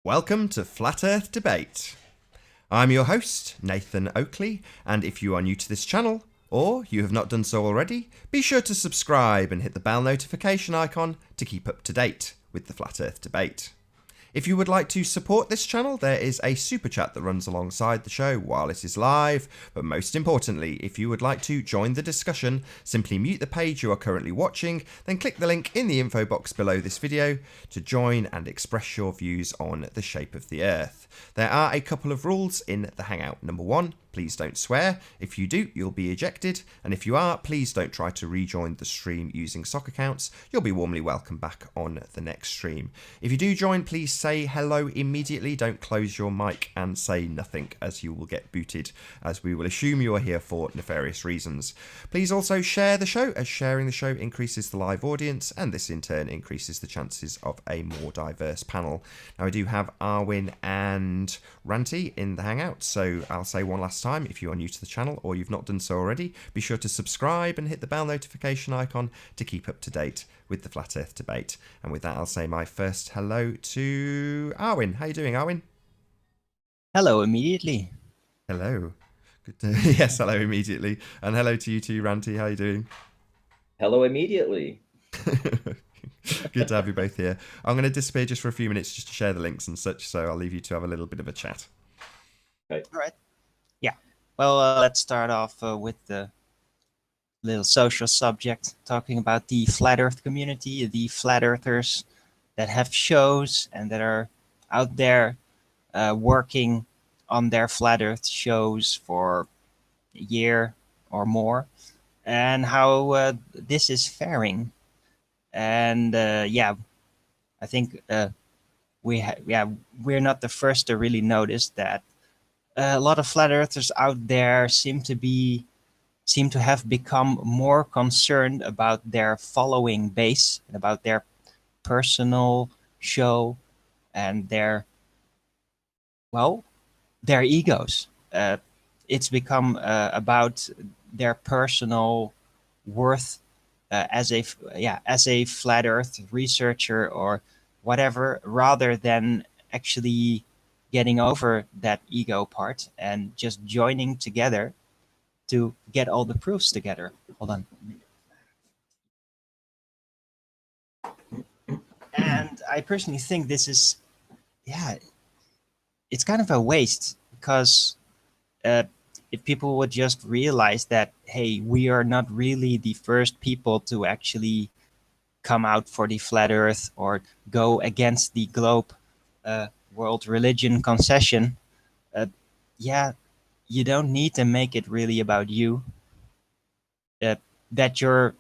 Welcome to Flat Earth Debate. I'm your host, Nathan Oakley, and if you are new to this channel, or you have not done so already, be sure to subscribe and hit the bell notification icon to keep up to date with the Flat Earth Debate. If you would like to support this channel, there is a super chat that runs alongside the show while it is live, but most importantly, if you would like to join the discussion, simply mute the page you are currently watching, then click the link in the info box below this video to join and express your views on the shape of the Earth. There are a couple of rules in the Hangout. Number one, please don't swear. If you do, you'll be ejected. And if you are, please don't try to rejoin the stream using sock accounts. You'll be warmly welcome back on the next stream. If you do join, please say hello immediately. Don't close your mic and say nothing, as you will get booted, as we will assume you are here for nefarious reasons. Please also share the show, as sharing the show increases the live audience, and this in turn increases the chances of a more diverse panel. Now, I do have Arwin and Ranty in the Hangout, so I'll say one last time, if you are new to the channel or you've not done so already, be sure to subscribe and hit the bell notification icon to keep up to date with the Flat Earth Debate. And with that, I'll say my first hello to Arwin. How you doing, Arwin? Hello immediately. Hello. Good to yes, hello immediately. And hello to you too, Ranty. How you doing? Hello immediately. Good to have you both here. I'm going to disappear just for a few minutes just to share the links and such, so I'll leave you to have a little bit of a chat. Okay. All right. Yeah. Well, let's start off with the little social subject, talking about the Flat Earth community, the Flat Earthers that have shows and that are out there working on their Flat Earth shows for a year or more, and how this is faring. And yeah, I think we're not the first to really notice that a lot of flat earthers out there seem to have become more concerned about their following base and about their personal show and their egos. It's become about their personal worth as a flat earth researcher or whatever, rather than actually getting over that ego part and just joining together to get all the proofs together. Hold on. And I personally think this is, it's kind of a waste, because if people would just realize that, hey, we are not really the first people to actually come out for the flat earth or go against the globe world religion concession, you don't need to make it really about you. That you're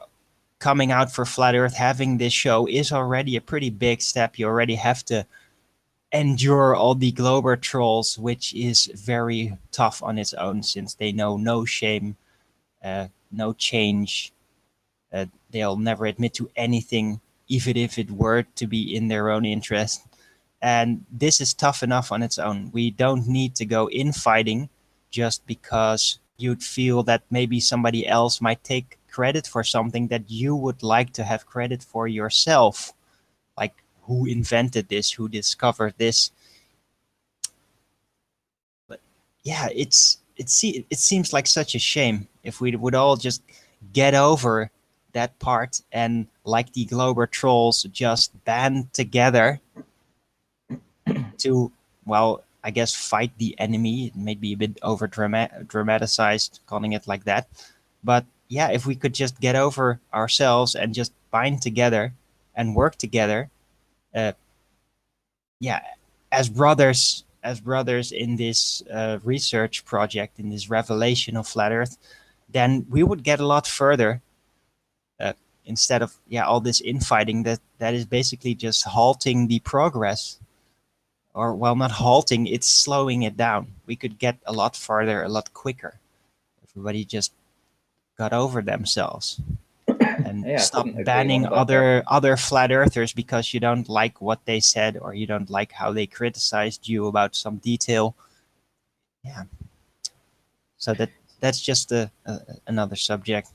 coming out for flat earth, having this show is already a pretty big step. You already have to endure all the glober trolls, which is very tough on its own, since they know no shame, no change. They'll never admit to anything, even if it were to be in their own interest. And this is tough enough on its own. We don't need to go infighting just because you'd feel that maybe somebody else might take credit for something that you would like to have credit for yourself. Like, who invented this? Who discovered this? But yeah, it seems like such a shame if we would all just get over that part and, like the Glober trolls, just band together to, well, I guess fight the enemy. It may be a bit over dramatized calling it like that, but yeah, if we could just get over ourselves and just bind together and work together, as brothers in this research project, in this revelation of flat Earth, then we would get a lot further. Instead of all this infighting that is basically just halting the progress. Or, well, not halting, it's slowing it down. We could get a lot farther, a lot quicker. Everybody just got over themselves and stop banning other flat earthers because you don't like what they said or you don't like how they criticized you about some detail. Yeah. So that's just another subject.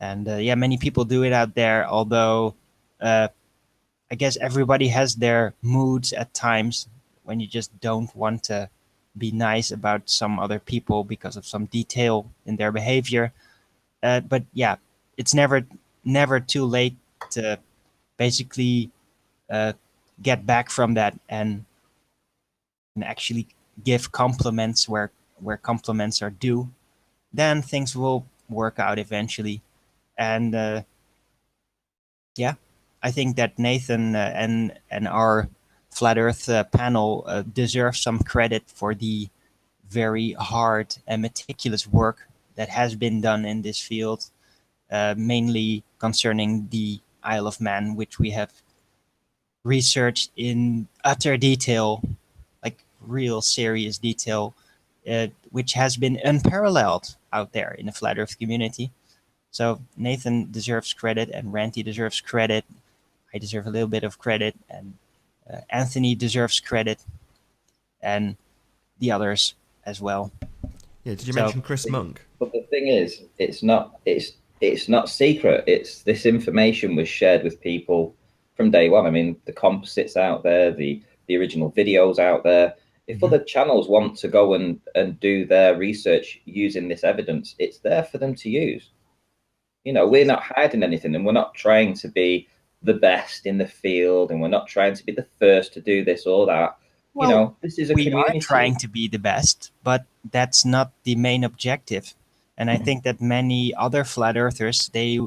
And many people do it out there, although I guess everybody has their moods at times when you just don't want to be nice about some other people because of some detail in their behavior. But yeah, it's never too late to basically uh, get back from that and actually give compliments where compliments are due. Then things will work out eventually. And yeah, I think that Nathan and our flat Earth panel deserve some credit for the very hard and meticulous work that has been done in this field, mainly concerning the Isle of Man, which we have researched in utter detail, like real serious detail, which has been unparalleled out there in the flat Earth community. So Nathan deserves credit, and Ranty deserves credit. I deserve a little bit of credit, and Anthony deserves credit, and the others as well. Yeah, did you So mention Chris Monk? But the thing is, it's not secret. It's this information was shared with people from day one. I mean, the composites out there, the original videos out there. If other channels want to go and do their research using this evidence, it's there for them to use. We're not hiding anything, and we're not trying to be the best in the field, and we're not trying to be the first to do this or that. well, This is a we are community. trying to be the best, but that's not the main objective. And I think that many other flat earthers they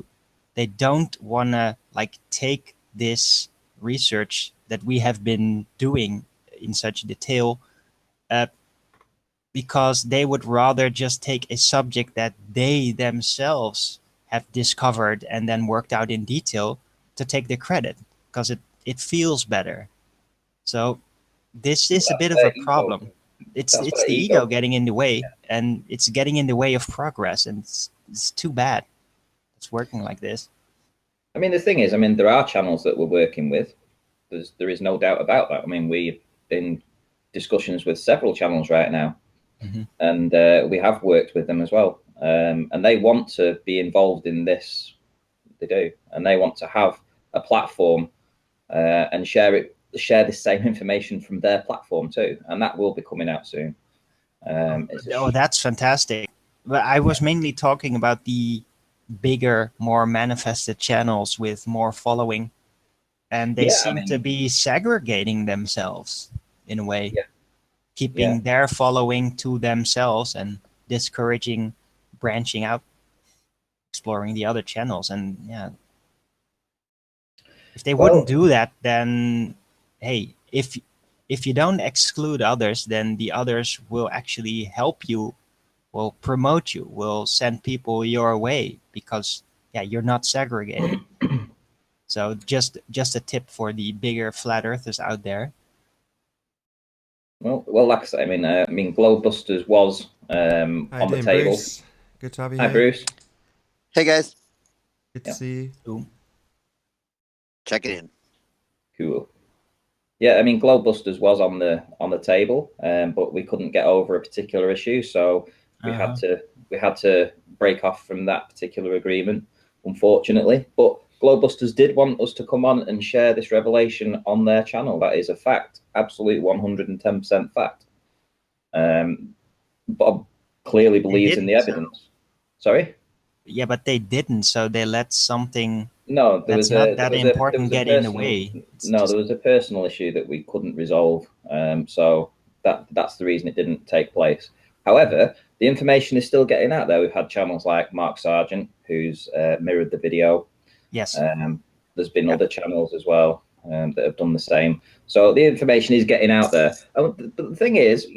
don't want to like take this research that we have been doing in such detail, uh, because they would rather just take a subject that they themselves have discovered and then worked out in detail to take the credit because it feels better. So this is a That's bit of their a ego. problem. It's That's it's their the ego ego. getting in the way, and it's getting in the way of progress, and it's too bad it's working like this. I mean, the thing is, I mean, there are channels that we're working with. There is no doubt about that. I mean, we're in discussions with several channels right now, and we have worked with them as well. And they want to be involved in this. They do, and they want to have a platform and share the same information from their platform too, and that will be coming out soon. Oh, that's fantastic. But I was mainly talking about the bigger, more manifested channels with more following, and they Yeah, I seem to mean, be segregating themselves in a way, yeah, yeah. keeping their following to themselves and discouraging branching out, exploring the other channels. And yeah, if they wouldn't Well, do that, then hey, if you don't exclude others, then the others will actually help you, will promote you, will send people your way because yeah, you're not segregated. So just a tip for the bigger flat earthers out there. well, like I say, I mean, Globebusters was How you on the doing, table. Bruce? Good to have you Hi, here. Bruce. Hey guys, Good to Yeah. see you. Ooh. check it in. Cool. Yeah, I mean, Globebusters was on the table, but we couldn't get over a particular issue, so we had Uh-huh. to we had to break off from that particular agreement, unfortunately. But Globebusters did want us to come on and share this revelation on their channel. That is a fact, absolute 110% fact. Bob clearly They believes in the didn't. So. evidence. Sorry? Yeah, but they didn't. So they let something No, there that's was not a there that was a there important was a get in the personal way. It's no, there just was a personal issue that we couldn't resolve. So that's the reason it didn't take place. However, the information is still getting out there. We've had channels like Mark Sargent, who's mirrored the video. yes. There's been Yeah. other channels as well that have done the same. So the information is getting out there. But the thing is,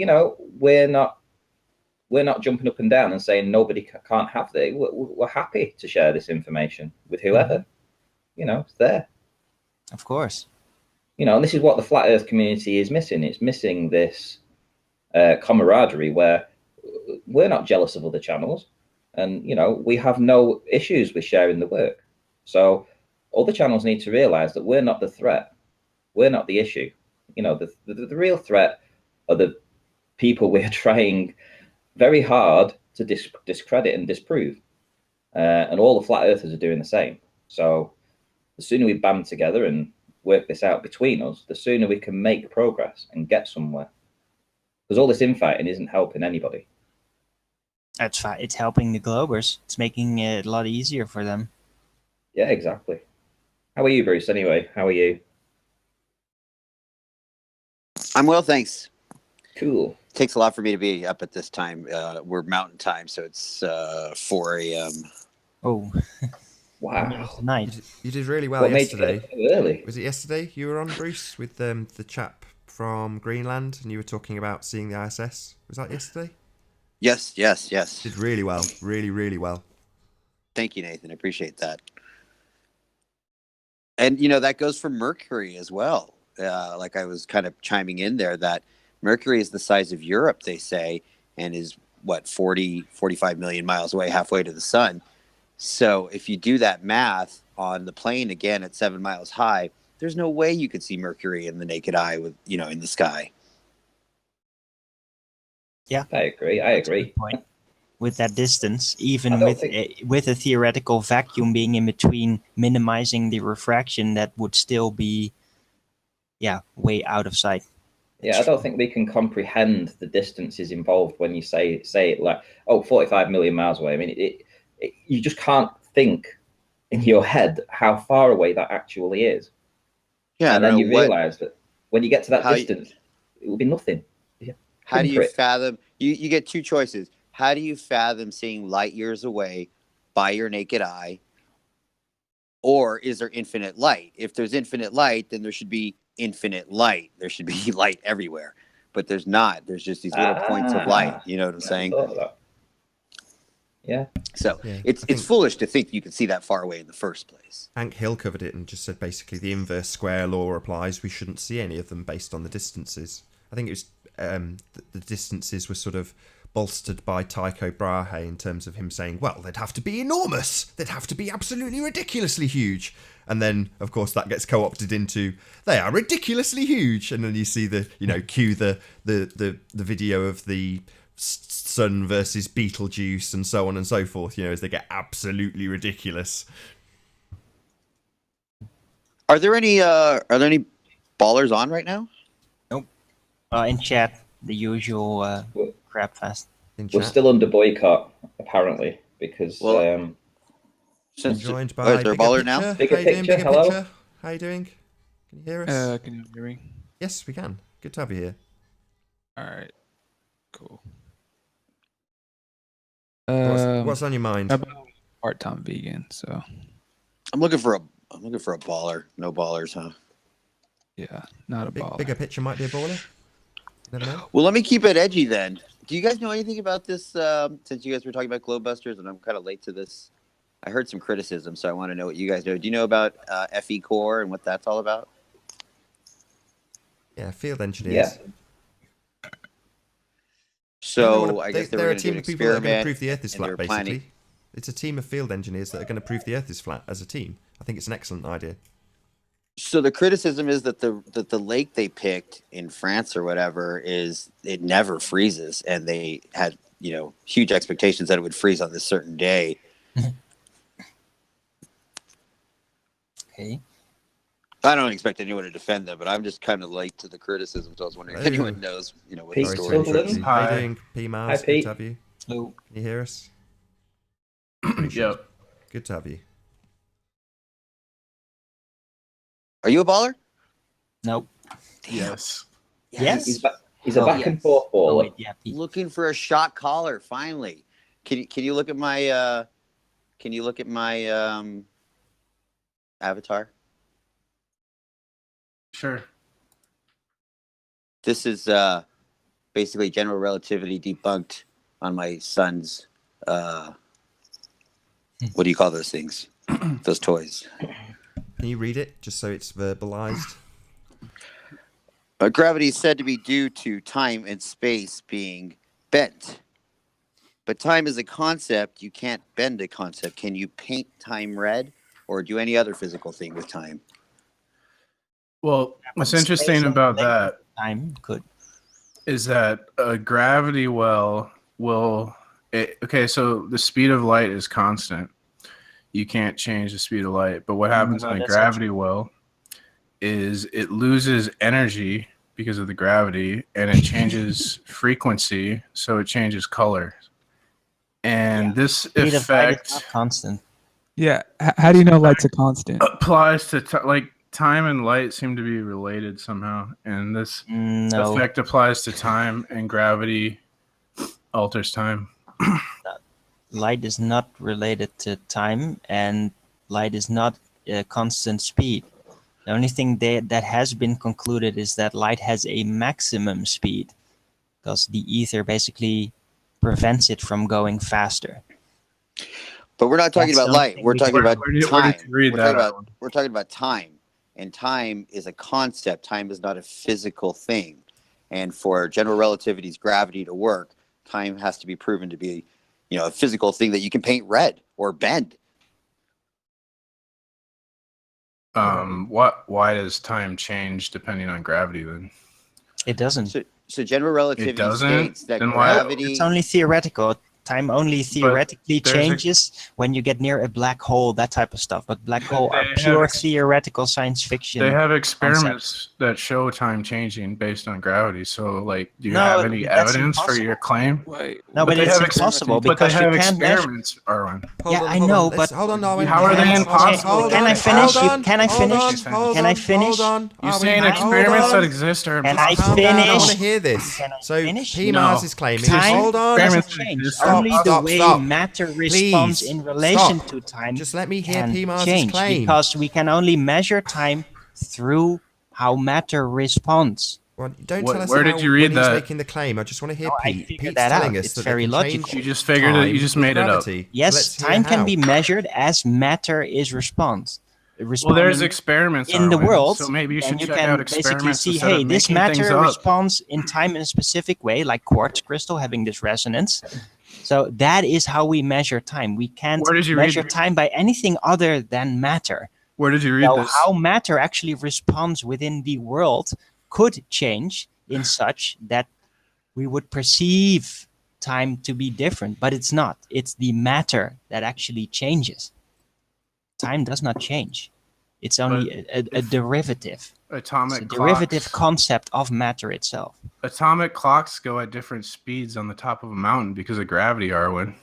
we're not jumping up and down and saying nobody can't have this. We're happy to share this information with whoever. It's there. Of course. And this is what the flat Earth community is missing. It's missing this camaraderie where we're not jealous of other channels, and we have no issues with sharing the work. So other channels need to realize that we're not the threat. We're not the issue. The real threat are the people we're trying very hard to discredit and disprove. And all the flat earthers are doing the same. So the sooner we band together and work this out between us, the sooner we can make progress and get somewhere. Because all this infighting isn't helping anybody. That's fine. It's helping the Globers. It's making it a lot easier for them. Yeah, exactly. How are you, Bruce, anyway? How are you? I'm well, thanks. Cool. Takes a lot for me to be up at this time. We're mountain time, so it's 4 a.m. Oh, Wow. tonight. You did really well What made you yesterday. get up so early? Was it yesterday you were on, Bruce, with the chap from Greenland, and you were talking about seeing the ISS? Was that yesterday? Yes. Did really well. Really, really well. Thank you, Nathan. I appreciate that. And, that goes for Mercury as well. Like I was kind of chiming in there that Mercury is the size of Europe, they say, and is, 45 million miles away, halfway to the sun. So if you do that math on the plane again at 7 miles high, there's no way you could see Mercury in the naked eye with, in the sky. Yeah, I agree. That's a good point. With that distance, even with a theoretical vacuum being in between, minimizing the refraction, that would still be, way out of sight. Yeah, I don't think we can comprehend the distances involved when you say it like, 45 million miles away. I mean, you just can't think in your head how far away that actually is. Yeah, and then you realize that when you get to that distance, it will be nothing. Yeah. How do you fathom? You get two choices. How do you fathom seeing light years away by your naked eye? Or is there infinite light? If there's infinite light, then there should be infinite light. There should be light everywhere. But there's not. There's just these little points of light. You know what I'm saying? Yeah. So it's foolish to think you could see that far away in the first place. Hank Hill covered it and just said basically the inverse square law applies. We shouldn't see any of them based on the distances. I think it was the distances were sort of bolstered by Tycho Brahe in terms of him saying, well, they'd have to be enormous. They'd have to be absolutely ridiculously huge. And then, of course, that gets co-opted into they are ridiculously huge. And then you see cue the video of the Sun versus Beetlejuice and so on and so forth, as they get absolutely ridiculous. Are there any ballers on right now? Nope. In chat, the usual crap fest. We're still under boycott, apparently, because joined by is there a baller now? Bigger picture, hello. Picture. How you doing? Can you hear us? Can you hear me? Yes, we can. Good to have you here. All right. Cool. What's on your mind? I'm a part-time vegan, so I'm looking for a baller. No ballers, huh? Yeah, not a baller. Bigger picture might be a baller. Never know. Well, let me keep it edgy then. Do you guys know anything about this? Since you guys were talking about Globebusters, and I'm kind of late to this, I heard some criticism, so I want to know what you guys know. Do you know about FE Core and what that's all about? Yeah, field engineers. Yeah. So I guess they were going to do an experiment. People that are going to prove the experiment. Earth is flat, basically. It's a team of field engineers that are going to prove the Earth is flat as a team. I think it's an excellent idea. So the criticism is that the lake they picked in France or whatever it never freezes, and they had huge expectations that it would freeze on this certain day. Okay. I don't expect anyone to defend them, but I'm just kind of late to the criticism, so I was wondering if anyone knows, what the story is. How you doing, P. Mars? Hi, Pete. Good to have you. Hello. Can you hear us? Yep. Good to have you. Are you a baller? Nope. Yes. Yes. He's a back and forth baller. Looking for a shot caller. Finally, can you look at my avatar? Sure. This is basically general relativity debunked on my son's. What do you call those things? Those toys. Can you read it just so it's verbalized? Gravity is said to be due to time and space being bent. But time is a concept. You can't bend a concept. Can you paint time red or do any other physical thing with time? Well, what's interesting about that is that a gravity well okay, so the speed of light is constant. You can't change the speed of light. But what happens on a gravity well is it loses energy because of the gravity, and it changes frequency, so it changes color. And this Speed of light is effect not constant. Yeah. How do you know light's a constant? applies to like time and light seem to be related somehow, and this No, effect applies to time, and gravity alters time. light is not related to time, and light is not a constant speed. The only thing that has been concluded is that light has a maximum speed, because the ether basically prevents it from going faster. But we're not talking That's about the only light. thing We're we talking can- about Where did time. you read that? We're talking about time, and time is a concept. Time is not a physical thing, and for general relativity's gravity to work, time has to be proven to be, a physical thing that you can paint red or bend. Why does time change depending on gravity then? It doesn't. So general relativity doesn't? states that Then why- gravity. It's only theoretical. Time only theoretically there's a- changes when you get near a black hole, that type of stuff. But black hole are they have pure ex- theoretical science fiction. They have experiments that show time changing based on gravity. So, like, do you No, have any that's evidence for your claim? Wait. No, but they it's have impossible But they because have you can't measure. experiments, Arwen. Yeah, I know, Let's- but hold on, Darwin. How are they impossible? Can I finish? Can I finish? Can I finish? Hold on. You're Arwen, saying hold experiments on. that exist are Can I impossible? Calm down, I finish? want to hear this. Can I So finish? PMARS No. is claiming. Time Hold on. doesn't Experiments change. exist. Only the Stop, way stop. matter responds Please, in relation stop. to time Just let me hear can PMARS's change, claim. because we can only measure time through how matter responds. Well, don't What- tell us where how did you read when he's that? making the claim. I just want to hear No, I Pete. figured Pete's that telling out. us It's that very they can change logical. You just figured it. You time just with made it up. gravity. Yes, Let's hear time can how. be measured as matter is response. Well, responding there's experiments in the Arwen, world. so maybe you then should you check can out basically experiments see, instead hey, of this making things matter up. responds in time in a specific way, like quartz crystal having this resonance. So that is how we measure time. We can't Where did you read measure this? time by anything other than matter. Where did you read So this? how matter actually responds within the world could change in such that we would perceive time to be different, but it's not. It's the matter that actually changes. Time does not change. It's only a derivative. It's Atomic a derivative clocks. concept of matter itself. Atomic clocks go at different speeds on the top of a mountain because of gravity, Arwen.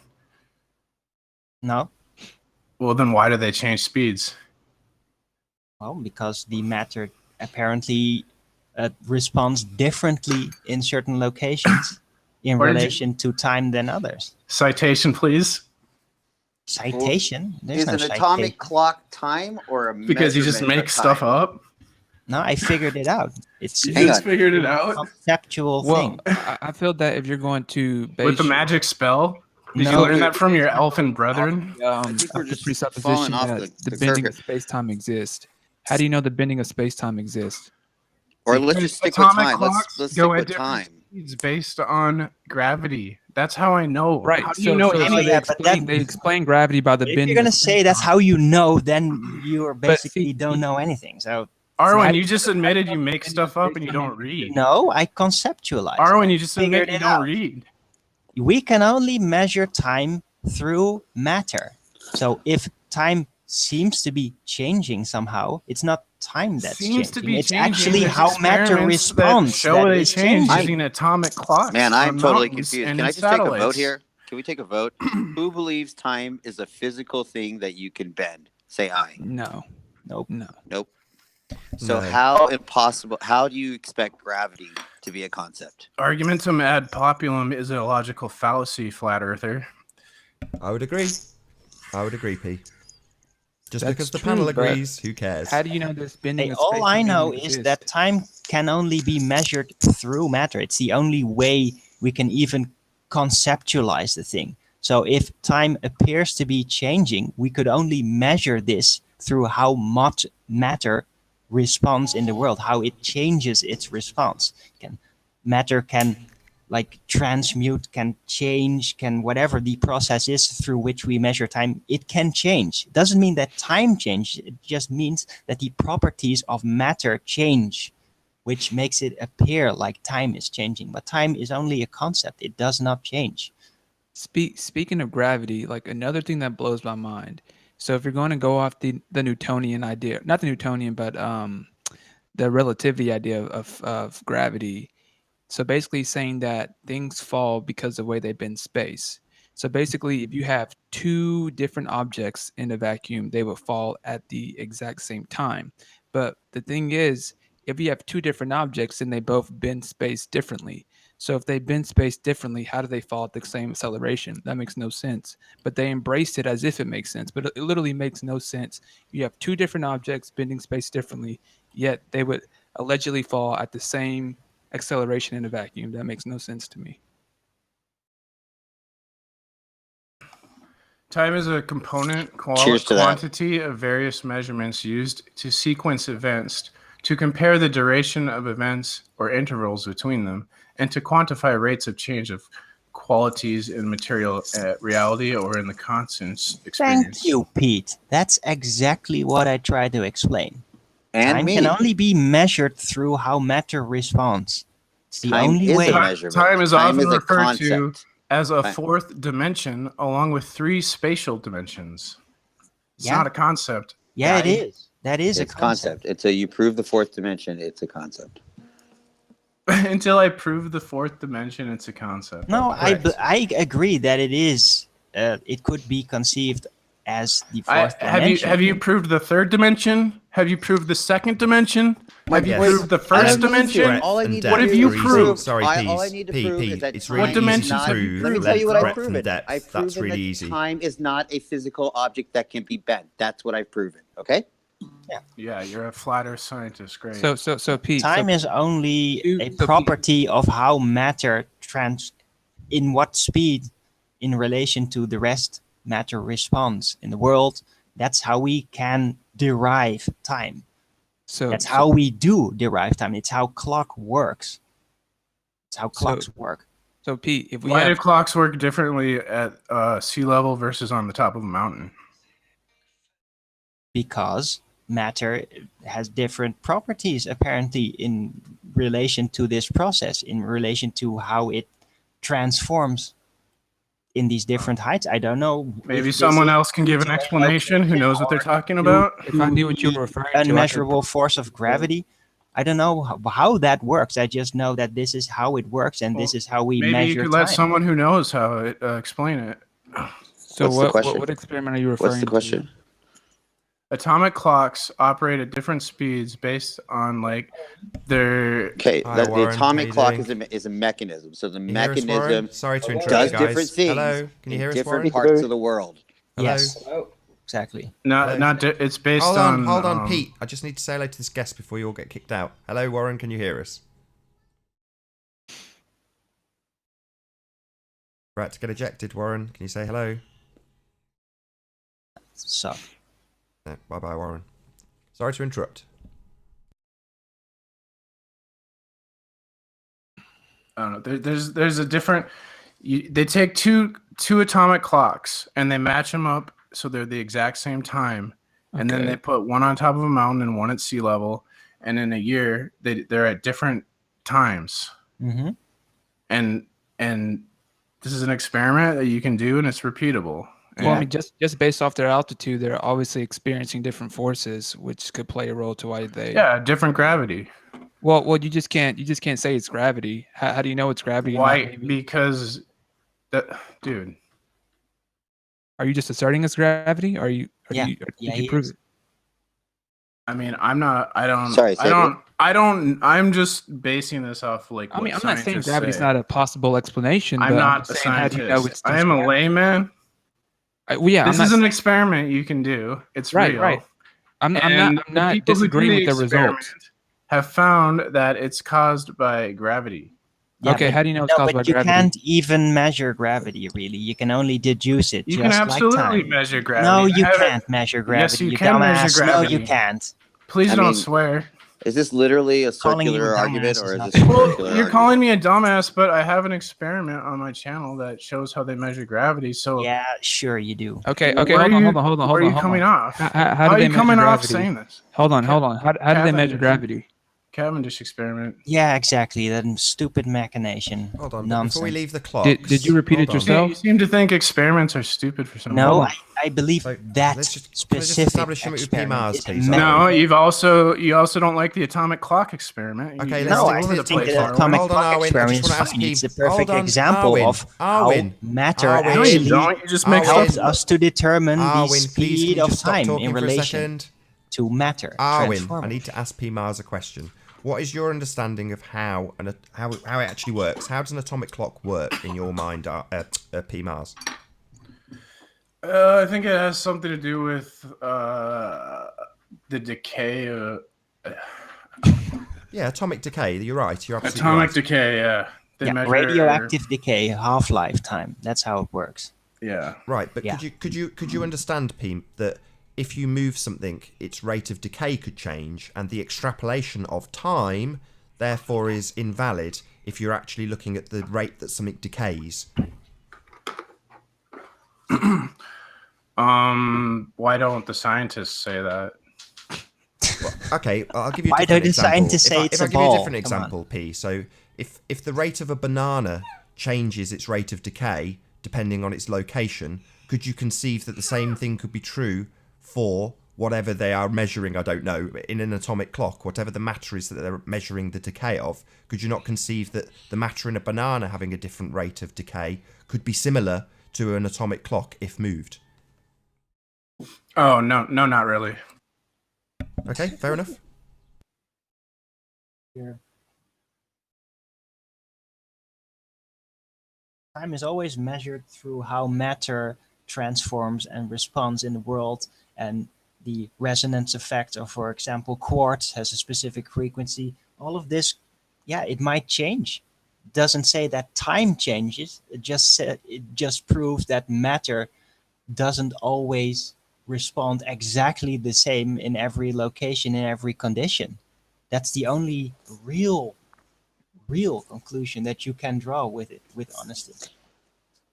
No? Well, then why do they change speeds? Well, because the matter apparently responds differently in certain locations in Where did you- relation to time than others. Citation, please. Citation? There's Is no an citation. atomic clock time or a Because you just measurement make of stuff time? up. No, I figured it out. It's You Hang just on. figured it out conceptual Well, thing. I feel that if you're going to base with the magic spell. Did you No. learn that from your elfin brethren? I think we're of the just presupposition falling off that the the curve bending here. of space-time exists, how do you know the bending of space-time exists? Or let's Because just stick with atomic time. clocks Let's go stick at with different time. speeds based on gravity. That's how I know. Right. How do you know so any they of this? they explain gravity by the If bending. you're gonna of say that's space-time. how you know, then you are basically see, don't know anything. So Arwen, you just admitted you make stuff up and you don't read. no, I conceptualize. Arwen, you just Figured admit you it don't out. read. We can only measure time through matter. So if time seems to be changing somehow, it's not time that's Seems to changing. be It's changing. actually There's how matter experiments that responds. show that they is change changing. using atomic clocks. Man, I'm on totally mountains confused. and Can I in just take a vote satellites. here? Can we take a vote? Who believes time is a physical thing that you can bend? Say aye. No. Nope. No. Nope. So No. how do you expect gravity to be a concept? Argumentum ad populum is a logical fallacy, flat earther. I would agree. P. Just That's because the true, panel but agrees, who cares? How do you know this bending Hey, of all space-time I know even is exists? that time can only be measured through matter. It's the only way we can even conceptualize the thing. So if time appears to be changing, we could only measure this through how much matter responds in the world, how it changes its response. Matter can like transmute, can change, can whatever the process is through which we measure time, it can change. It doesn't mean that time changes, it just means that the properties of matter change, which makes it appear like time is changing. But time is only a concept, it does not change. Speaking of gravity, like another thing that blows my mind. So if you're going to go off the Newtonian idea, not the Newtonian, but the relativity idea of gravity. So basically saying that things fall because of the way they bend space. So basically, if you have two different objects in a vacuum, they will fall at the exact same time. But the thing is, if you have two different objects and they both bend space differently, so if they bend space differently, how do they fall at the same acceleration? That makes no sense. But they embraced it as if it makes sense. But it literally makes no sense. You have two different objects bending space differently, yet they would allegedly fall at the same acceleration in a vacuum. That makes no sense to me. Time is a component Cheers to that. quantity of various measurements used to sequence events, to compare the duration of events or intervals between them, and to quantify rates of change of qualities in material reality or in the constant experience. Thank you, Pete. That's exactly what I tried to explain. And Time me. can only be measured through how matter responds. It's the Time only is way. a measurement. Time is often a referred to concept. as a fourth dimension, along with three spatial dimensions. It's Yeah. not a concept. Yeah, it guy. is. That is It's a concept. It's you prove the fourth dimension. It's a concept. Until I prove the fourth dimension, it's a concept. No, Correct. I agree that it is. It could be conceived as the fourth dimension. Have you proved the third dimension? Have you proved the second dimension? Have you Yes. proved the I first don't need to. dimension? All I And need to depth What have do you is proved? Sorry, all I need to prove is that It's time really What dimensions easy to have you prove. Let me proved? tell you what I've breadth and proven. depth. I've That's proven really that easy. time is not a physical object that can be bent. That's what I've proven. Okay. Yeah, you're a flat earth scientist. Great. So Pete, Time is only a property of how matter in what speed in relation to the rest matter responds in the world. That's how we can derive time. That's how we do derive time. It's how clock works. It's how clocks work. So Pete, if we Why do have clocks work differently at sea level versus on the top of a mountain? Because matter has different properties apparently in relation to this process, in relation to how it transforms in these different heights. I don't know. Maybe someone else can give an explanation who knows what they're talking about. if I knew what you were referring to, unmeasurable force of gravity. I don't know how that works. I just know that this is how it works, and this is how we Maybe measure you could time. let someone who knows how it explain it. So What's the question? what experiment are you referring What's the question? Atomic clocks operate at different speeds based on like their. Okay, Hi, the Warren, how atomic you clock doing? is a mechanism. So the Can you hear us, Warren? mechanism Sorry to interrupt does you guys. different things Hello, can you hear in us, different Warren? parts of the world. Hello? Yes, exactly. It's based Hold on. on, Pete. I just need to say hello to this guest before you all get kicked out. Hello, Warren, can you hear us? Right to get ejected, Warren. Can you say hello? So No, bye-bye, Warren. Sorry to interrupt. I don't know. There's a different. They take two atomic clocks and they match them up so they're the exact same time, and then they put one on top of a mountain and one at sea level, and in a year they're at different times. Mm-hmm. And this is an experiment that you can do, and it's repeatable. Well, I mean, just based off their altitude, they're obviously experiencing different forces, which could play a role to why they. Yeah, different gravity. Well, you just can't say it's gravity. How do you know it's gravity? Why? Because that, dude. Are you just asserting it's gravity? Or did you prove it? I mean, I'm not. I don't. Sorry, I don't. I don't. I'm just basing this off like. I mean, what I'm not saying scientists gravity's say. not a possible explanation. I'm but not a just saying, how do you know scientist. it's I am a gravity? layman. This is an experiment you can do. It's right, real. right. I'm not people disagreeing who do with the results. have found that it's caused by gravity. Yeah, okay, how do you know it's caused by you gravity? can't even measure gravity, really. You can only deduce it. You just can absolutely like time. measure gravity. No, you can't measure gravity. Yes, you you can dumbass. measure gravity. No, you can't. Please I don't mean, swear. Is this literally a Calling you circular a argument, dumbass or is is not this a true. Well, circular you're argument? calling me a dumbass, but I have an experiment on my channel that shows how they measure gravity. So Yeah, sure you do. Okay, where hold are on. Where are you coming off? How How do are they you measure coming off gravity? saying this? Hold on. How do they measure Kevin. gravity? Cavendish experiment. Yeah, exactly. That stupid machination. Hold on, but Nonsense. before we leave the clocks, Did you repeat hold it on. yourself? You seem to think experiments are stupid for some No, reason. I believe So, that can I just specific establish something with P. experiment Mars, is please? No, you also don't like the atomic clock experiment. Okay, You're let's No, stick I to over the the think place, the clock. Darwin. atomic Hold on, clock Arwin. I experiment just is want to ask fine. It's P. the perfect Hold on, example Arwin. of how Arwin. matter Arwin. No, you actually don't. You just make Arwin. helps us to determine the Arwin, please, can speed you of just stop time talking in for a relation second? to matter. Arwin, I transforming. need to ask P. Mars a question. What is your understanding of how it actually works? How does an atomic clock work in your mind, P. Mars? I think it has something to do with the decay of Yeah, atomic decay. You're right. You're absolutely atomic right. decay. Yeah, they Yeah, measure radioactive decay, half-life time. That's how it works. Yeah, Right, but Yeah. could you understand, P, that if you move something, its rate of decay could change, and the extrapolation of time therefore is invalid if you're actually looking at the rate that something decays. Why don't the scientists say that? Okay, I'll give you a Why different don't the example. scientists say it's if I a give you a ball? different Come on. example, P, so if the rate of a banana changes its rate of decay depending on its location, could you conceive that the same thing could be true for whatever they are measuring? I don't know, in an atomic clock, whatever the matter is that they're measuring the decay of. Could you not conceive that the matter in a banana having a different rate of decay could be similar to an atomic clock if moved? Oh no, not really. Okay, fair enough. Time is always measured through how matter transforms and responds in the world, and the resonance effect of, for example, quartz has a specific frequency. All of this, yeah, it might change. Doesn't say that time changes. It just proves that matter doesn't always respond exactly the same in every location, in every condition. That's the only real conclusion that you can draw with it, with honesty.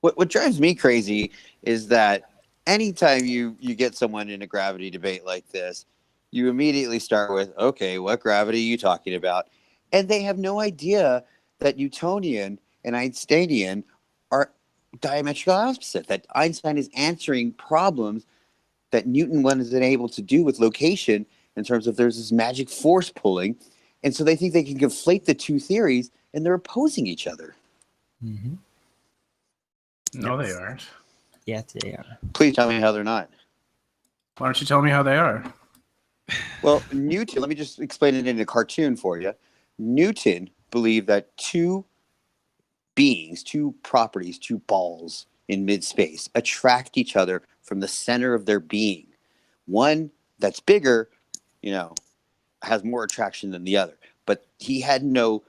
What drives me crazy is that anytime you get someone in a gravity debate like this, you immediately start with, okay, what gravity are you talking about? And they have no idea that Newtonian and Einsteinian are diametrical opposite, that Einstein is answering problems that Newton wasn't able to do with location in terms of there's this magic force pulling. And so they think they can conflate the two theories and they're opposing each other. Mm-hmm. No, they aren't. Yeah, they are. Please tell me how they're not. Why don't you tell me how they are? Well, Newton, let me just explain it in a cartoon for you. Newton believed that two beings, two properties, two balls in mid-space attract each other from the center of their being. One that's bigger, has more attraction than the other. But he had no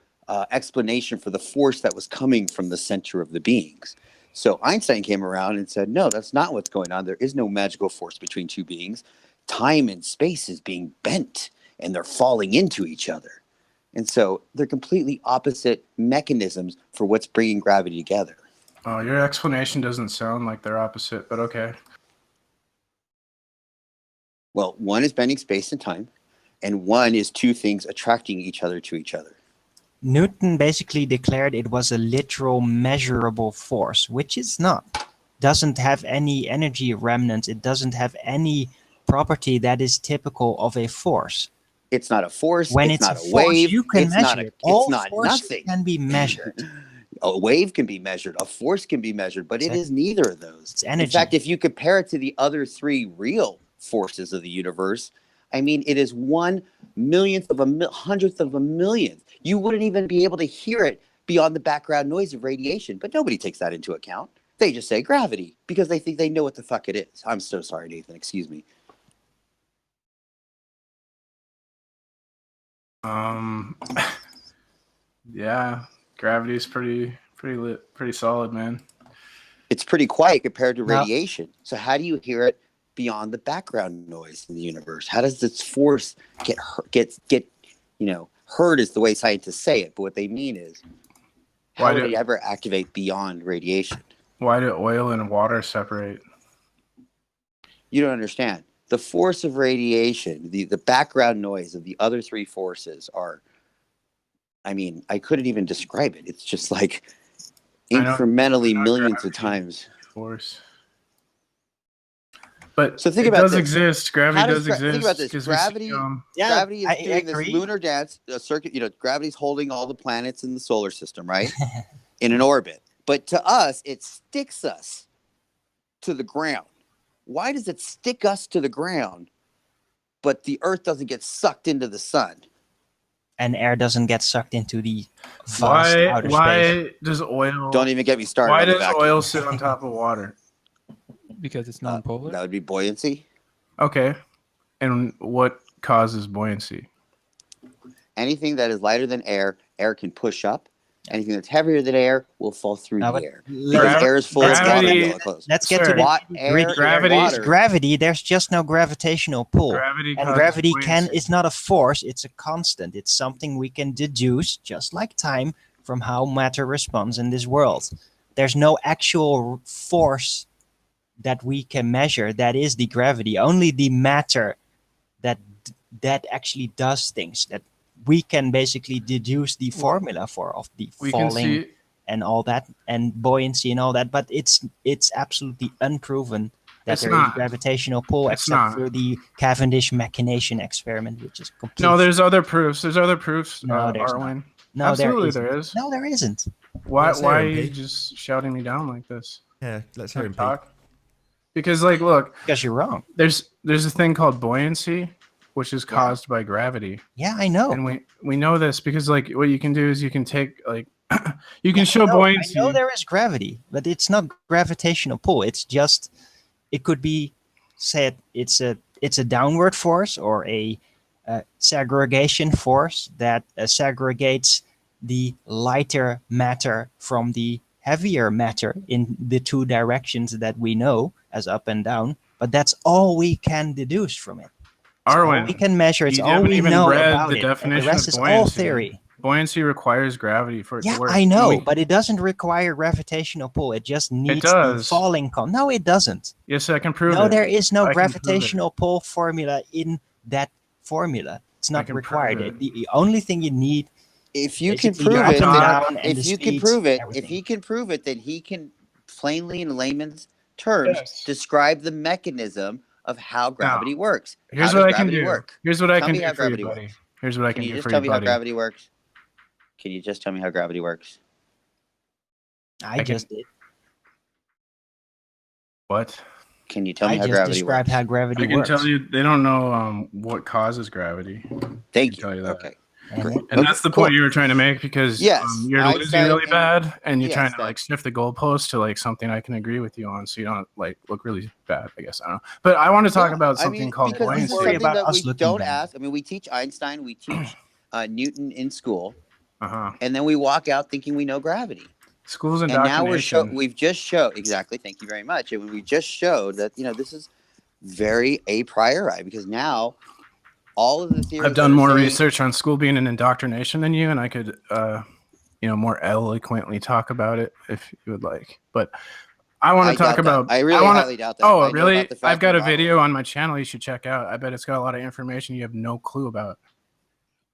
explanation for the force that was coming from the center of the beings. So Einstein came around and said, no, that's not what's going on. There is no magical force between two beings. Time and space is being bent and they're falling into each other. And so they're completely opposite mechanisms for what's bringing gravity together. Oh, your explanation doesn't sound like they're opposite, but okay. Well, one is bending space and time, and one is two things attracting each other to each other. Newton basically declared it was a literal measurable force, which it's not. Doesn't have any energy remnants. It doesn't have any property that is typical of a force. It's not a force. When it's it's not a a force, wave. you can It's measure not a. it. It's All not forces nothing. can be measured. A wave can be measured. A force can be measured, but it is neither of those. It's energy. In fact, if you compare it to the other three real forces of the universe, I mean, it is 1/millionth of a hundredth of a millionth. You wouldn't even be able to hear it beyond the background noise of radiation, but nobody takes that into account. They just say gravity because they think they know what the fuck it is. I'm so sorry, Nathan. Excuse me. Yeah, gravity is pretty solid, man. It's pretty quiet compared to Now- radiation. So how do you hear it beyond the background noise in the universe? How does this force get heard is the way scientists say it, but what they mean is how would it ever activate beyond radiation? Why do oil and water separate? You don't understand. The force of radiation, the background noise of the other three forces are I mean, I couldn't even describe it. It's just like I know- incrementally I know millions of gravity times. Force. But So think it about does this. exist. Gravity does exist. Think about this. 'cause we see, Gravity, Yeah, gravity I is doing this agree. lunar dance, a circuit. Gravity's holding all the planets in the solar system, right, in an orbit. But to us, it sticks us to the ground. Why does it stick us to the ground, but the Earth doesn't get sucked into the sun? And air doesn't get sucked into the vast outer space. why does oil? Don't even get me started. Why on the does vacuum. oil sit on top of water? Because it's non-polar. That would be buoyancy. Okay, and what causes buoyancy? Anything that is lighter than air can push up. Anything that's heavier than air will fall through No, the but air. let's- Because air is full of water. gravity- and close. Let's get to Sir. the Air, gritty. Gravity- There's water. gravity. There's just no gravitational pull. Gravity And causes gravity buoyancy. it's not a force, it's a constant. It's something we can deduce, just like time, from how matter responds in this world. There's no actual force that we can measure that is the gravity. Only the matter that actually does things, that we can basically deduce the formula for, of the We can falling see. and all that, and buoyancy and all that, but it's absolutely unproven that It's there is not. gravitational pull, It's except not. for the Cavendish machination experiment, which is complete. No, there's other proofs. There's other proofs. No, there's not. Arwen. no, Absolutely, there there isn't. is. No, there isn't. Why? Let's hear Why are him, you Pete. just shouting me down like this? Yeah, let's Can hear I him, Pete. talk? Because, like, look, Because you're wrong. there's a thing called buoyancy, which is caused by gravity, Yeah, I know. and we know this because, like, what you can do is you can take, like, you can show I buoyancy. know there is gravity, but it's not gravitational pull. It's just, it could be said it's a downward force or a segregation force that segregates the lighter matter from the heavier matter in the two directions that we know as up and down. But that's all we can deduce from it. It's all Arwen, we can measure. It's you all haven't we even know read about the it. And the definition rest of is all buoyancy. theory. Buoyancy requires gravity for it Yeah, to work. I know, And but it doesn't require gravitational pull. It just needs the does. falling con. No, it doesn't. yes, I can prove No, it. there is no I can prove it. gravitational pull formula in that formula. It's not can prove required. it. The only thing you need, If you can basically, the prove up it, and then- down and the if you can speeds, prove it, if everything. he can prove it, then he can plainly in layman's terms Yes. describe the mechanism of how gravity works. Here's How what does I can gravity do. work? Here's what I Tell can me do how for you, gravity buddy. works. Here's what I Can can you do just for tell you, me how buddy. gravity works? Can you just tell me how gravity works? I just did. What? Can you tell me I how just gravity described works? how gravity I can works. tell you, they don't know what causes gravity. Thank I can you. tell you that. Okay. And Great. And Okay, that's the cool. point you were trying to make because Yes, you're losing Einstein really and- bad and you're yes, trying to like that's- shift the goalpost to like something I can agree with you on so you don't like look really bad, I guess. I don't know. But I want to talk Yeah, about I something mean, called because this is Worry buoyancy. something about that us we looking don't bad. ask. I mean, we teach Einstein, we teach Newton in school, Uh-huh. and then we walk out thinking we know gravity. Schools And now indoctrination. we've just showed exactly. Thank you very much. And we just showed that this is very a priori because now all of the theories I've done that are more saying- research on school being an indoctrination than you, and I could more eloquently talk about it if you would like. But I want I to talk doubt that. about I really wanna- highly doubt that. Oh, I know really? about the fact I've got that a video on my channel you should check out. I bet it's got a lot of information you have no clue about.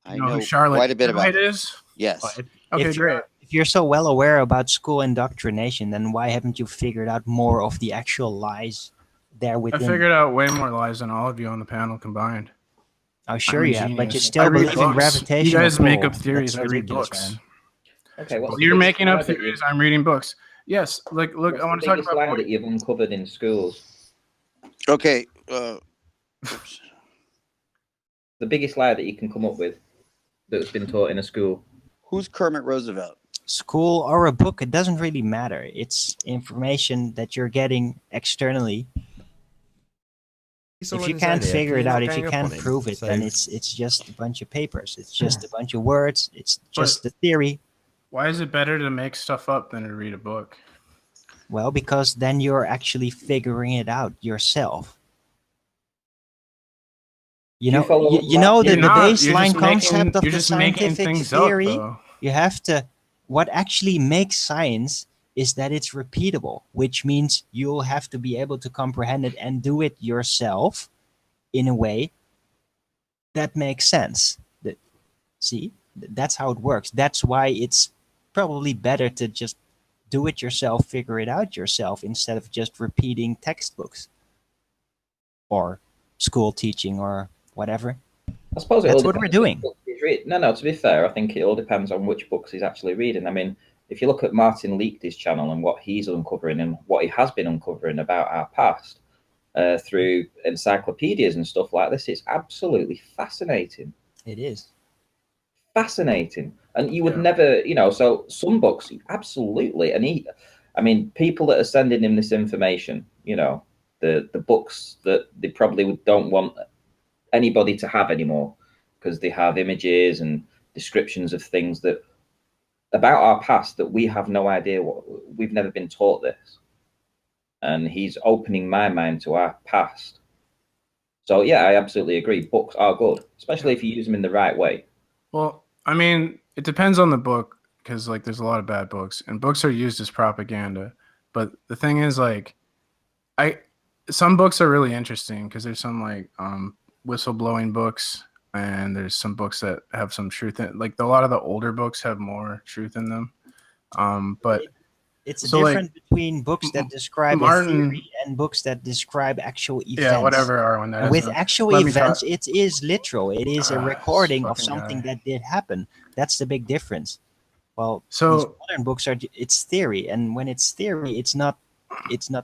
I You know who know Charlotte quite a bit about White it. is? Yes. Okay, if great. you're so well aware about school indoctrination, then why haven't you figured out more of the actual lies there I within? figured out way more lies than all of you on the panel combined. Oh, sure I'm a you have, but you genius. still I read believe in books. gravitational You guys make pull. up theories. That's I read ridiculous, books. man. Okay, what's the You're biggest making lie up that theories. you've- I'm reading books. Yes, look. what's I want the to talk biggest about. lie that you've uncovered in schools? Okay. The biggest lie that you can come up with that's been taught in a school. Who's Kermit Roosevelt? School or a book, it doesn't really matter. It's information that you're getting externally. He's all If on you his can't own here. figure Can it you out, not if gang you up can't on him? prove it, then So- it's just a bunch of papers. It's just a bunch of words. It's just the theory. Why is it better to make stuff up than to read a book? Well, because then you're actually figuring it out yourself. You Do you know, follow you know You're the You're baseline just concept of you're the just making scientific things theory. up, though. You have to. What actually makes science is that it's repeatable, which means you'll have to be able to comprehend it and do it yourself in a way that makes sense. See, That's how it works. That's why it's probably better to just do it yourself, figure it out yourself, instead of just repeating textbooks or school teaching or whatever. I suppose it That's all what depends we're which doing. books he's reading. No, to be fair, I think it all depends on which books he's actually reading. I mean, if you look at Martin Leakey's channel and what he's uncovering and what he has been uncovering about our past through encyclopedias and stuff like this, it's absolutely fascinating. It is. Fascinating. And you would never, so some books, absolutely. And I mean, people that are sending him this information, the books that they probably don't want anybody to have anymore because they have images and descriptions of things that about our past that we have no idea what we've never been taught this, and he's opening my mind to our past. So yeah, I absolutely agree, books are good, especially if you use them in the right way. Well, I mean, it depends on the book, because like there's a lot of bad books and books are used as propaganda. But the thing is, like, some books are really interesting because there's some like whistleblowing books, and there's some books that have some truth in it. Like a lot of the older books have more truth in them. But it's a so, like, difference between books that describe a theory and books that describe actual events. Yeah, whatever, Arwen. And with actual events, it is literal. It is a recording of something that did happen. That's the big difference. Well, these modern books it's theory, and when it's theory, it's not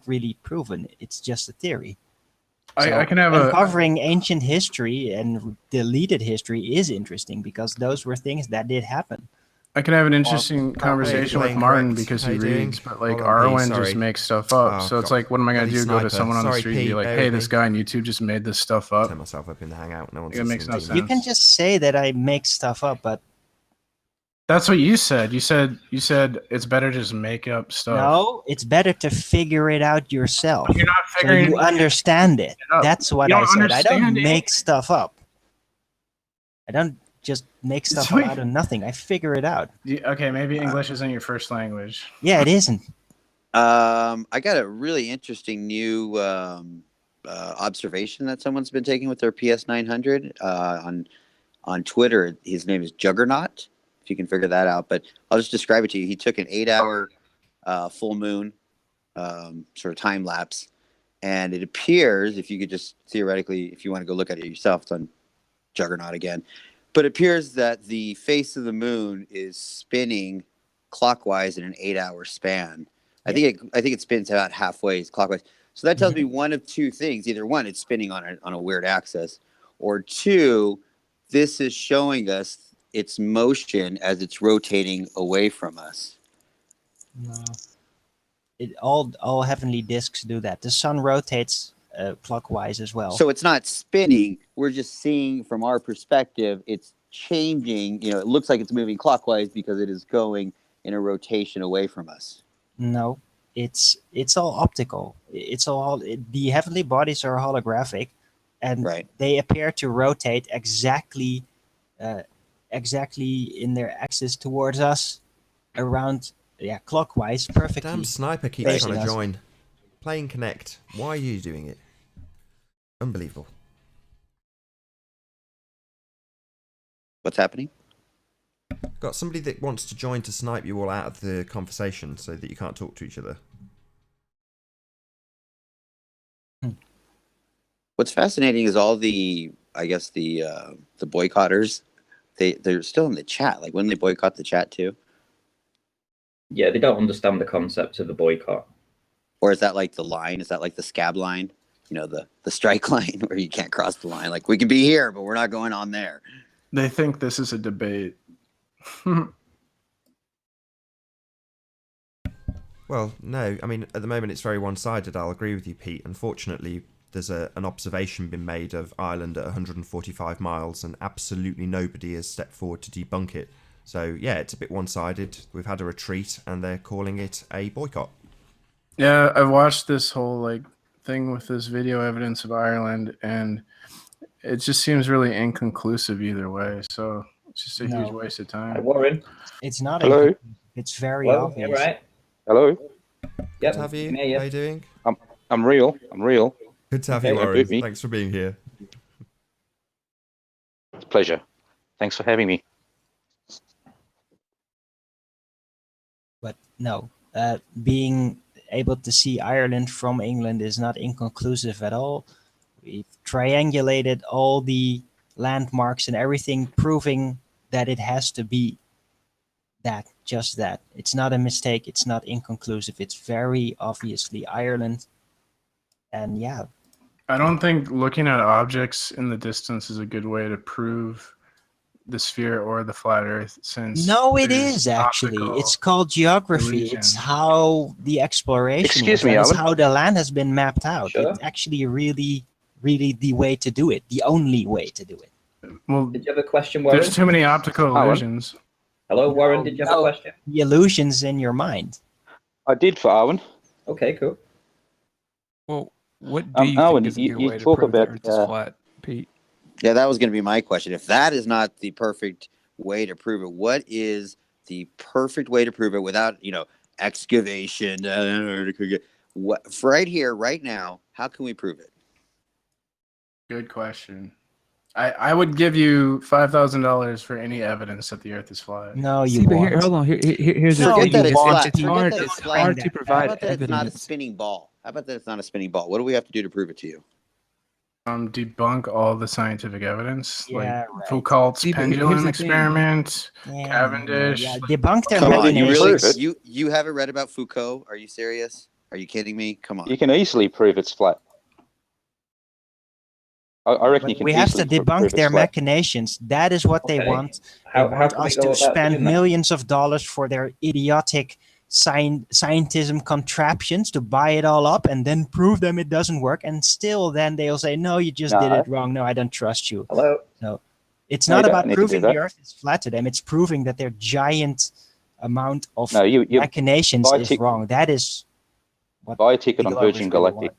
really proven. It's just a theory. So I can have uncovering ancient history and deleted history is interesting because those were things that did happen. I can have an interesting conversation with Martin because he reads, but like Arwen just makes stuff up. So it's like, what am I going to do? Go to someone on the street and be like, hey, this guy on YouTube just made this stuff up. Turn myself up in the Hangout. No one's It makes no sense. You can just say that I make stuff up, but that's what you said. You said it's better to just make up stuff. No, it's better to figure it out yourself. You're not figuring so you understand it. That's what I said. I don't make stuff up. I don't just make stuff out of nothing. I figure it out. Okay, maybe English isn't your first language. Yeah, it isn't. I got a really interesting new observation that someone's been taking with their PS900 on Twitter. His name is Juggernaut, if you can figure that out. But I'll just describe it to you. He took an 8-hour full moon sort of time lapse, and it appears, if you could just theoretically, if you want to go look at it yourself, it's on Juggernaut again. But it appears that the face of the moon is spinning clockwise in an 8-hour span. I think it spins about halfway clockwise. So that tells me one of two things: either one, it's spinning on a weird axis, or two, this is showing us its motion as it's rotating away from us. No. All heavenly disks do that. The sun rotates clockwise as well. So it's not spinning. We're just seeing from our perspective, it's changing. It looks like it's moving clockwise because it is going in a rotation away from us. No, it's all optical. The heavenly bodies are holographic, and they appear to rotate exactly in their axis towards us, around clockwise, perfectly. Damn sniper keeps trying to join. Playing Connect. Why are you doing it? Unbelievable. What's happening? Got somebody that wants to join to snipe you all out of the conversation so that you can't talk to each other. What's fascinating is all the boycotters. They're still in the chat. Like, wouldn't they boycott the chat too? Yeah, they don't understand the concept of the boycott. Or is that like the line? Is that like the scab line? The strike line where you can't cross the line. Like, we can be here, but we're not going on there. They think this is a debate. Well, no. I mean, at the moment it's very one-sided. I'll agree with you, Pete. Unfortunately, there's an observation been made of Ireland at 145 miles, and absolutely nobody has stepped forward to debunk it. So, yeah, it's a bit one-sided. We've had a retreat, and they're calling it a boycott. Yeah, I've watched this whole thing with this video evidence of Ireland, and it just seems really inconclusive either way. So it's just a huge waste of time. Hi, Warren. It's not. Hello. It's very obvious. You right? Hello. Good to have you. How are you doing? I'm real. Good to have you, Warren. Thanks for being here. It's a pleasure. Thanks for having me. no. Being able to see Ireland from England is not inconclusive at all. We've triangulated all the landmarks and everything, proving that it has to be that, just that. It's not a mistake. It's not inconclusive. It's very obviously Ireland. And yeah, I don't think looking at objects in the distance is a good way to prove the sphere or the flat Earth, since no, it there's is actually. optical It's called geography. illusion. It's how the exploration Excuse is. me, That is Alan. how the land has been mapped out. Sure. It's actually really, really the way to do it. The only way to do it. Well, Did you have a question, Warren? there's too many optical Alan. illusions. Hello, Warren. Did you have a No. question? The illusions in your mind. I did for Arwen. Okay, cool. Well, what do you Owen, think is a you good way to talk prove about, the Earth is flat, Pete? Yeah, that was going to be my question. If that is not the perfect way to prove it, what is the perfect way to prove it without, excavation? What right here, right now? How can we prove it? Good question. I would give you $5,000 for any evidence that the Earth is flat. No, you See, but won't. here, hold on. Here's the No, Forget thing. that you it's want flat. it. It's Forget hard. that It's it's flat. hard to How provide How about that it's not a evidence. spinning ball? How about that it's not a spinning ball? What do we have to do to prove it to you? Debunk all the scientific evidence, Yeah, like right. Foucault's See, but here's pendulum the thing. experiment, Yeah, Cavendish. Yeah, debunk their Come on, You you really machinations. prove it. you haven't read about Foucault? Are you serious? Are you kidding me? Come on. You can easily prove it's flat. I reckon you But can we have to easily debunk prove their it's flat. machinations. That is what they Okay. want. They How want can we us go to about spend doing that? millions of dollars for their idiotic scientism contraptions to buy it all up and then prove them it doesn't work. And still then they'll say, no, you just did No. it wrong. No, I don't trust you. Hello. It's No, not you don't about need to do proving that. the Earth is flat to them. It's proving that their giant amount of No, you machinations buy is tick- wrong. That is what buy a ticket on dealers Virgin really Galactic. want.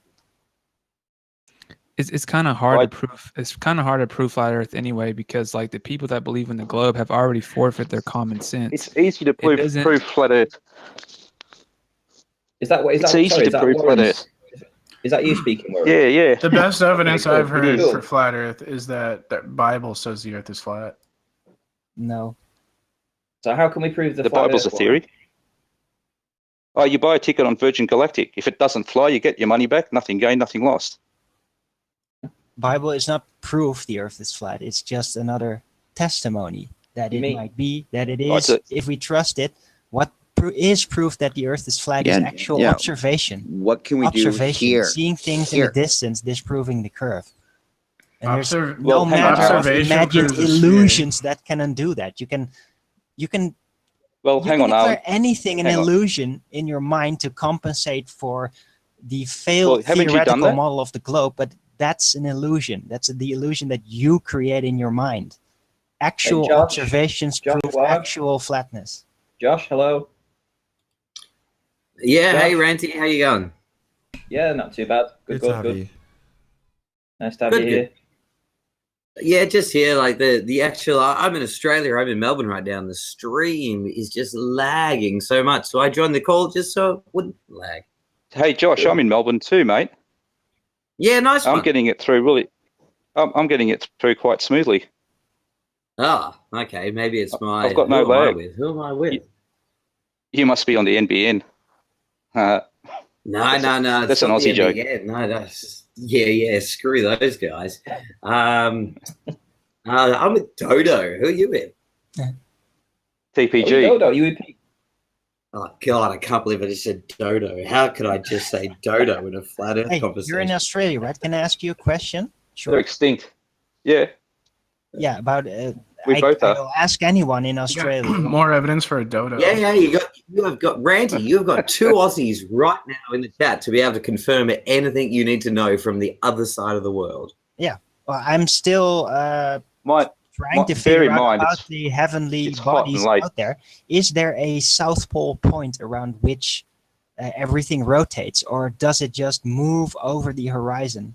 It's kind of hard Why- to prove. It's kind of hard to prove flat Earth anyway, because like the people that believe in the globe have already forfeit their common sense. It's easy to prove doesn't- flat Earth. Is that what? Is It's that easy sorry? to Is that prove flat Warren's? Is that you speaking, Warren? Yeah, yeah. The best evidence Okay, I've cool. heard Cool. for flat Earth is that the Bible says the Earth is flat. No. So how can we prove the The flat Bible's a Earth, Warren? theory. Oh, you buy a ticket on Virgin Galactic. If it doesn't fly, you get your money back. Nothing gained, nothing lost. Bible is not proof the Earth is flat. It's just another testimony that You it mean- might be, that it Oh, is. it's If we trust it, what is proof that the Earth is flat Yeah, is actual yeah. observation. What can we do Observation, here? seeing things Here. in the distance, disproving the curve. And there's Observ- no Well, hang on, matter of observation imagined proves the sphere. illusions that can undo that. You can Well, you hang can on, Alan. declare anything an Hang on. illusion in your mind to compensate for the failed Well, haven't you done theoretical that? model of the globe, but that's an illusion. That's the illusion that you create in your mind. Actual Josh, observations Josh, prove what? actual flatness. Josh, hello. Yeah, Josh? hey Ranty, how you going? Yeah, not too bad. Good Good, to have good. you. Nice to have Good, you here. Yeah, just here, like the actual. I'm in Australia. I'm in Melbourne right now, and the stream is just lagging so much. So I joined the call just so it wouldn't lag. Hey, Josh, I'm in Melbourne too, mate. Yeah, nice I'm one. getting it through really. I'm getting it through quite smoothly. Oh, okay. Maybe it's my. I've got no who am I lag. with? Who am I with? You must be on the NBN. No. That's It's an not the Aussie joke. NBN. No, that's yeah. Screw those guys. I'm with Dodo. Who are you with? TPG. Dodo, you with Pete? Oh God, I can't believe I just said Dodo. How could I just say Dodo in a flat Earth Hey, conversation? you're in Australia, right? Can I ask you a question? They're extinct. Yeah, Yeah, about. we both I are. will ask anyone in You got Australia. more evidence for a dodo. Yeah, you have got Ranty. You've got two Aussies right now in the chat to be able to confirm anything you need to know from the other side of the world. Well, I'm still My trying to bear figure in out mind, about the heavenly it's hot and bodies late. out there. Is there a South Pole point around which everything rotates, or does it just move over the horizon?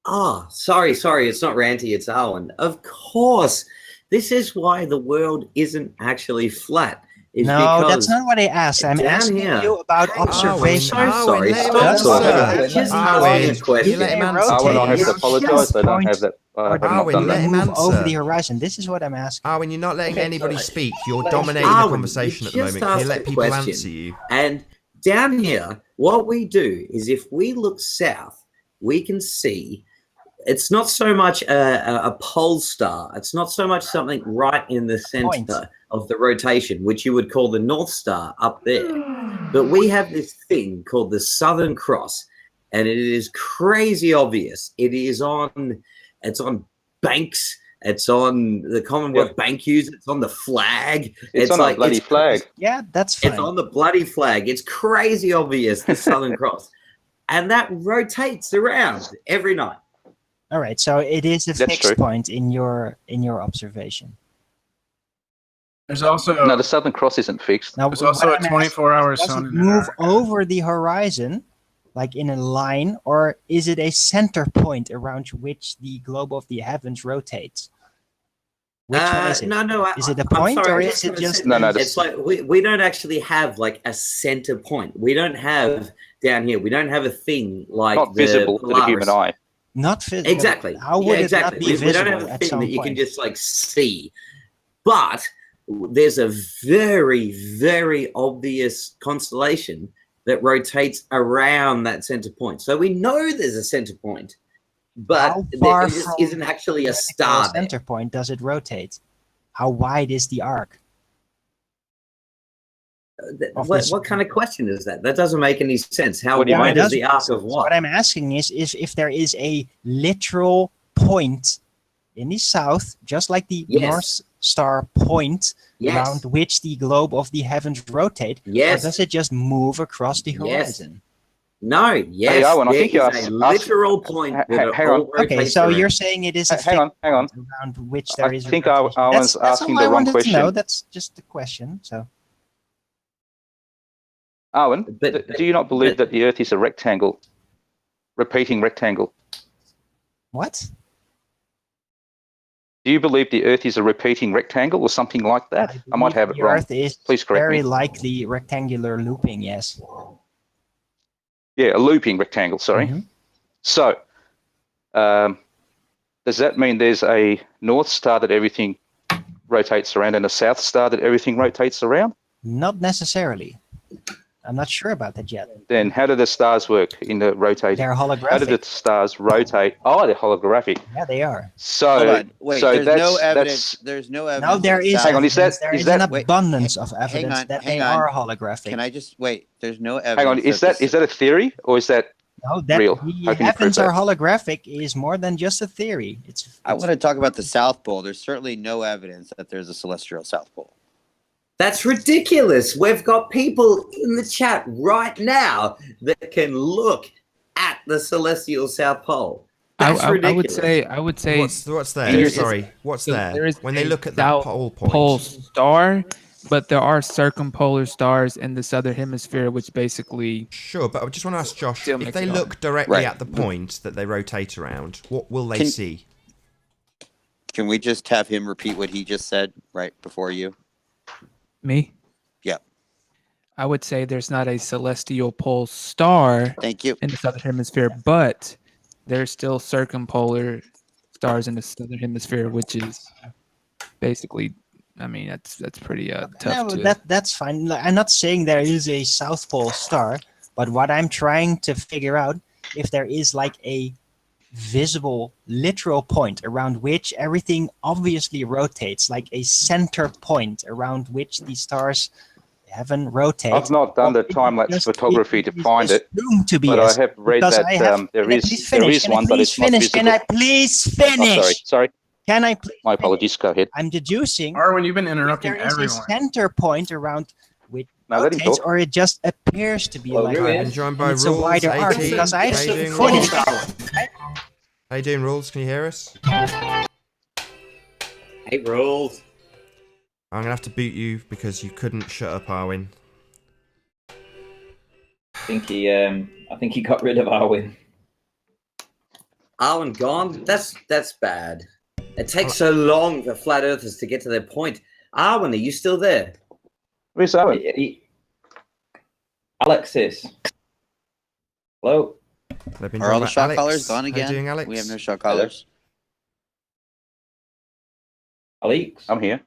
Oh, sorry. It's not Ranty, it's Alan. Of course. This is why the world isn't actually flat. is No, because that's not what I asked. I'm down asking here- you about I'm observation. so sorry. let him Stop answer. talking. Arwen, I'm just Arwen, asking a question. you let him answer, Arwen, I have please. to apologise. I don't have that. I have not Arwen, done let that. him Move over answer. the horizon. This is what I'm asking. Arwen, you're not letting Okay, anybody so- speak. You're let him dominating speak. the Arwen, conversation you at the just moment. Can you asked let a people question. answer you? And down here, what we do is if we look south, we can see it's not so much a pole star. It's not so much something right in the Point. center of the rotation, which you would call the North Star up there. But we have this thing called the Southern Cross, and it is crazy obvious. It's on banks. It's on the Commonwealth Bank use. It's on the flag. It's on a bloody flag. Yeah, that's fine. It's on the bloody flag. It's crazy obvious, the Southern Cross. And that rotates around every night. All right, so it is a That's fixed true. point in your observation. There's also No, the Southern Cross isn't fixed. Now, there's also what a I'm 24-hour asking, sun does in it move Antarctica. over the horizon, like in a line, or is it a center point around which the globe of the heavens rotates? Which one is it? No. Is it a I'm point, sorry, or I is it gonna just? say- No, no, It's like we don't actually have like a center point. We don't have down here. We don't have a thing like Not the visible to the Polaris. human eye. Not visible. Exactly. How would Yeah, it not exactly. be We visible don't have a at thing some that you can point? just like see. But there's a very, very obvious constellation that rotates around that center point. So we know there's a center point, but How there far just from isn't actually a the star there. center point does it rotate? How wide is the arc? of this- What kind of question is that? That doesn't make any sense. How What do you wide mean? is the arc of What what? I'm asking is if there is a literal point in the south, just like the Yes. North Star point Yes. around which the globe of the heavens rotate, Yes. or does it just move across the Yes. horizon? No, yes, Owen, I there think you is asked- a literal point that it hang on. all rotates Okay, so around. you're saying it is a Hang on, hang on. fixed point around which there I is a think rotation. Owen's That's asking all I the wrong wanted to know. question. That's just the question. So Arwen, But- do you not believe but- that the Earth is a rectangle, repeating rectangle? what? Do you believe the Earth is a repeating rectangle or something like that? I might believe have it the wrong. Earth is Please correct very me. likely rectangular looping. Yes. Yeah, a looping rectangle, sorry. Mhm. So, does that mean there's a North Star that everything rotates around and a South Star that everything rotates around? Not necessarily. I'm not sure about that yet. Then how do the stars work in the rotating? They're How do the holographic. stars rotate? Oh, they're holographic. Yeah, they are. So, Hold on. Wait, so there's that's, no evidence. that's There's no evidence. Now there that is South- Hang on, is that- evidence. There is is an that- Wait, abundance of hang evidence on, that hang they on. are holographic. Can I just wait? There's no evidence. hang on, is the- that a theory or is that No, that real? the How can you prove heavens are that? holographic is more than just a theory. I want to talk about the South Pole. There's certainly no evidence that there's a celestial South Pole. That's ridiculous. We've got people in the chat right now that can look at the celestial South Pole. That's I ridiculous. would say What's there? there is- Sorry, what's so there? there is When they a look at that south pole point. pole star, but there are circumpolar stars in the southern hemisphere, which basically Sure, but I just want to ask Josh, Still if makes they it look directly Right. at the point that they rotate around, what will they Can- see? Can we just have him repeat what he just said right before you? me. Yeah. I would say there's not a celestial pole star Thank you. in the southern hemisphere, but there's still circumpolar stars in the southern hemisphere, which is basically, I mean, that's pretty tough No, to. that's fine. Like, I'm not saying there is a South Pole star, but what I'm trying to figure out if there is like a visible literal point around which everything obviously rotates, like a center point around which the stars heaven rotate. I've not done the Or it time-lapse just- photography to is find it, assumed to be but as- I have read because that I have- there Can I is please finish? Can I one, but please it's not finish? visible. Can I please Oh, finish? sorry. Can I please? My finish? apologies. Go ahead. I'm deducing Arwen, you've been if interrupting there is a everyone. center point around which No, let him rotates, talk. or it just appears to be Well, like really that. I'm joined and by it's a Rules wider arc 18. because I've How you seen doing, footage. Rules? How you doing, Rules? Can you hear us? Hey, rules. I'm going to have to boot you because you couldn't shut up, Arwen. I think he got rid of Arwen. Arwen gone? That's bad. It takes so long for flat earthers to get to their point. Arwen, are you still there? Where's Owen? Alexis. Hello. They've been Are all talking the about shot Alex. callers gone How you again? doing, Alex? We have no shot callers. Alex. I'm here.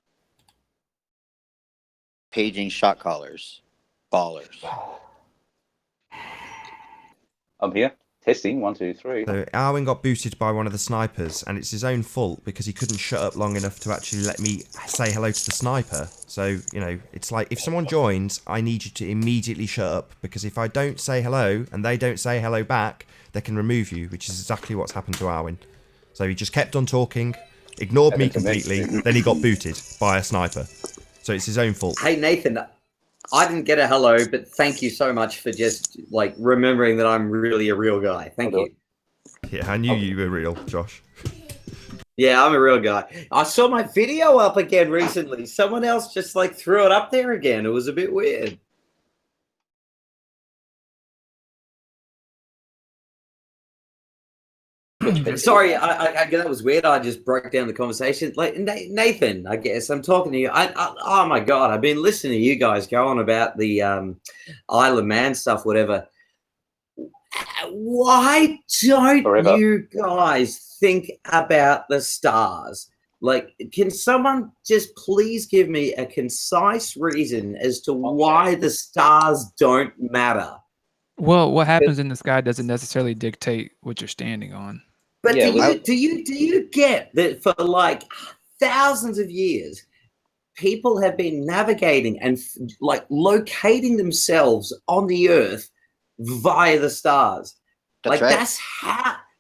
Paging shot callers. Ballers. I'm here. Testing. 1, 2, 3. So Arwen got booted by one of the snipers, and it's his own fault because he couldn't shut up long enough to actually let me say hello to the sniper. So, you know, it's like, if someone joins, I need you to immediately shut up, because if I don't say hello and they don't say hello back, they can remove you, which is exactly what's happened to Arwen. So he just kept on talking, ignored me completely, then he got booted by a sniper. So it's his own fault. Hey, Nathan, I didn't get a hello, but thank you so much for just, like, remembering that I'm really a real guy. Thank you. Yeah, I knew you were real, Josh. Yeah, I'm a real guy. I saw my video up again recently. Someone else just, like, threw it up there again. It was a bit weird. Sorry, I that was weird. I just broke down the conversation. Like, Nathan, I guess I'm talking to you. Oh my God, I've been listening to you guys go on about the Isle of Man stuff, whatever. Why don't you guys think about the stars? Like, can someone just please give me a concise reason as to why the stars don't matter? Well, what happens in the sky doesn't necessarily dictate what you're standing on. But Yeah, do you get that for like thousands of years, people have been navigating and like locating themselves on the Earth via the stars? That's like right.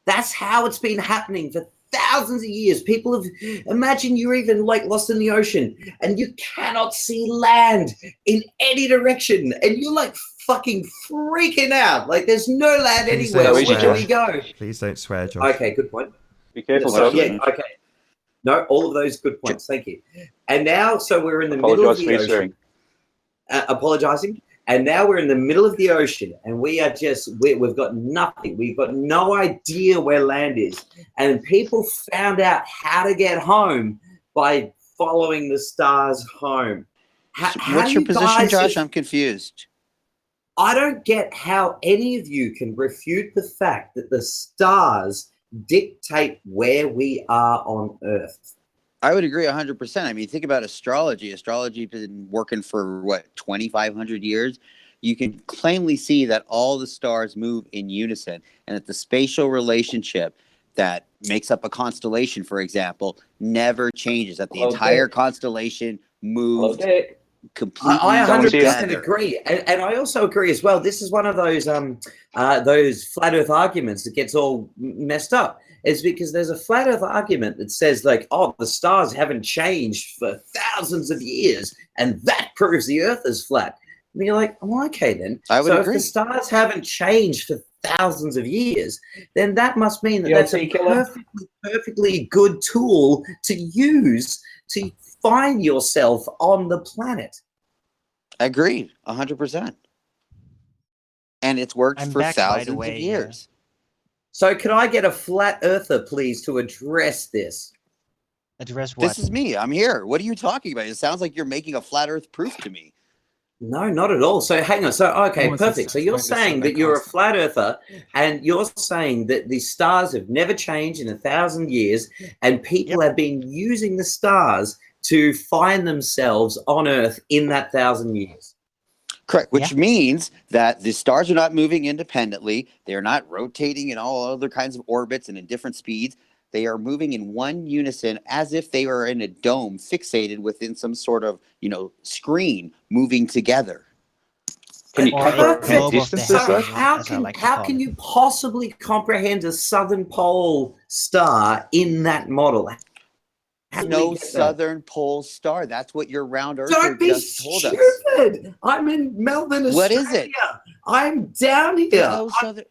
that's how it's been happening for thousands of years. People have, imagine you're even like lost in the ocean and you cannot see land in any direction, and you're like fucking freaking out. Like, there's no land anywhere. Where do we go? Please don't swear, Josh. Okay, good point. Be careful, So, Josh. yeah, okay. No, all of those good points. Thank you. And now, so we're in the middle of the ocean. Apologizing. And now we're in the middle of the ocean, and we are just, we've got nothing. We've got no idea where land is. And people found out how to get home by following the stars home. What's your position, Josh? I'm confused. I don't get how any of you can refute the fact that the stars dictate where we are on Earth. I would agree 100%. I mean, think about astrology. Astrology has been working for, what, 2,500 years? You can plainly see that all the stars move in unison, and that the spatial relationship that makes up a constellation, for example, never changes, that the entire constellation moves completely. I 100% together. agree, and I also agree as well. This is one of those flat Earth arguments that gets all messed up. Is because there's a flat Earth argument that says, like, oh, the stars haven't changed for thousands of years, and that proves the Earth is flat. And you're like, oh, okay, then. I would agree. If the stars haven't changed for thousands of years, then that must mean that that's a perfectly good tool to use to find yourself on the planet. Agreed, 100%. And it's worked for thousands of years. So could I get a flat earther, please, to address this? Address what? This is me. I'm here. What are you talking about? It sounds like you're making a flat earth proof to me. No, not at all. So hang on. So, okay, perfect. So you're saying that you're a flat earther, and you're saying that the stars have never changed in 1,000 years, and people have been using the stars to find themselves on Earth in that 1,000 years. Correct, which means that the stars are not moving independently. They're not rotating in all other kinds of orbits and in different speeds. They are moving in one unison as if they were in a dome fixated within some sort of, screen moving together. Can you comprehend distances? So how can you possibly comprehend a southern pole star in that model? No southern pole star. That's what your round earther Don't be just told us. stupid. I'm in Melbourne, Australia. What is it? I'm down here. No southern.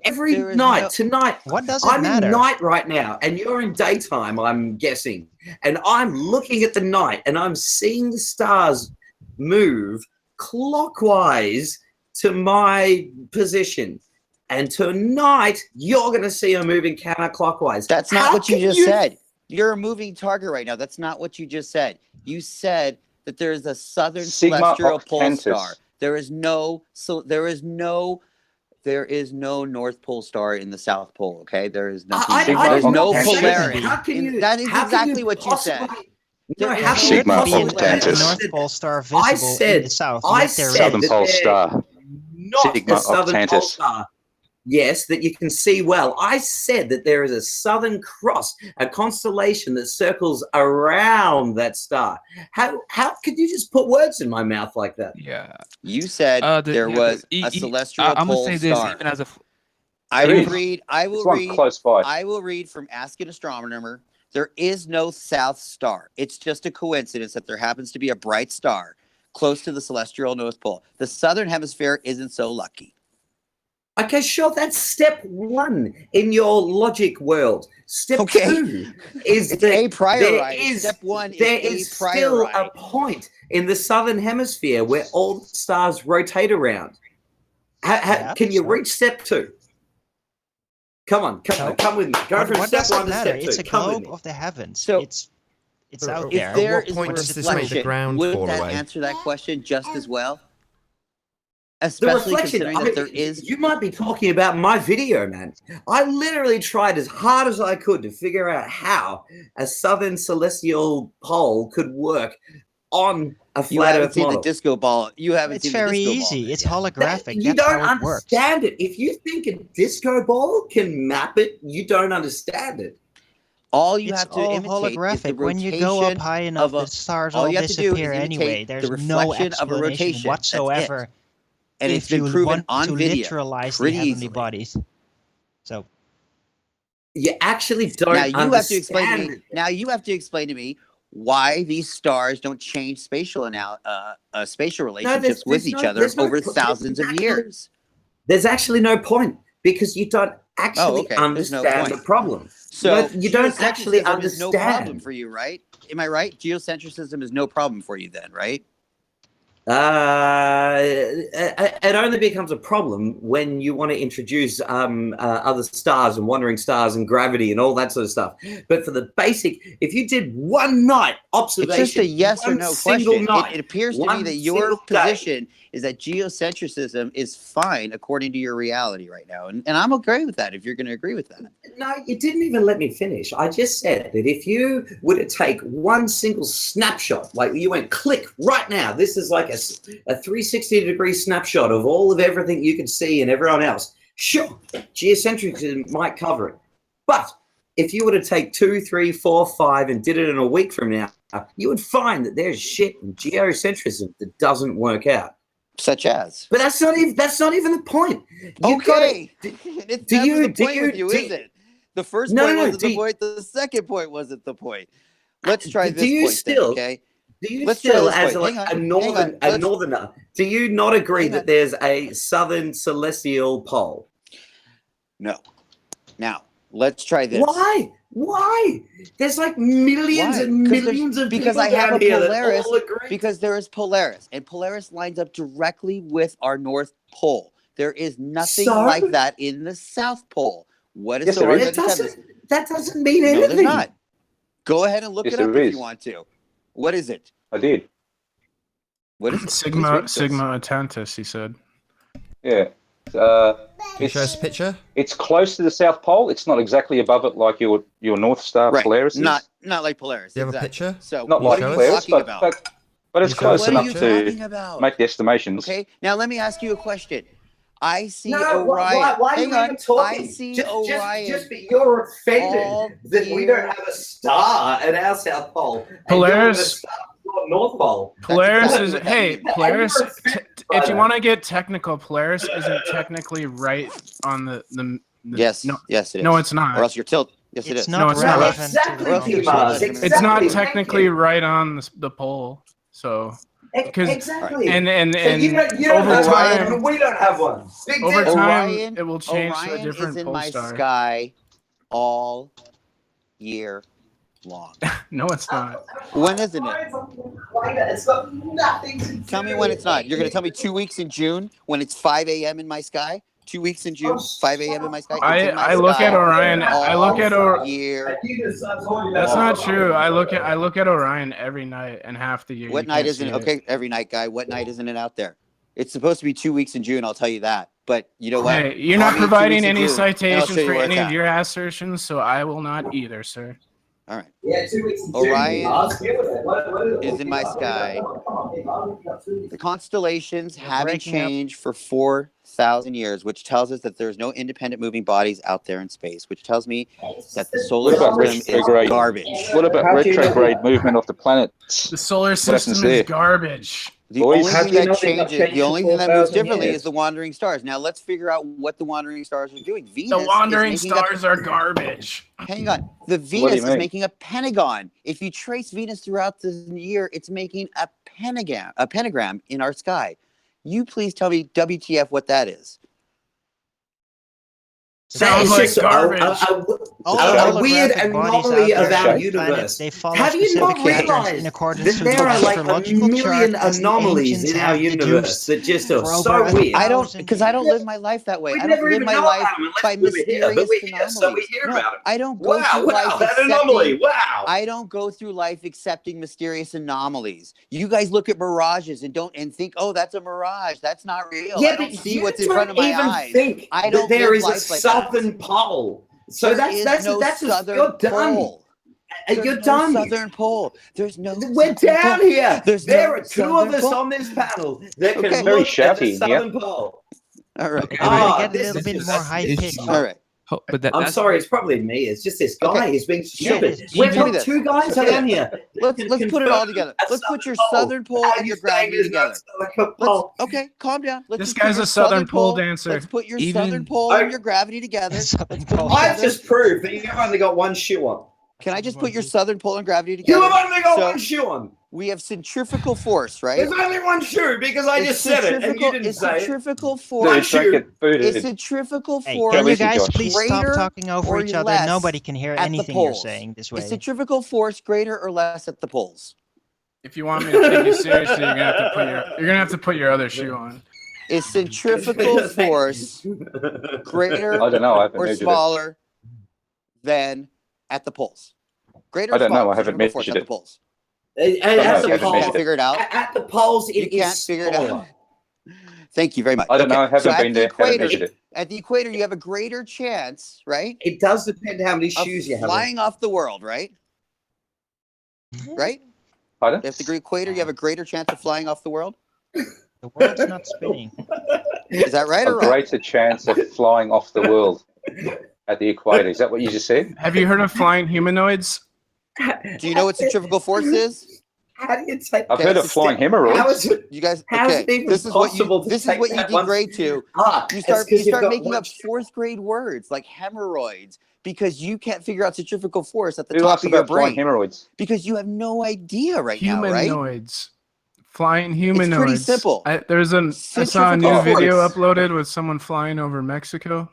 Every night, tonight. What does it I'm matter? in night right now, and you're in daytime, I'm guessing. And I'm looking at the night, and I'm seeing the stars move clockwise to my position. And tonight, you're going to see them moving counterclockwise. That's not what you just said. You're a moving target right now. That's not what you just said. You said that there is a southern Sigma celestial pole Octantis. star. There is no North Pole star in the South Pole. Okay, there is nothing. There's no Polaris. How can you? That is how can exactly you what you said. possibly- There No, is how no can you Sigma possibly? Octantis. North Pole star I visible in said. the south. I Yet there said Southern that Pole there star. not Sigma a southern pole Octantis. star. Yes, that you can see well. I said that there is a Southern Cross, a constellation that circles around that star. How could you just put words in my mouth like that? Yeah. You said there was a celestial I'm gonna pole say this star. even as a. I There will is. read. There's one close by. I will read from Ask an Astronomer. There is no South Star. It's just a coincidence that there happens to be a bright star close to the celestial North Pole. The southern hemisphere isn't so lucky. Okay, sure. That's step one in your logic world. Step two is It's that a priori. there is Step one there is is a still priori. a point in the southern hemisphere where all the stars rotate around. Yeah, can you so- reach step two? Come on, come with me. Go from What step does one it to matter? step two. It's a Come with globe me. of the heavens. So- it's out If there. At There what is point a does this make the reflection. ground Wouldn't fall that away? answer that question just as well? The Especially reflection. considering that there is. You might be talking about my video, man. I literally tried as hard as I could to figure out how a southern celestial pole could work on a You flat haven't Earth seen model. the disco ball. You haven't It's seen the very disco easy. ball. It's yet. holographic. You That's don't how it works. understand it. If you think a disco ball can map it, you don't understand it. All you It's have to all imitate is the holographic. rotation When you go up high enough, of a. the stars all all you have to do disappear is imitate anyway. the There's no reflection of a explanation rotation. That's it. whatsoever And if it's been you proven want on to video literalize the pretty heavenly easily. bodies. So You actually don't Now you have to explain to understand me. it. Now you have to explain to me why these stars don't change spatial relationships with each other there's no over point. thousands of years. There's actually no point because you don't actually okay. There's no understand point. the problem. So You don't actually geocentrism is no problem understand. for you, right? Am I right? Geocentrism is no problem for you then, right? It only becomes a problem when you want to introduce other stars and wandering stars and gravity and all that sort of stuff. But for the basic, if you did one night observation, It's just a yes or no question. Night, it appears to me that your position is that geocentrism is fine according to your reality right now. And I'm okay with that if you're going to agree with that. No, you didn't even let me finish. I just said that if you were to take one single snapshot, like you went click right now, this is like a 360-degree snapshot of all of everything you can see and everyone else. Sure, geocentrism might cover it. But if you were to take 2, 3, 4, 5 and did it in a week from now, you would find that there's shit in geocentrism that doesn't work out. Such as? But that's not even the point. Okay. It's never the point with you, is it? The first point wasn't the point. The second point wasn't the point. Let's try this point then, okay? Do you Let's still, try this as point. a northerner, do you not agree that there's a southern celestial pole? No. Now, let's try this. Why? There's like millions and millions of people I have a down here Polaris. that all agree. Because there is Polaris, and Polaris lines up directly with our North Pole. There is nothing like that in the South Pole. What is so hard to understand? That doesn't mean anything. No, there's not. Go ahead and look it up if you want to. What is it? I did. What is it? Sigma Octantis, he said. Yeah. Can you show us a picture? It's close to the South Pole. It's not exactly above it like your North Star Polaris is. Not like Polaris. Do you have a picture? So not like Polaris, but it's close enough to make the estimations. Okay. Now let me ask you a question. I see Orion. Why Hang on. I see Orion. Just you're offended that we don't have a star at our South Pole. Polaris. North Pole. Polaris is Polaris. If you want to get technical, Polaris isn't technically right on the yes, it is. No, it's not. Or else you're tilted. Yes, it is. No, it's not. Exactly. It's not technically right on the pole. So exactly. And so you don't over have time, one, we don't have one. Over time, Orion, it will change to a Orion different is in pole my star. sky all year long. No, it's not. When isn't it? It's got nothing to do. Tell me when it's not. You're going to tell me 2 weeks in June when it's 5 a.m. in my sky? 2 weeks in June, 5 a.m. in my sky. It's in my I look sky at Orion. I look at all year. That's not true. I look at Orion every night and half the year. What night isn't it? Okay, every night, guy. What night isn't it out there? It's supposed to be 2 weeks in June. I'll tell you that. But you know what? Hey, you're Call not me in 2 providing weeks in any June, and I'll citations show you for where any it's of at. your assertions, so I will not either, sir. All right. Yeah, 2 weeks in Orion June. is in my sky. The constellations haven't breaking up. changed for 4,000 years, which tells us that there's no independent moving bodies out there in space, which tells me that the solar What about system is retrograde? garbage. What about How do you know retrograde that? movement of the planets? The solar happens system there? is garbage. The Boys, only how thing do you know that they've not changes, changed the only for thing that moves 4,000 differently years? is the wandering stars. Now let's figure out what the wandering stars are doing. Venus The is wandering making stars are garbage. Hang on. The What do Venus you is mean? making a pentagon. If you trace Venus throughout the year, it's making a pentagram in our sky. You please tell me, WTF, what that is. Sounds It's like just garbage. a weird holographic bodies anomaly out of there our on universe. planets, they follow Have you specific not patterns realized in accordance that with there the are like a astrological million chart as the anomalies ancients in our have universe deduced that just are for over so weird? I don't, 1,000 because I don't years. live my life that way. We I never don't live even my know life about them unless by we were here, but mysterious we're here, so we anomalies. hear No, about them. I don't go Wow, through life that anomaly, accepting. wow. I don't go through life accepting mysterious anomalies. You guys look at mirages and think, oh, that's a mirage. That's not real. Yeah, I don't but see you what's in front of my don't even eyes. think I that don't there live is a life like that. southern pole. So There is no that's just, southern you're done. pole. You're There's no done. southern pole. There's no We're southern down pole. here. There's There no are two of southern us pole. on this panel that can Okay. Very look at the shouty in here. southern pole. All right. Okay, Can we but, get a this little is bit just- more high pitched? All right. but I'm that's sorry, it's probably me. It's just this guy. Okay. He's being So, stupid. Yes, We've tell me got this. two guys Okay. down here. Let's put it all together. Let's put your southern pole and your gravity together. Okay, calm down. Let's This just put guy's your a southern pole dancer. Let's put your Even- southern pole and your gravity together. Southern Let's put them pole. I've together. just proved that you've only got one shoe on. Can I just put your southern pole and gravity You together? have only got So, one shoe on. we have centrifugal force, right? There's only one shoe because I just said it and you didn't say it. Centrifugal Dude, force. don't get Is booted. centrifugal Hey, force can you Listen, guys Josh. please stop greater talking over or each other? less Nobody can hear at the anything you're poles? saying this Is way. centrifugal force greater or less at the poles? If you want me to take you seriously, you're gonna have to put your other shoe on. Is centrifugal force greater I don't know. I haven't or measured it. smaller than at the poles? Greater I or don't know. smaller I haven't centrifugal force measured at the it. poles? At I the haven't You measured poles, can't figure it out. at the poles, You it can't is figure it out. smaller. Thank you very much. I don't know. I haven't so at been the there. Haven't equator, measured it. at the equator, you have a greater chance, right, It does depend how many of shoes you have. flying off the world, right? Right? Pardon? At the equator, you have a greater chance of flying off the world. The world's not spinning. Is that right A or wrong? greater chance of flying off the world at the equator. Is that what you just said? Have you heard of flying humanoids? Do you know what centrifugal force is? How do you take? I've heard of flying How is hemorrhoids. it? You guys, How's okay? it even This is what you. possible to This is take what you that one- degrade to. You It's start 'cause you've got making one up fourth grade words like hemorrhoids because you can't figure out centrifugal force at the Who top asked of your about flying brain hemorrhoids? because you have no idea right now, right? Humanoids. Flying humanoids. pretty simple. I saw a new Centrifugal video force. uploaded with someone flying over Mexico.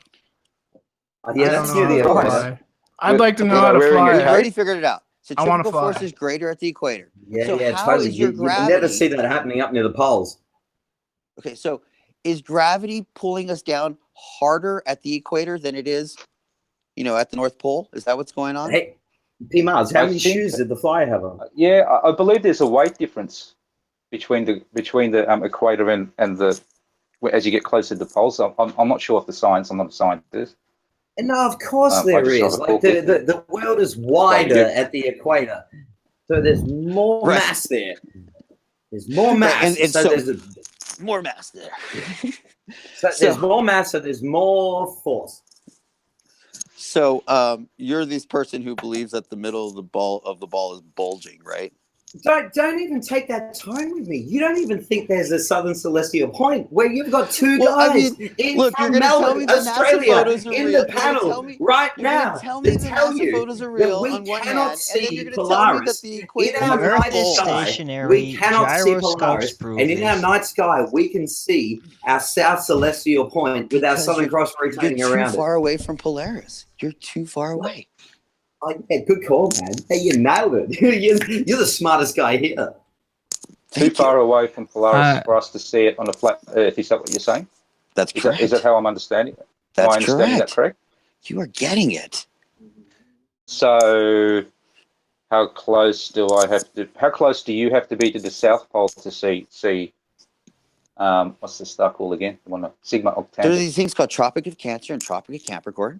Yeah, I that's don't know near the how to equator. fly. I'd like to know Without how to wearing a fly. We coat? already figured it out. I wanna Centrifugal force fly. is greater at the equator. Yeah, So yeah, how totally. is your You never gravity- see that happening up near the poles. Okay, so is gravity pulling us down harder at the equator than it is, at the North Pole? Is that what's going on? Hey, P. Mars, how I many think- shoes did the flyer have on? Yeah, I believe there's a weight difference between the equator and the as you get closer to the poles. I'm not sure of the science. I'm not a scientist. And no, of course I there just is. saw the Like pool the world is wider Yeah. at the equator, so there's more Right. mass there. There's more mass, and so, so- there's More mass there. there's more mass, so there's more force. So you're this person who believes that the middle of the ball is bulging, right? Don't even take that time with me. You don't even think there's a southern celestial point where you've got two Well, I guys mean, look, from you're gonna tell Melbourne, me the NASA Australia, photos are in real. the You're gonna panel tell me- right You're now gonna tell me to the tell NASA you photos are that real we on one cannot hand, and see then you're gonna tell me that Polaris. the In equator our The Earth night is sky, stationary. we cannot see Gyroscopes Polaris, prove and in our this. night sky, we can see our south celestial point with our Because southern cross You're rotating too around far away from Polaris. You're too far away. it. Oh, yeah, good call, man. Hey, you nailed it. You're the smartest guy here. Too far away from Polaris Uh, for us to see it on a flat Earth. Is that what you're saying? That's correct. Is that how I'm understanding it? That's Am I understanding correct. that correct? You are getting it. So how close do you have to be to the South Pole to see what's the star called again? Sigma There are Octantis. these things called Tropic of Cancer and Tropic of Capricorn.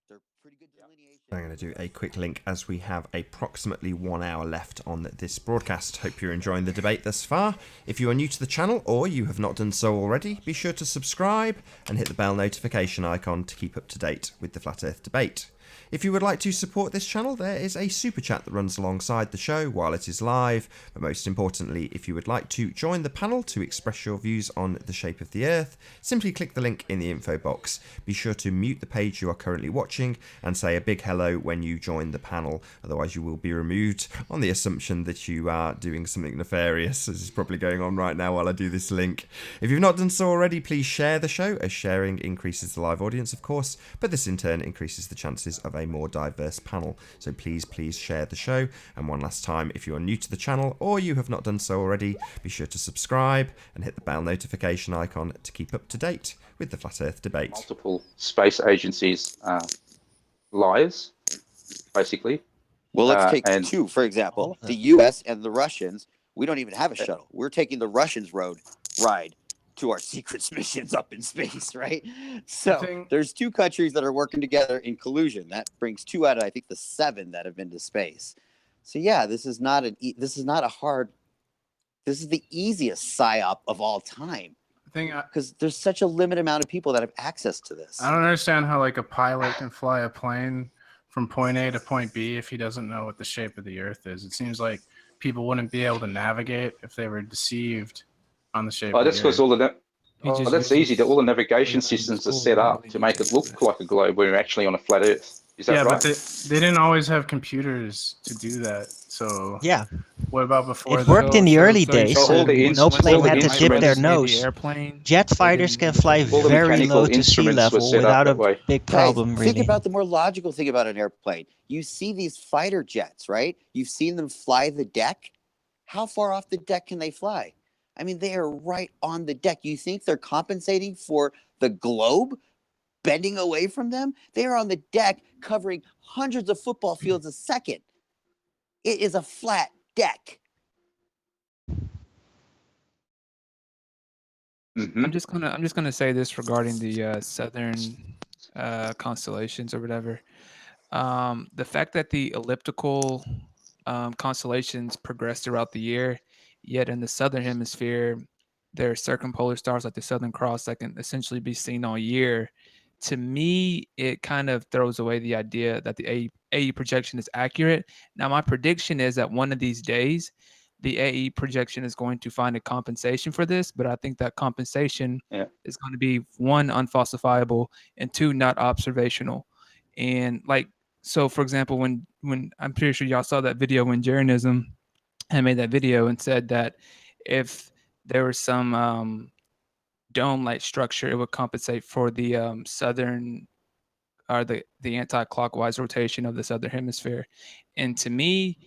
They're pretty good delineation. I'm going to do a quick link as we have approximately 1 hour left on this broadcast. Hope you're enjoying the debate thus far. If you are new to the channel or you have not done so already, be sure to subscribe and hit the bell notification icon to keep up to date with the Flat Earth debate. If you would like to support this channel, there is a super chat that runs alongside the show while it is live. But most importantly, if you would like to join the panel to express your views on the shape of the Earth, simply click the link in the info box. Be sure to mute the page you are currently watching and say a big hello when you join the panel. Otherwise, you will be removed on the assumption that you are doing something nefarious, as is probably going on right now while I do this link. If you've not done so already, please share the show, as sharing increases the live audience, of course, but this in turn increases the chances of a more diverse panel. So please share the show. And one last time, if you are new to the channel or you have not done so already, be sure to subscribe and hit the bell notification icon to keep up to date with the Flat Earth debate. Multiple space agencies lies, basically. Well, let's take and- two, for example. The U.S. and the Russians, we don't even have a shuttle. We're taking the Russians' ride to our secrets missions up in space, right? So there's two countries that are working together in collusion. That brings 2 out of, I think, the 7 that have been to space. So yeah, this is the easiest psyop of all time. Because there's such a limited amount of people that have access to this. I don't understand how like a pilot can fly a plane from point A to point B if he doesn't know what the shape of the Earth is. It seems like people wouldn't be able to navigate if they were deceived on the shape. That's because that's easy. All the navigation systems are set up to make it look like a globe when we're actually on a flat Earth. Is that right? But they didn't always have computers to do that. So Yeah. What about before? It worked in the early days, so no plane had to dip their nose. Jet fighters can fly very low to sea level without a big problem, Think about the more logical thing about an airplane. You see these fighter jets, right? You've seen them fly the deck. How far off the deck can they fly? I mean, they are right on the deck. You think they're compensating for the globe bending away from them? They are on the deck covering hundreds of football fields a second. It is a flat deck. I'm just gonna say this regarding the southern constellations or whatever. The fact that the elliptical constellations progress throughout the year, yet in the southern hemisphere, there are circumpolar stars like the Southern Cross that can essentially be seen all year. To me, it kind of throws away the idea that the AE projection is accurate. Now, my prediction is that one of these days, the AE projection is going to find a compensation for this, but I think that compensation is going to be 1, unfalsifiable, and 2, not observational. And so, for example, when I'm pretty sure y'all saw that video when Jeranism had made that video and said that if there was some dome-like structure, it would compensate for the southern or the anti-clockwise rotation of the southern hemisphere. And to me,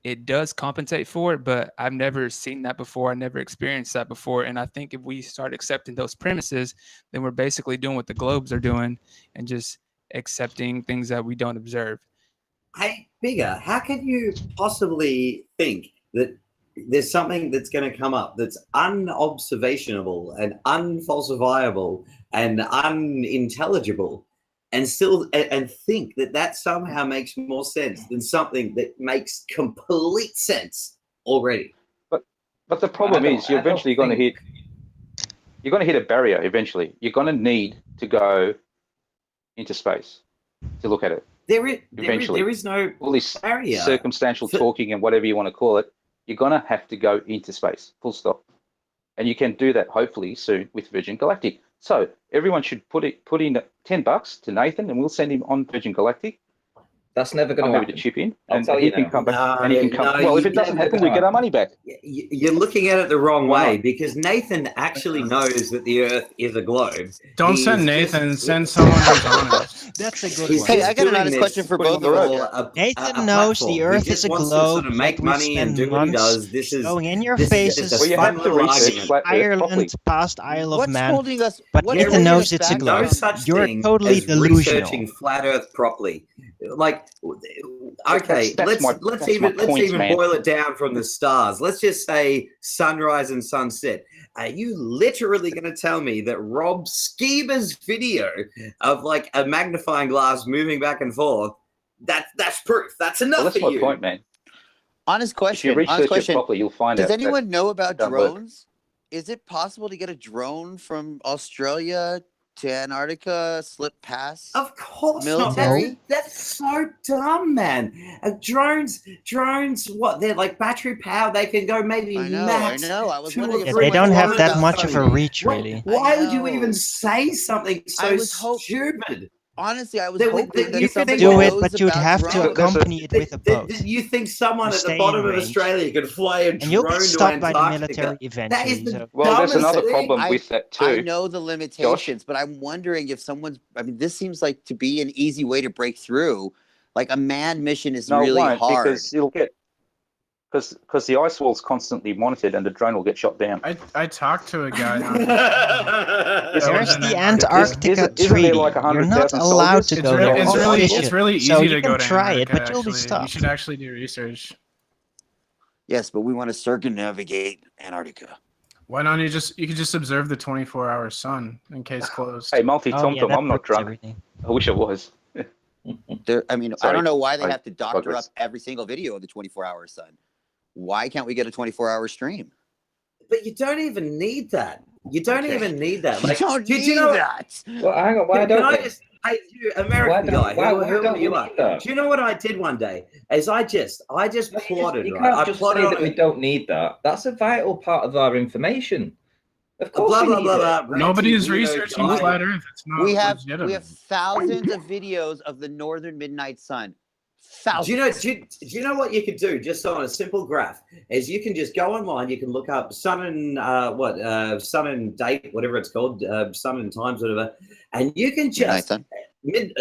it does compensate for it, but I've never seen that before. I never experienced that before. And I think if we start accepting those premises, then we're basically doing what the globes are doing and just accepting things that we don't observe. Hey, Bigger, how can you possibly think that there's something that's going to come up that's unobservational and unfalsifiable and unintelligible and still and think that that somehow makes more sense than something that makes complete sense already? But the problem is you're eventually going to hit a barrier eventually. You're going to need to go into space to look at it. There is no all this barrier. Circumstantial talking and whatever you want to call it. You're going to have to go into space, full stop. And you can do that hopefully soon with Virgin Galactic. So everyone should put in $10 to Nathan, and we'll send him on Virgin Galactic. That's never going I'm to happy to happen. chip in, I'll and tell he you can now. come back. No, And he can come. no, Well, if you- it doesn't never happen, gonna we get our happen. money back. You're looking at it the wrong Why way not? because Nathan actually knows that the Earth is a globe. Don't He's send just- Nathan. Send someone who's honest. That's a good He's one. Hey, just I got an doing honest this question for Put him both on the of road. us. for Nathan a knows the platform. Earth He just is a wants to globe. sort of make that we money and spend do what he months does. This is going in your this is faces. just Well, a you fun have to little research argument. flat Earth properly. Ireland past Isle of What's Man. holding us? But what's Nathan holding knows us it's a back globe. No from- such You're thing totally as delusional. researching flat Earth properly. Like, okay, That's my let's even point, man. boil it down from the stars. Let's just say sunrise and sunset. Are you literally going to tell me that Rob Skiba's video of like a magnifying glass moving back and forth? That's proof. That's enough Well, that's for my you. point, man. Honest If you question. Honest research it question. properly, you'll find out. Does anyone know about don't work. drones? Is it possible to get a drone from Australia to Antarctica, slip past? Of course Military? not. That's so dumb, man. Drones. What? They're like battery power. They can go maybe I know. max. I was 2 or wondering if Yeah, 3 they don't have that kilometers. much of a reach, What- really. Why I would you even know. say something so was hope- stupid? Honestly, I was They would- hoping they- that you You could could somebody do it, knows but you'd about have to drones. accompany it with a boat. You think someone To at the stay bottom in of range. Australia could fly a And drone you'll be to stopped by the Antarctica? military That is eventually. the So Well, there's dumbest another thing. problem with that too. I know the limitations, but I'm wondering if someone's. I mean, this seems like to be an easy way to break through. Like a manned mission is No, it really won't, hard. because you'll get because the ice wall's constantly monitored and the drone will get shot down. I talked to a guy. There's there's in the Antarctica. Antarctica Isn't there Treaty. like You're 100,000 not allowed to soldiers? go there. It's It's really official. easy So to you go can to try it, Antarctica, but you'll be actually. You stopped. should actually do research. Yes, but we want to circumnavigate Antarctica. Why don't you could just observe the 24-hour sun in case closed. Hey, multi Oh, Tom yeah, Tom, that I'm not proves drunk. everything. I wish I was. I mean, I Sorry, don't know why they I have to doctor up digress. every single video of the 24-hour sun. Why can't we get a 24-hour stream? But you don't even need that. You don't Okay. even need that. You don't do need you know, that. Well, hang on. Why Can don't I we? just, hey, you American guy, Why whoever don't you we are, need that? do you know what I did one day? Is I just plotted, You right? can't I just plotted say on that we don't need that. That's a vital part of our information. Of course, blah we blah need blah it. blah. Nobody is ranty weirdo researching guy. flat Earth. It's not We have legitimate. thousands of videos of the northern midnight sun. Thousands. Do you know what you could do just on a simple graph is you can just go online, you can look up sun and sun and date, whatever it's called, sun and times, whatever, and you can Midnight just sun? no, Date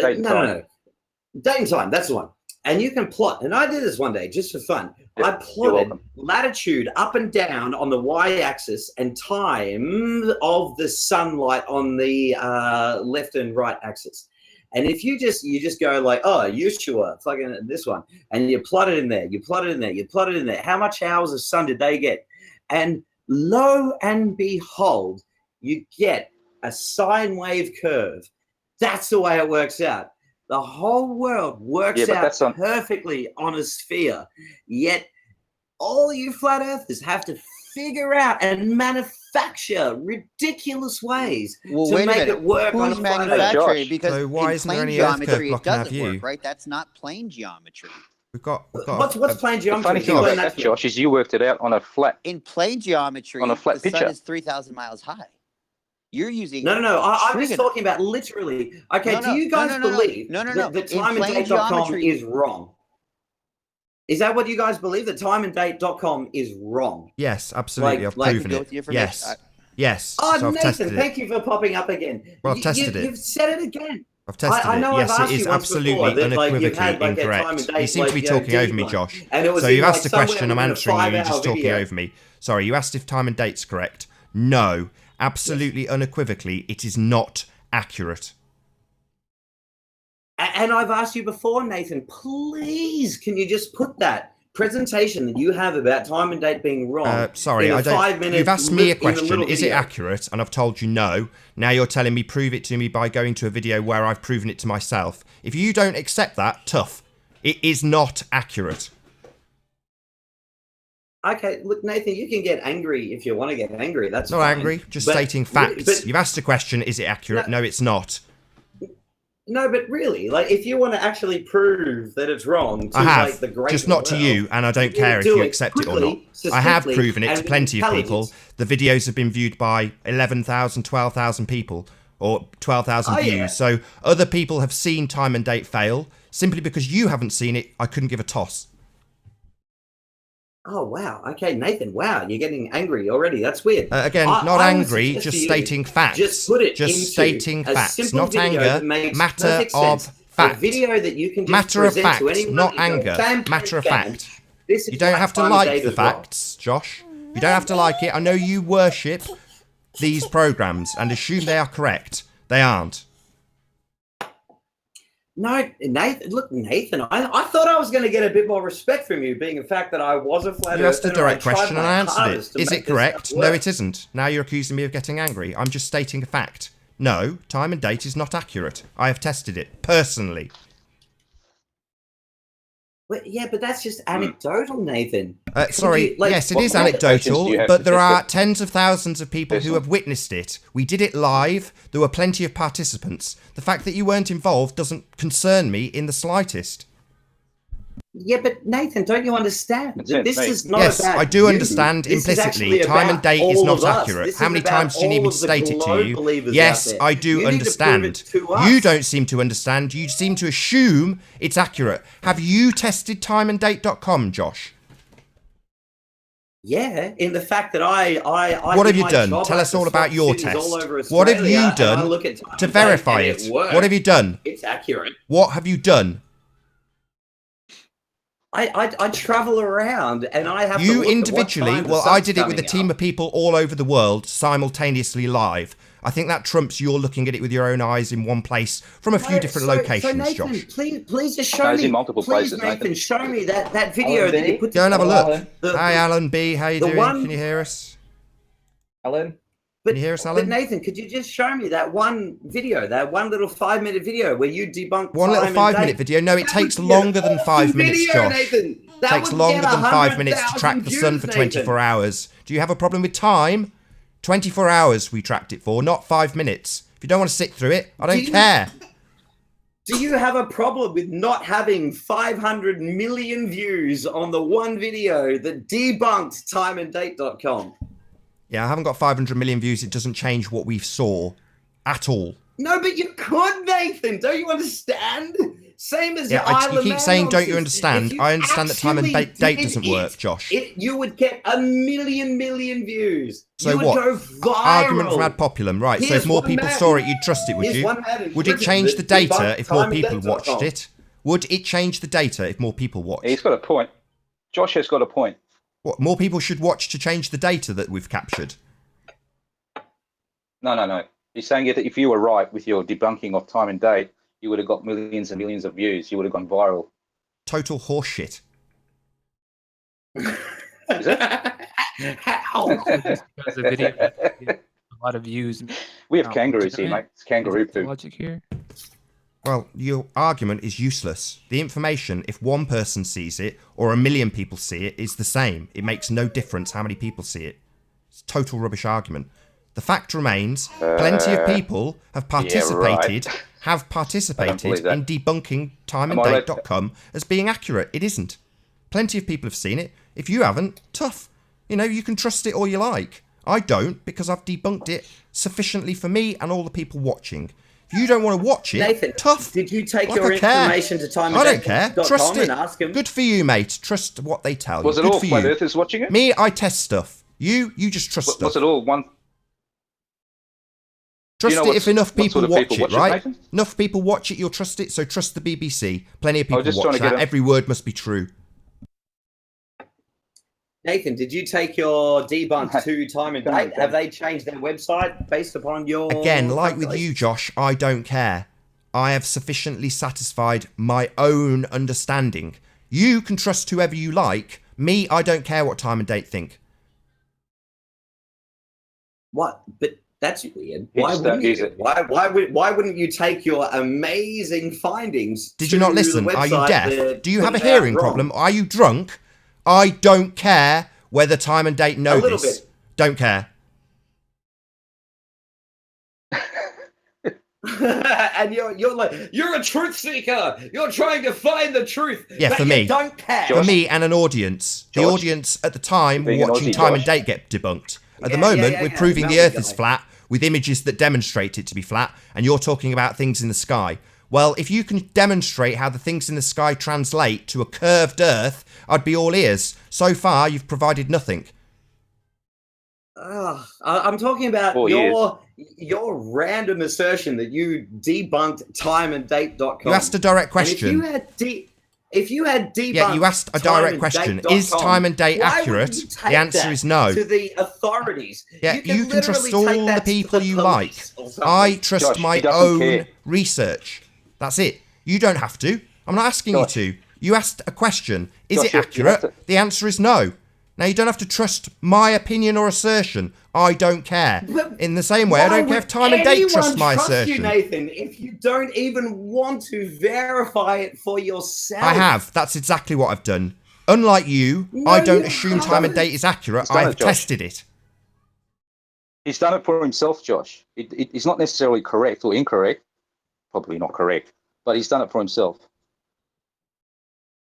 date and time, that's the one. And you can plot, and I did this one day just for fun. Yeah, I you're plotted welcome. latitude up and down on the y-axis and time of the sunlight on the left and right axis. And if you just go like, oh, Yeshua, fucking this one, and you plot it in there, you plot it in there, you plot it in there. How much hours of sun did they get? And lo and behold, you get a sine wave curve. That's the way it works out. The whole world works Yeah, but out that's on- perfectly on a sphere. Yet all you flat earthers have to figure out and manufacture ridiculous ways Well, to wait a make minute. it work on a Who's flat Earth. manufacturing? Josh. Because So why in isn't there plane any Earth curve geometry, it blocking our doesn't view? work, right? That's not plane geometry. We've got What's plane The geometry? funny thing Explain about that, to me. Josh, is you worked it out on a flat. In plane geometry, On a flat the sun picture. is 3,000 miles high. You're using No. I'm just trigono- talking about literally. Okay, No, do no, you guys no. believe No. that In plane timeanddate.com geometry- is wrong? Is that what you guys believe? That timeanddate.com is wrong? yes, absolutely. I've like- proven Go it. with the information. Yes, yes. Oh, so I've tested Nathan, it. thank you for popping up again. Well, I've tested it. You've said it again. I've tested I know it. I've Yes, asked it is you once absolutely before that, like, you've unequivocally had, like, a time incorrect. and date, You seem to be like, talking over me, deep Josh. and it was So in, you've like, asked a somewhere question, I'm within a answering you, you're 5-hour just talking video. over me. Sorry, you asked if time and date's correct. No, absolutely unequivocally, it is not accurate. And I've asked you before, Nathan, please, can you just put that presentation that you have about time and date being wrong? Sorry, in a I don't. 5-minute You've asked me a in the question. little Is it video? accurate? And I've told you no. Now you're telling me prove it to me by going to a video where I've proven it to myself. If you don't accept that, tough. It is not accurate. Okay, look, Nathan, you can get angry if you want to get angry. That's Not fine. angry, just But- stating facts. but- You've asked a question. Is it accurate? No, it's not. No, but really, like, if you want to actually prove that it's wrong, to, I have, like, the great just not to world, you, and I don't care if do you it accept it or quickly, not. I have succinctly, proven it and to with plenty of people. intelligence. The videos have been viewed by 11,000, 12,000 people. or 12,000 Oh, views. yeah. So other people have seen Time and Date fail. Simply because you haven't seen it, I couldn't give a toss. Oh, wow. Okay, Nathan, wow, you're getting angry already. That's weird. Again, not I would angry, suggest just to you, stating facts. Just put it just into stating a facts, simple not video anger. that makes Matter perfect of sense. fact. A video that you can just Matter of present fact, to anyone not and go, anger. bam, bam, Matter of bam. fact. This is You don't why have to Time and like Date the is wrong. facts, Josh. You don't have to like it. I know you worship these programs and assume they are correct. They aren't. No, Nathan. Look, Nathan. I thought I was going to get a bit more respect from you, being the fact that I was a flat You asked a earther, direct I tried question and my I answered hardest it. to Is make it this correct? stuff No, work. it isn't. Now you're accusing me of getting angry. I'm just stating a fact. No, Time and Date is not accurate. I have tested it personally. Well, yeah, but that's just anecdotal, Nathan. Sorry, you, like, yes, it what is kind of questions do anecdotal, you have but to there test are it? tens of thousands of people who Personal. have witnessed it. We did it live. There were plenty of participants. The fact that you weren't involved doesn't concern me in the slightest. Yeah, but Nathan, don't you understand that Concerns this me. is not Yes, about I do you. understand This is implicitly. actually Time and about Date is all not of us. accurate. This How is many about times do you need all me of to the state it to globe you? believers Yes, out there. I do You need to prove understand. it to us. You don't seem to understand. You seem to assume it's accurate. Have you tested timeanddate.com, Josh? Yeah, in the fact that I What do have you my done? job, Tell I us all about stop your cities test. all over What have you Australia, and I done look at Time to and Date verify and it? works. What have you done? It's accurate. What have you done? I travel around and I have to You look at what individually, time the well, I sun's did it with a coming team up. of people all over the world simultaneously live. I think that trumps you're looking at it with your own eyes in one place from a few No, different so locations, Nathan, Josh. please just show No, it's me. in multiple Please, places, Nathan, Nathan. show me that video Alan that you B? put Go and have a together. look. Alan. Hi, Alan B. How you the doing? one- Can you hear us? Alan? But, Can you hear us, but Alan? Nathan, could you just show me that one video, that one little 5-minute video where you debunk One little Time and 5-minute Date? video. No, it That takes would be an longer than awesome 5 minutes, video, Josh. Nathan. That Takes would longer get than 5 minutes to 100,000 track the sun for views, 24 Nathan. hours. Do you have a problem with time? 24 hours we tracked it for, not 5 minutes. If you don't want to sit through it, I don't care. Do you have a problem with not having 500 million views on the one video that debunked timeanddate.com? Yeah, I haven't got 500 million views. It doesn't change what we saw at all. No, but you could, Nathan. Don't you understand? Same as Yeah, your you Isle of keep Man saying, don't you nonsense. understand? If you I understand that time and actually date did doesn't it, work, Josh. You would get a million views. So you would what? go viral. Argument from ad populum. Right, so Here's if more one people man- saw it, you'd trust it, would here's you? one man in Would it prison change the that data debunked if more timeanddate.com. people watched it? Would it change the data if more people watched? He's got a point. Josh has got a point. What, more people should watch to change the data that we've captured? No. He's saying that if you were right with your debunking of time and date, you would have got millions and millions of views. You would have gone viral. Total horseshit. Is it? How? Just because the video gets a lot of views. We have Oh, kangaroos here, legitimate? mate. It's kangaroo Is that the poo. logic here? Well, your argument is useless. The information, if one person sees it or a million people see it, is the same. It makes no difference how many people see it. It's a total rubbish argument. The fact remains, plenty of people have participated, I don't believe that. in debunking Am I right? timeanddate.com as being accurate. It isn't. Plenty of people have seen it. If you haven't, tough. You know, you can trust it all you like. I don't, because I've debunked it sufficiently for me and all the people watching. If you don't want to watch it, Nathan, tough. did you take Like your I care. information to timeanddate.com I don't care. Trust it. and ask him? Good for you, mate. Trust what they tell Was you. it Good all for flat you. earthers watching it? Me, I test stuff. You just trust stuff. Was it all one? Trust know it what if enough what people sort of watch people it, watch it, right? Nathan? Enough people watch it, you'll trust it, so trust the BBC. Plenty of I people was just trying watch to get that. a- Every word must be true. Nathan, did you take your debunk to Time and Date? Have they changed their website based upon your... Again, like with calculations? you, Josh, I don't care. I have sufficiently satisfied my own understanding. You can trust whoever you like. Me, I don't care what Time and Date think. What? But that's weird. He Why just wouldn't don't use you? it. Why wouldn't you take your amazing findings? Did you not to listen? the Are you website deaf? that Do you have a put it out hearing wrong? problem? Are you drunk? I don't care whether Time and Date know A little this. bit. Don't care. And you're like, you're a truth seeker. You're trying to find the truth. Yeah, but for you me. don't care. For me and an audience. The Josh, audience at the time were being an watching Aussie, Time and Josh. Date get debunked. At the Yeah, moment, yeah, we're yeah, proving the Melbourne Earth is guy. flat. with images that demonstrate it to be flat, and you're talking about things in the sky. Well, if you can demonstrate how the things in the sky translate to a curved Earth, I'd be all ears. So far, you've provided nothing. I'm talking about 4 years. your random assertion that you debunked timeanddate.com. You asked a direct question. And if you had debunked Yeah, you asked a direct question. Is time and date accurate? The answer is no. To the authorities. Yeah, you can trust all the people you like. I I trust Josh, my he doesn't own care. research. That's it. You don't have to. I'm not asking Josh. you to. You asked a question. Is Josh, it you have accurate? to- The answer is no. Now, you don't have to trust my opinion or assertion. I don't care. In the same way, I don't care if time and date trust my assertion. You, Nathan, if you don't even want to verify it for yourself. I have. That's exactly what I've done. Unlike you, No, I don't you assume time and haven't. date is accurate. He's done I've it, Josh. tested it. He's done it for himself, Josh. It's not necessarily correct or incorrect. Probably not correct, but he's done it for himself.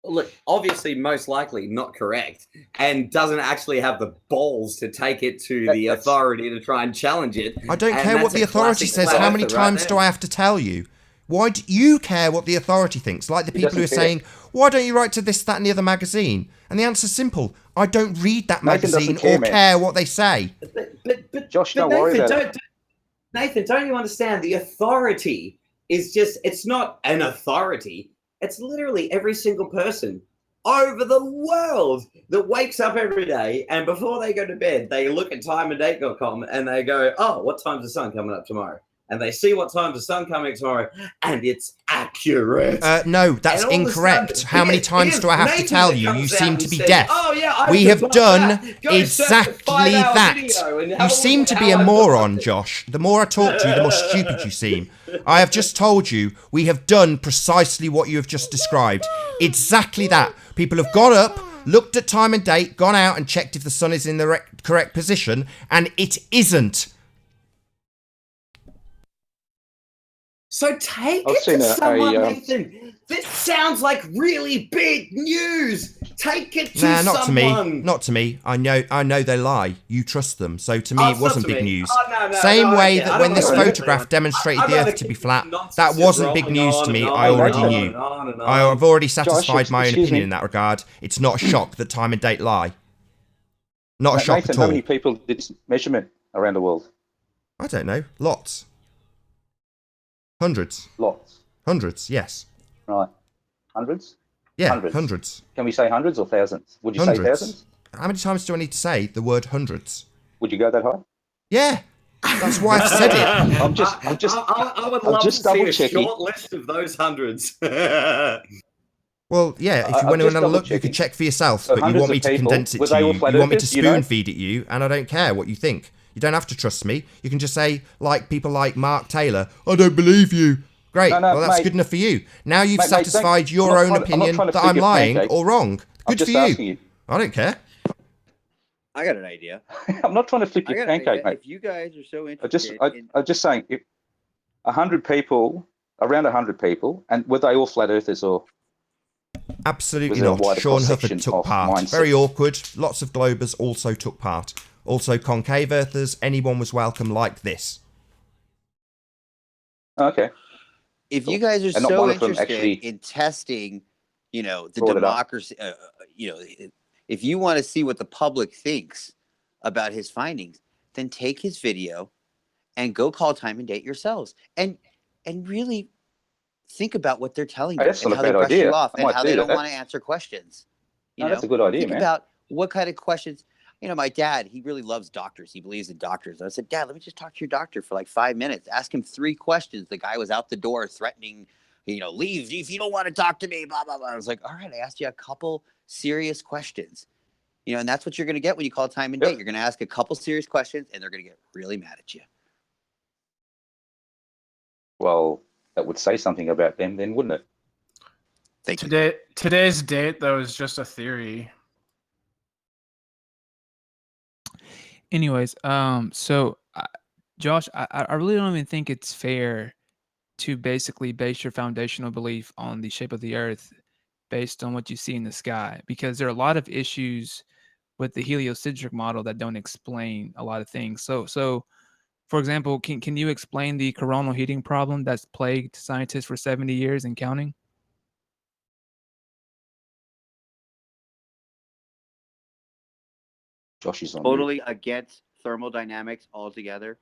Look, obviously, most likely not correct, and doesn't actually have the balls to take it to the That's- authority to try and challenge it. I don't And care what that's the a authority classic says. How many flat earther right times do there. I have to tell you? Why do you care what the authority thinks? Like the He people who are doesn't care. saying, why don't you write to this, that, and the other magazine? And the answer's simple. I don't read that Nathan doesn't magazine care, or man. care what they say. But Josh, don't worry about it. Nathan, don't you understand? The authority is just, it's not an authority. It's literally every single person over the world that wakes up every day, and before they go to bed, they look at timeanddate.com and they go, oh, what time's the sun coming up tomorrow? And they see what time's the sun coming tomorrow, and it's accurate. No, that's And all of a incorrect. sudden, How many here's times do I have to Nathan tell that you? You comes out seem and to be says, deaf. "Oh, yeah, I We can have put done that. Go search a exactly 5-hour that. video and have You a seem look to at be a how I've moron, done it." Josh. The more I talk to you, the more stupid you seem. I have just told you we have done precisely what you have just described. Exactly that. People have got up, looked at time and date, gone out and checked if the sun is in the correct position, and it isn't. So take I've it seen to someone, Nathan. This sounds like really big news. Take it to Nah, not someone. to me. Not to me. I know they lie. You trust them. So to me, Oh, it it's wasn't not to big me. news. Oh, no, Same no, way I that don't when this wanna- photograph demonstrated I'd the rather Earth to be keep flat, nonsense that just wasn't big rolling news on to me. and I on already and knew. on and on. I've already satisfied my own excuse opinion me. in that regard. It's not a shock that time and date lie. Not a shock Nathan, at how all. many people did this measurement around the world? I don't know. Lots. Hundreds. Lots. Hundreds, yes. Right. Hundreds? Yeah, Hundreds. hundreds. Can we say hundreds or thousands? Would you say Hundreds. thousands? How many times do I need to say the word hundreds? Would you go that high? Yeah, that's why I've said it. I would I I'm love just to see a double-checking. short list of those hundreds. Well, yeah, if you I'm want to just have a look, you double-checking. can check for yourself, So but you hundreds want me of to people, condense it were to they you. all flat You want me to earthers, you know? spoon feed it you, and I don't care what you think. You don't have to trust me. You can just say, like people like Mark Taylor, I don't believe you. Great, No, well, that's mate. good enough for you. Now you've Mate, satisfied I'm your not own trying to- I'm not opinion trying to that flip I'm your lying pancake. or wrong. I'm Good just for asking you. you. I don't care. I got an idea. I'm not trying to flip I your got an pancake, idea. mate. If you guys are so I'm just, interested in, I'm just saying, if 100 people, around 100 people, and were they all flat earthers or? Absolutely Was there a not. wider Sean cross-section Hufford took of part. mindset? Very awkward. Lots of globers also took part. Also concave earthers. Anyone was welcome like this. Okay. if you guys are And not so one of them interested actually in testing, the brought it up. democracy, if you want to see what the public thinks about his findings, then take his video and go call time and date yourselves, and really think about what they're telling Hey, you that's and not a how they bad brush idea. you off I and might how do they don't that. want to answer questions. No, that's a good idea, think man. about what kind of questions. My dad, he really loves doctors. He believes in doctors. I said, Dad, let me just talk to your doctor for like 5 minutes. Ask him 3 questions. The guy was out the door threatening, leave if you don't want to talk to me, blah, blah, blah. I was like, all right, I asked you a couple serious questions. And that's what you're going to get when you call time and date. Yep. You're going to ask a couple serious questions, and they're going to get really mad at you. Well, that would say something about them then, wouldn't it? Thank you. Today's date, though, is just a theory. Anyways, so Josh, I really don't even think it's fair to basically base your foundational belief on the shape of the Earth based on what you see in the sky, because there are a lot of issues with the heliocentric model that don't explain a lot of things. So For example, can you explain the coronal heating problem that's plagued scientists for 70 years and counting? Josh is on mute. Totally against thermodynamics altogether.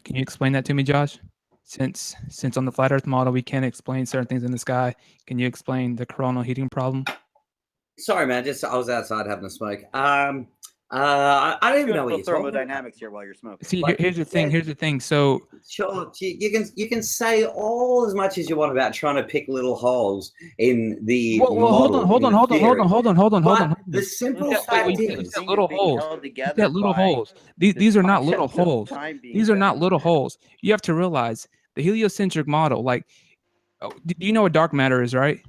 Can you explain that to me, Josh? Since on the flat Earth model we can't explain certain things in the sky, can you explain the coronal heating problem? Sorry, man. I was outside having a smoke. I don't even know what you're talking about. Thermodynamics here while you're smoking. See, Like, here's the thing. yeah. Here's the thing. So Sure, you can say all as much as you want about trying to pick little holes in the model. hold on. The simple Wait, fact wait, is, little holes. That little holes. These are not little holes. These are not little holes. You have to realize the heliocentric model. Like, do you know what dark matter is, right?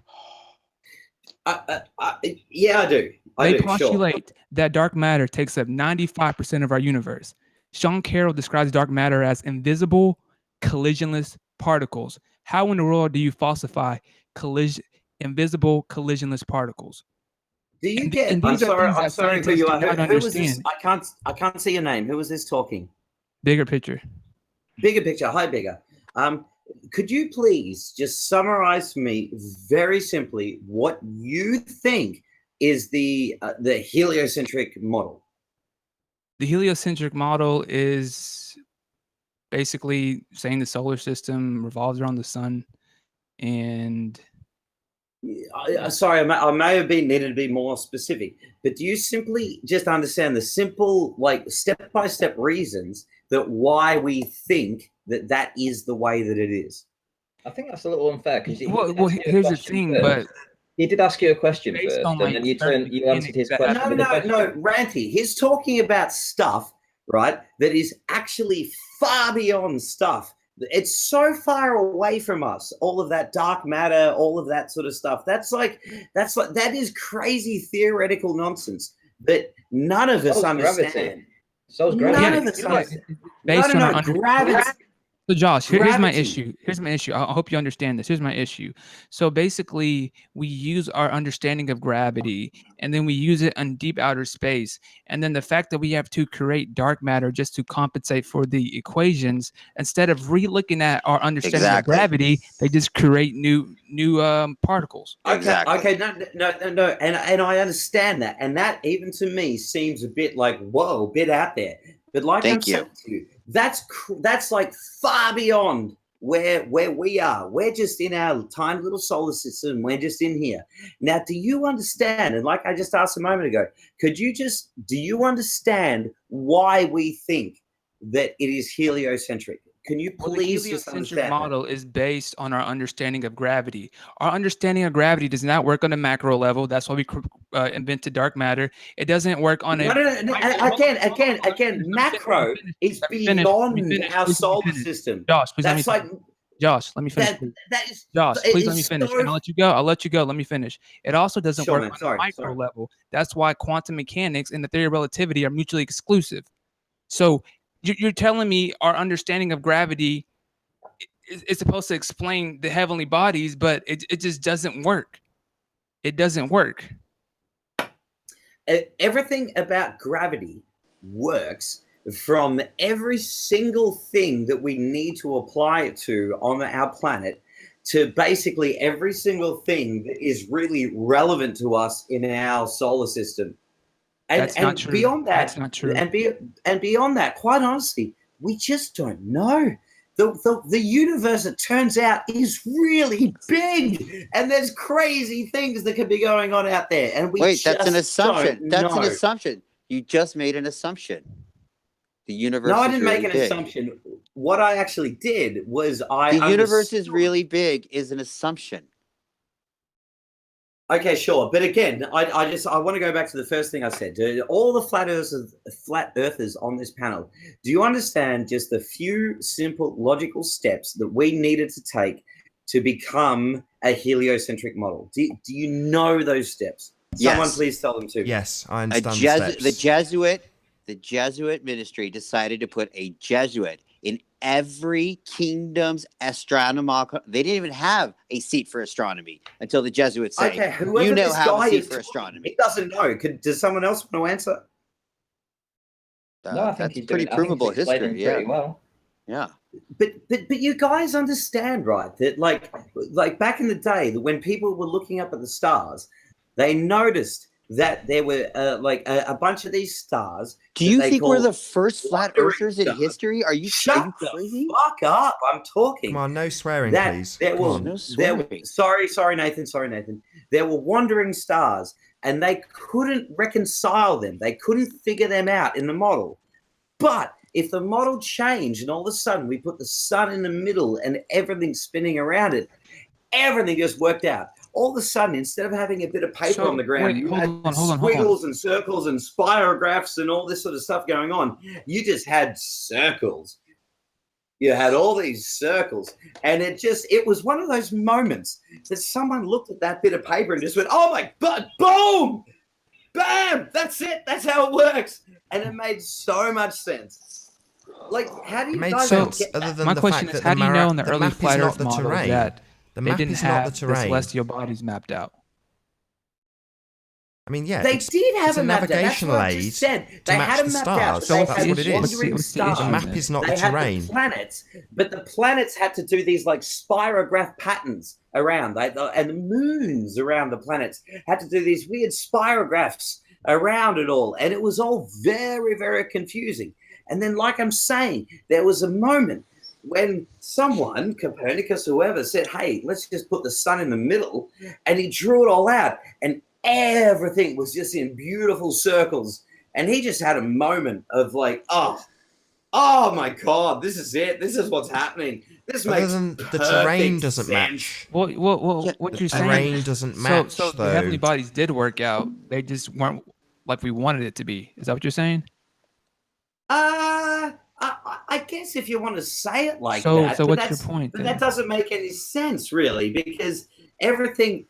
yeah, I do. They sure. postulate that dark matter takes up 95% of our universe. Sean Carroll describes dark matter as invisible, collisionless particles. How in the world do you falsify invisible, collisionless particles? Do you And get? I'm these are sorry. things I'm that sorry. Who scientists you do are? not Who was this? understand. I can't see your name. Who was this talking? Bigger picture. Bigger picture. Hi, Bigger. Could you please just summarize for me very simply what you think is the heliocentric model? The heliocentric model is basically saying the solar system revolves around the sun, and Sorry, I may have been needed to be more specific, but do you simply just understand the simple, like step-by-step reasons that why we think that is the way that it is? I think that's a little unfair because here's the thing, but he did ask you a question based first, on and then you answered his question. No, Ranty. He's talking about stuff, right, that is actually far beyond stuff. It's so far away from us. All of that dark matter, all of that sort of stuff. That is crazy theoretical nonsense that none of us understand. So is gravity. None of us understand. Based on our gravity. So Josh, here's my Gravity. issue. Here's my issue. I hope you understand this. Here's my issue. So basically, we use our understanding of gravity, and then we use it on deep outer space. And then the fact that we have to create dark matter just to compensate for the equations, instead of re-looking at our understanding of gravity, they just create new particles. Okay, no, and I understand that, and that even to me seems a bit like a bit out there. But like I'm saying to you, that's like far beyond where we are. We're just in our tiny little solar system. We're just in here. Now, do you understand? And like I just asked a moment ago, do you understand why we think that it is heliocentric? Can you please the just heliocentric understand model is based on our understanding of gravity. Our understanding of gravity does not work on a macro level. That's why we invented dark matter. It doesn't work on no. Again, macro is beyond our solar system. Josh, please let me finish. Josh, let me finish. Josh, please let me finish. And I'll let you go. Let me finish. It also doesn't work on a micro level. That's why quantum mechanics and the theory of relativity are mutually exclusive. So you're telling me our understanding of gravity is supposed to explain the heavenly bodies, but it just doesn't work. It doesn't work. Everything about gravity works from every single thing that we need to apply it to on our planet to basically every single thing that is really relevant to us in our solar system. And not true. Beyond that, that's not true. And beyond that, quite honestly, we just don't know. The universe, it turns out, is really big, and there's crazy things that could be going on out there. And that's an assumption. That's an assumption. You just made an assumption. The universe. No, I didn't really make an big. assumption. What I actually did was the universe is really big is an assumption. Okay, sure. But again, I want to go back to the first thing I said. All the flat earthers on this panel, do you understand just the few simple logical steps that we needed to take to become a heliocentric model? Do you know those steps? Yes. Someone please tell them to me. Yes, I understand the steps. The Jesuit ministry decided to put a Jesuit in every kingdom's astronomical. They didn't even have a seat for astronomy until the Jesuits say, okay, you know how a seat for astronomy. He doesn't know. Does someone else want to answer? No, I think that's pretty provable history. Yeah. Well. Yeah. But you guys understand, right? That like back in the day, that when people were looking up at the stars, they noticed that there were a bunch of these stars. Do you they think we're call the first flat wandering earthers in stars. history? Are you Shut the crazy? fuck up! I'm talking. Come on, no swearing, That please. there Come were on. No swearing. sorry, Nathan. There were wandering stars, and they couldn't reconcile them. They couldn't figure them out in the model. But if the model changed and all of a sudden we put the sun in the middle and everything's spinning around it, everything just worked out. All of a sudden, instead of having a bit of paper on the ground, you had squiggles and circles and spirographs and all this sort of stuff going on. You just had circles. You had all these circles, and it was one of those moments that someone looked at that bit of paper and just went, "Oh my God, boom! Bam! That's it. That's how it works." And it made so much sense. Like, how do you It made guys sense get other that? than My the question fact is, that how do you know in the the early map is flat not Earth the model terrain. that The they map didn't is not the have the terrain. celestial bodies mapped out? I mean, yeah, They it's did have it's a a map. That's navigational what I aid just said. to They match had a the map out. stars. So They what's That's the what had it issue? is. wandering What's the issue The stars. map is not They the had terrain. the planets, but the planets had to do these like spirograph patterns around, and the moons around the planets had to do these weird spirographs around it all, and it was all very, very confusing. And then, like I'm saying, there was a moment when someone, Copernicus, whoever, said, "Hey, let's just put the sun in the middle," and he drew it all out, and everything was just in beautiful circles. And he just had a moment of like, oh my God, this is it. This is what's happening. This Other makes than the terrain perfect doesn't sense. match. Well, Yeah, what The you're saying? terrain doesn't match, So the though. heavenly bodies did work out. They just weren't like we wanted it to be. Is that what you're saying? I guess if you want to say it like So that, but what's your point but then? that doesn't make any sense really, because everything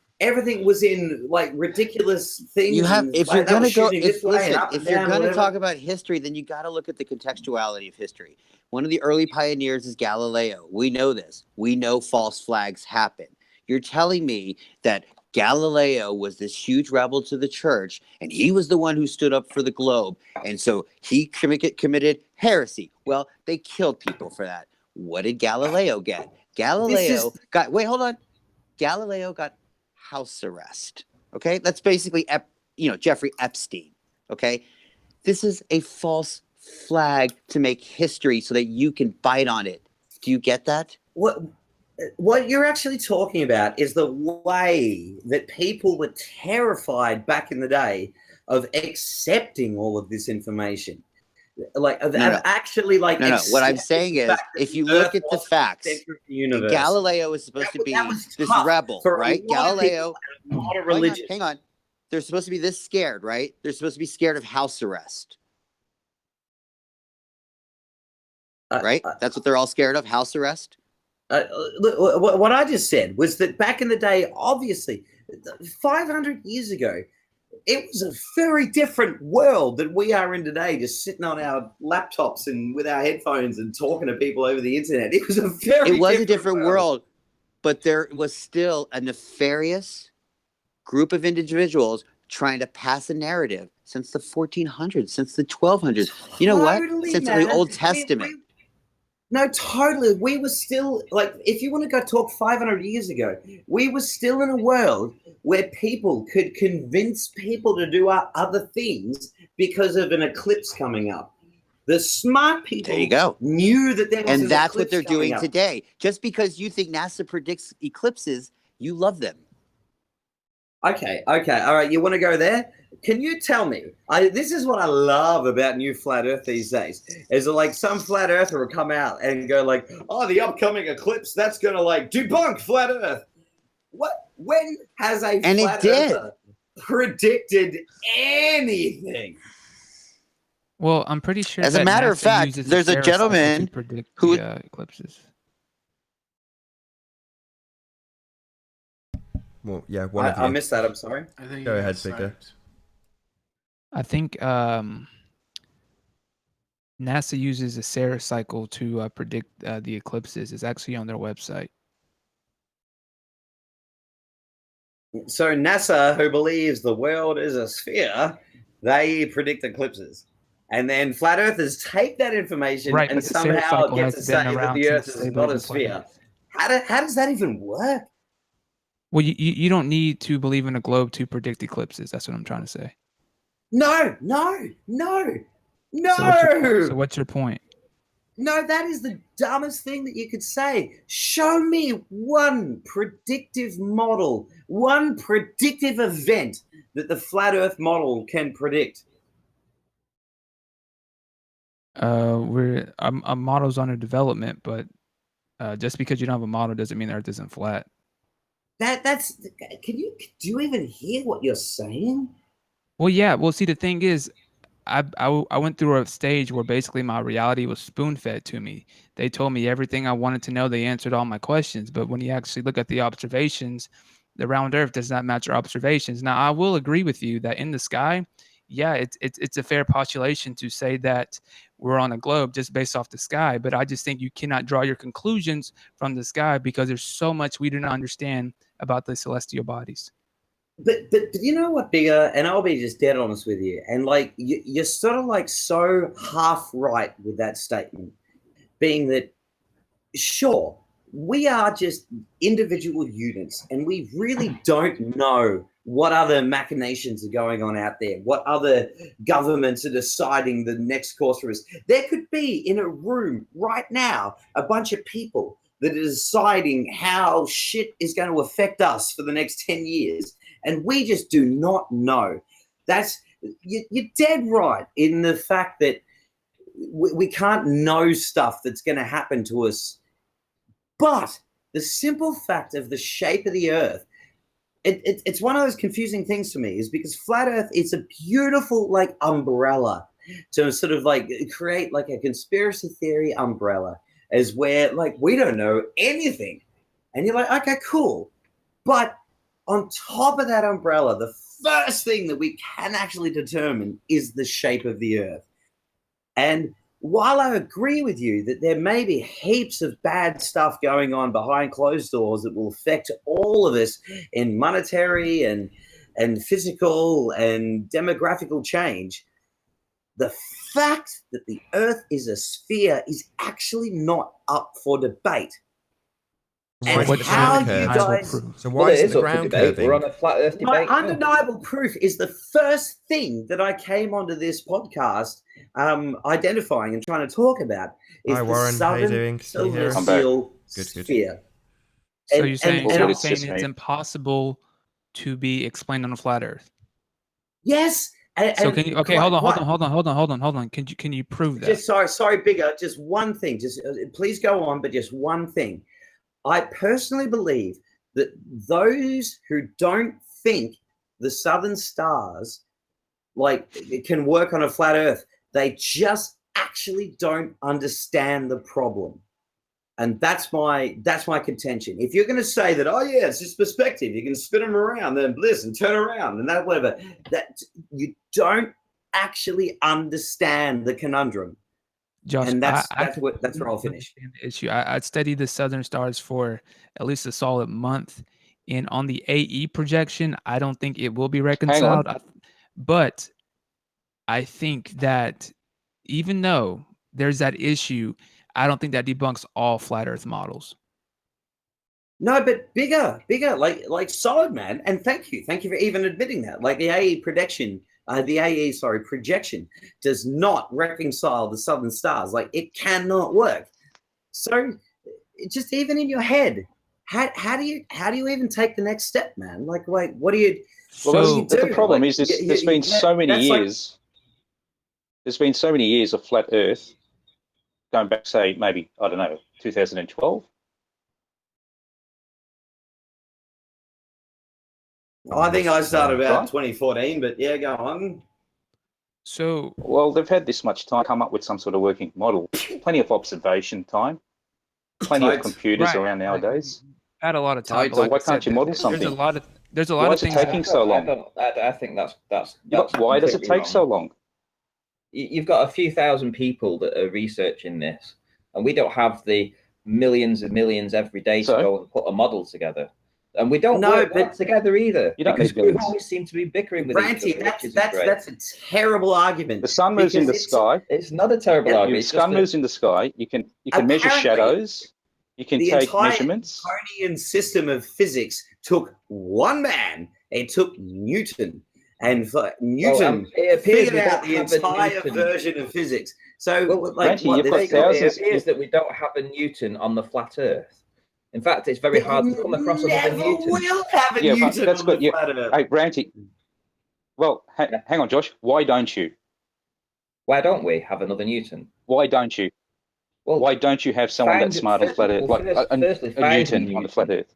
was in like ridiculous things. You have, and, if like, you're they were gonna go, shooting this way and up if and you're down, gonna whatever. talk about history, then you got to look at the contextuality of history. One of the early pioneers is Galileo. We know this. We know false flags happen. You're telling me that Galileo was this huge rebel to the church, and he was the one who stood up for the globe, and so he committed heresy. Well, they killed people for that. What did Galileo get? Galileo got, wait, hold on. Galileo got house arrest. Okay, that's basically Jeffrey Epstein. Okay, this is a false flag to make history so that you can bite on it. Do you get that? What you're actually talking about is the way that people were terrified back in the day of accepting all of this information. Like, actually, like, no. What I'm accepting saying the is, fact that if you the look Earth at the wasn't facts, center of the and universe. Galileo is supposed to be That was this tough rebel, for right? a lot of Galileo, people, a lot of religions. hang on. They're supposed to be this scared, right? They're supposed to be scared of house arrest, right? That's what they're all scared of, house arrest. What I just said was that back in the day, obviously, 500 years ago, it was a very different world that we are in today, just sitting on our laptops and with our headphones and talking to people over the internet. It was a different world, but there was still a nefarious group of individuals trying to pass a narrative since the 1400s, since the 1200s. You know what? Since the Old Testament. No, totally. We were still, like, if you want to go talk 500 years ago, we were still in a world where people could convince people to do other things because of an eclipse coming up. The smart people There you go. knew that there was and that's what eclipse they're doing up. today. Just because you think NASA predicts eclipses, you love them. Okay, all right. You want to go there? Can you tell me? This is what I love about New Flat Earth these days. Is that, like, some flat earther will come out and go like, "Oh, the upcoming eclipse, that's gonna like debunk flat Earth." What? When has a flat earther predicted anything? Well, I'm pretty sure. As a that matter of NASA fact, uses there's a Sarah cycle gentleman to predict who the eclipses. Well, yeah, one of you. I missed that. I'm sorry. Go ahead, Figure. I think NASA uses a Sarah cycle to predict the eclipses. It's actually on their website. So NASA, who believes the world is a sphere, they predict eclipses. And then flat earthers take that information Right, and but the Sayre somehow cycle get has to been say that around the since earth is they not believe a in flat sphere. Earth. How does that even work? Well, you don't need to believe in a globe to predict eclipses. That's what I'm trying to say. No. So what's your point? No, that is the dumbest thing that you could say. Show me one predictive model, one predictive event that the flat earth model can predict. We're a model's under development, but just because you don't have a model doesn't mean the Earth isn't flat. That's do you even hear what you're saying? Well, yeah. Well, see, the thing is, I went through a stage where basically my reality was spoon fed to me. They told me everything I wanted to know. They answered all my questions. But when you actually look at the observations, the round Earth does not match our observations. Now, I will agree with you that in the sky, yeah, it's a fair postulation to say that we're on a globe just based off the sky. But I just think you cannot draw your conclusions from the sky because there's so much we do not understand about the celestial bodies. But you know what, Bigger, and I'll be just dead honest with you, and like you're sort of like so half right with that statement, being that sure, we are just individual units and we really don't know what other machinations are going on out there, what other governments are deciding the next course for us. There could be in a room right now a bunch of people that are deciding how shit is going to affect us for the next 10 years, and we just do not know. You're dead right in the fact that we can't know stuff that's going to happen to us. But the simple fact of the shape of the Earth, it's one of those confusing things to me, is because flat Earth is a beautiful like umbrella to sort of like create like a conspiracy theory umbrella, as where like we don't know anything, and you're like, okay, cool, but on top of that umbrella, the first thing that we can actually determine is the shape of the Earth. And while I agree with you that there may be heaps of bad stuff going on behind closed doors that will affect all of us in monetary and physical and demographical change, the fact that the Earth is a sphere is actually not up for debate. Why And is the how ground you curved? guys... So Well, why it is is the up for ground debate. We're on curving? a flat Earth My debate. now. undeniable proof is the first thing that I came onto this podcast identifying and trying to talk about is Hi, the Warren. How you southern doing? Can you hear us? celestial Good, good. sphere. So And- you're saying and so you're I- saying just it's me. impossible to be explained on a flat Earth. Yes. So can you? Okay, hold on. quite- Can you prove that? Just sorry, Bigger. Just one thing. Just please go on, but just one thing. I personally believe that those who don't think the southern stars like it can work on a flat Earth, they just actually don't understand the problem. And that's my contention. If you're going to say that, oh yeah, it's just perspective, you can spin them around, then bliss and turn around and that whatever, that you don't actually understand the conundrum. Josh, And that's I where I'll finish. understand the issue. I studied the southern stars for at least a solid month, and on the AE projection, I don't think it will be reconciled. But I think that even though there's that issue, I don't think that debunks all flat Earth models. No, but bigger, like solid, man. And thank you for even admitting that. Like the AE projection does not reconcile the southern stars. Like it cannot work. So just even in your head, how do you even take the next step, man? Like what do you? Well, what do you that's do? the problem. Like, Is there's been so many years. There's been so many years of flat Earth, going back, say, maybe, I don't know, 2012. I think I started about Right. 2014, but yeah, go on. So Well, they've had this much time to come up with some sort of working model. Plenty of observation time. Plenty of computers around nowadays. Had a lot of time. So but like why I said, can't you model there's something? a lot of Why is it things taking so long? I think that's Yeah, but why does it completely take so wrong. long? You've got a few thousand people that are researching this, and we don't have the millions and millions every day to So? go and put a model together. and we don't work well together either. You don't because need billions. we always seem to be bickering with Ranty, each other. that's a terrible argument. The sun moves in the sky. It's not a terrible argument. The sun moves in the sky. You can measure shadows. You can take measurements. The entire Newtonian system of physics took one man. It took Newton. And Newton figured out the entire version of physics. So, it appears that we don't have a Newton on the flat Earth. In fact, it's very hard to come across another Newton. We'll have a Newton that's on good. the flat Earth. Hey, Ranty. Well, hang on, Josh. Why don't you? Why don't we have another Newton? Why don't you? Well, why don't you have someone that's smart on flat Earth, like a Newton on the flat Earth?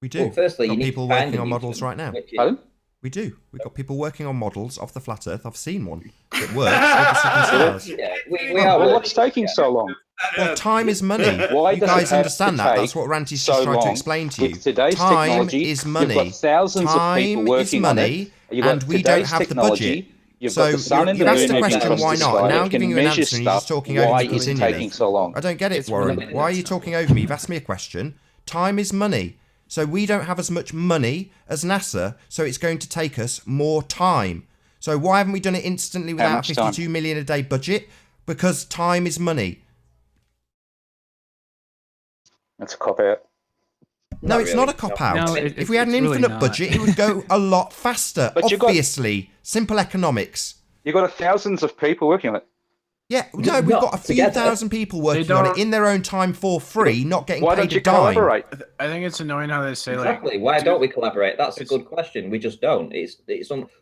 We do. Well, firstly, we've got people working on models right now. Pardon? We do. We've got people working on models of the flat Earth. I've seen one that works with the southern stars. Yeah, we are. Well, what's taking so long? Well, time is money. Why you does guys it have understand to that? take That's what Ranty's so just trying to long? explain to you. With today's Time technology, is money. You've got thousands of people working on it. And we don't have the budget. So you asked the question, why not? Now I'm giving you an answer, and you're just talking over me continually. I don't get it, Warren. Why are you talking over me? You've asked me a question. Time is money. So we don't have as much money as NASA, so it's going to take us more time. So why haven't we done it instantly without a 52 million a day budget? Because time is money. That's a cop-out. No, it's not a cop-out. No, if we had an infinite budget, it would go a lot faster. Obviously. Simple economics. You've got thousands of people working on it. Yeah, no, we've got a few thousand people working on it in their own time for free, not getting paid a dime. Collaborate? I think it's annoying how they say exactly. Why don't we collaborate? That's a good question. We just don't.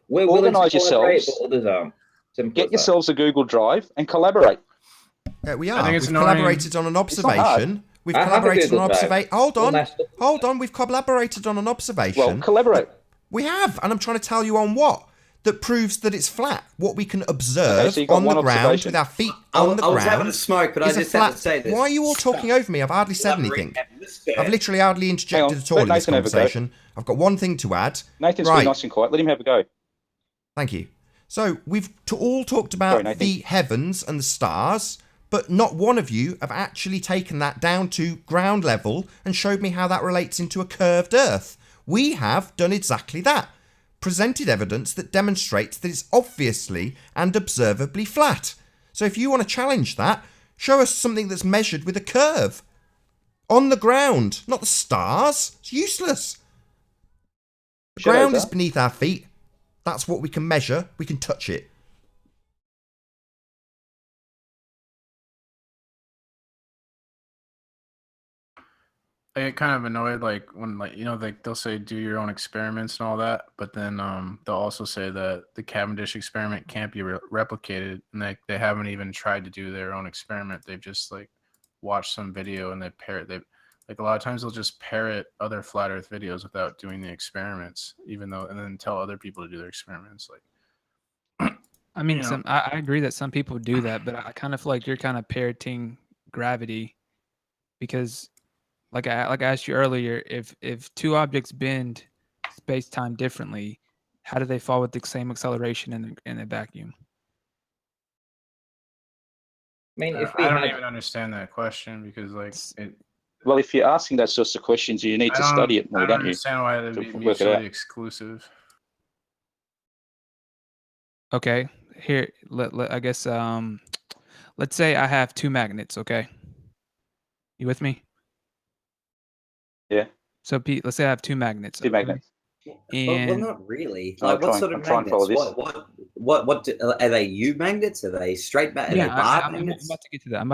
We're organise yourselves. But others aren't. Get yourselves a Google Drive and collaborate. We are. We've collaborated on an observation. We've collaborated on an observation. Hold on. We've collaborated on an observation. Well, collaborate. We have, and I'm trying to tell you on what. That proves that it's flat. What we can observe on the ground with our feet on the ground. I was having a smoke, but I just had to say this. Why are you all talking over me? I've hardly said anything. I've literally hardly interjected at all in this conversation. I've got one thing to add. Nathan's been nice and quiet. Let him have a go. Thank you. So we've all talked about the heavens and the stars, but not one of you have actually taken that down to ground level and showed me how that relates into a curved Earth. We have done exactly that. Presented evidence that demonstrates that it's obviously and observably flat. So if you want to challenge that, show us something that's measured with a curve. On the ground, not the stars. It's useless. The ground is beneath our feet. That's what we can measure. We can touch it. I get kind of annoyed, like when, they'll say do your own experiments and all that, but then they'll also say that the Cavendish experiment can't be replicated, and they haven't even tried to do their own experiment. They've just watched some video and they parrot. A lot of times they'll just parrot other flat Earth videos without doing the experiments, and then tell other people to do their experiments. I mean, I agree that some people do that, but I kind of feel like you're kind of parroting gravity, because like I asked you earlier, if two objects bend space-time differently, how do they fall with the same acceleration in a vacuum? I mean, I don't even understand that question, because well, if you're asking those sorts of questions, you need to study it more, don't you? I don't understand why they'd be mutually exclusive. Okay, here, I guess, let's say I have two magnets, okay? You with me? Yeah. So, Pete, let's say I have two magnets. Two magnets. And well, not really. What sort of magnets? What are they? U magnets? Are they straight magnets? I'm about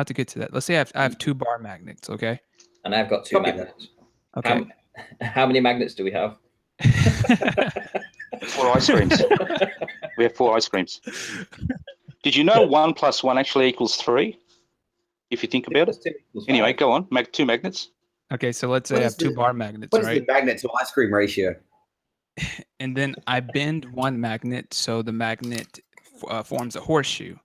to get to that. Let's say I have two bar magnets, okay? And I've got two magnets. Okay. How many magnets do we have? 4 ice creams. We have 4 ice creams. Did you know 1 + 1 actually equals 3? If you think about it. Anyway, go on. Two magnets. Okay, so let's say I have two bar magnets, right? What is the magnet to ice cream ratio? And then I bend one magnet, so the magnet forms a horseshoe.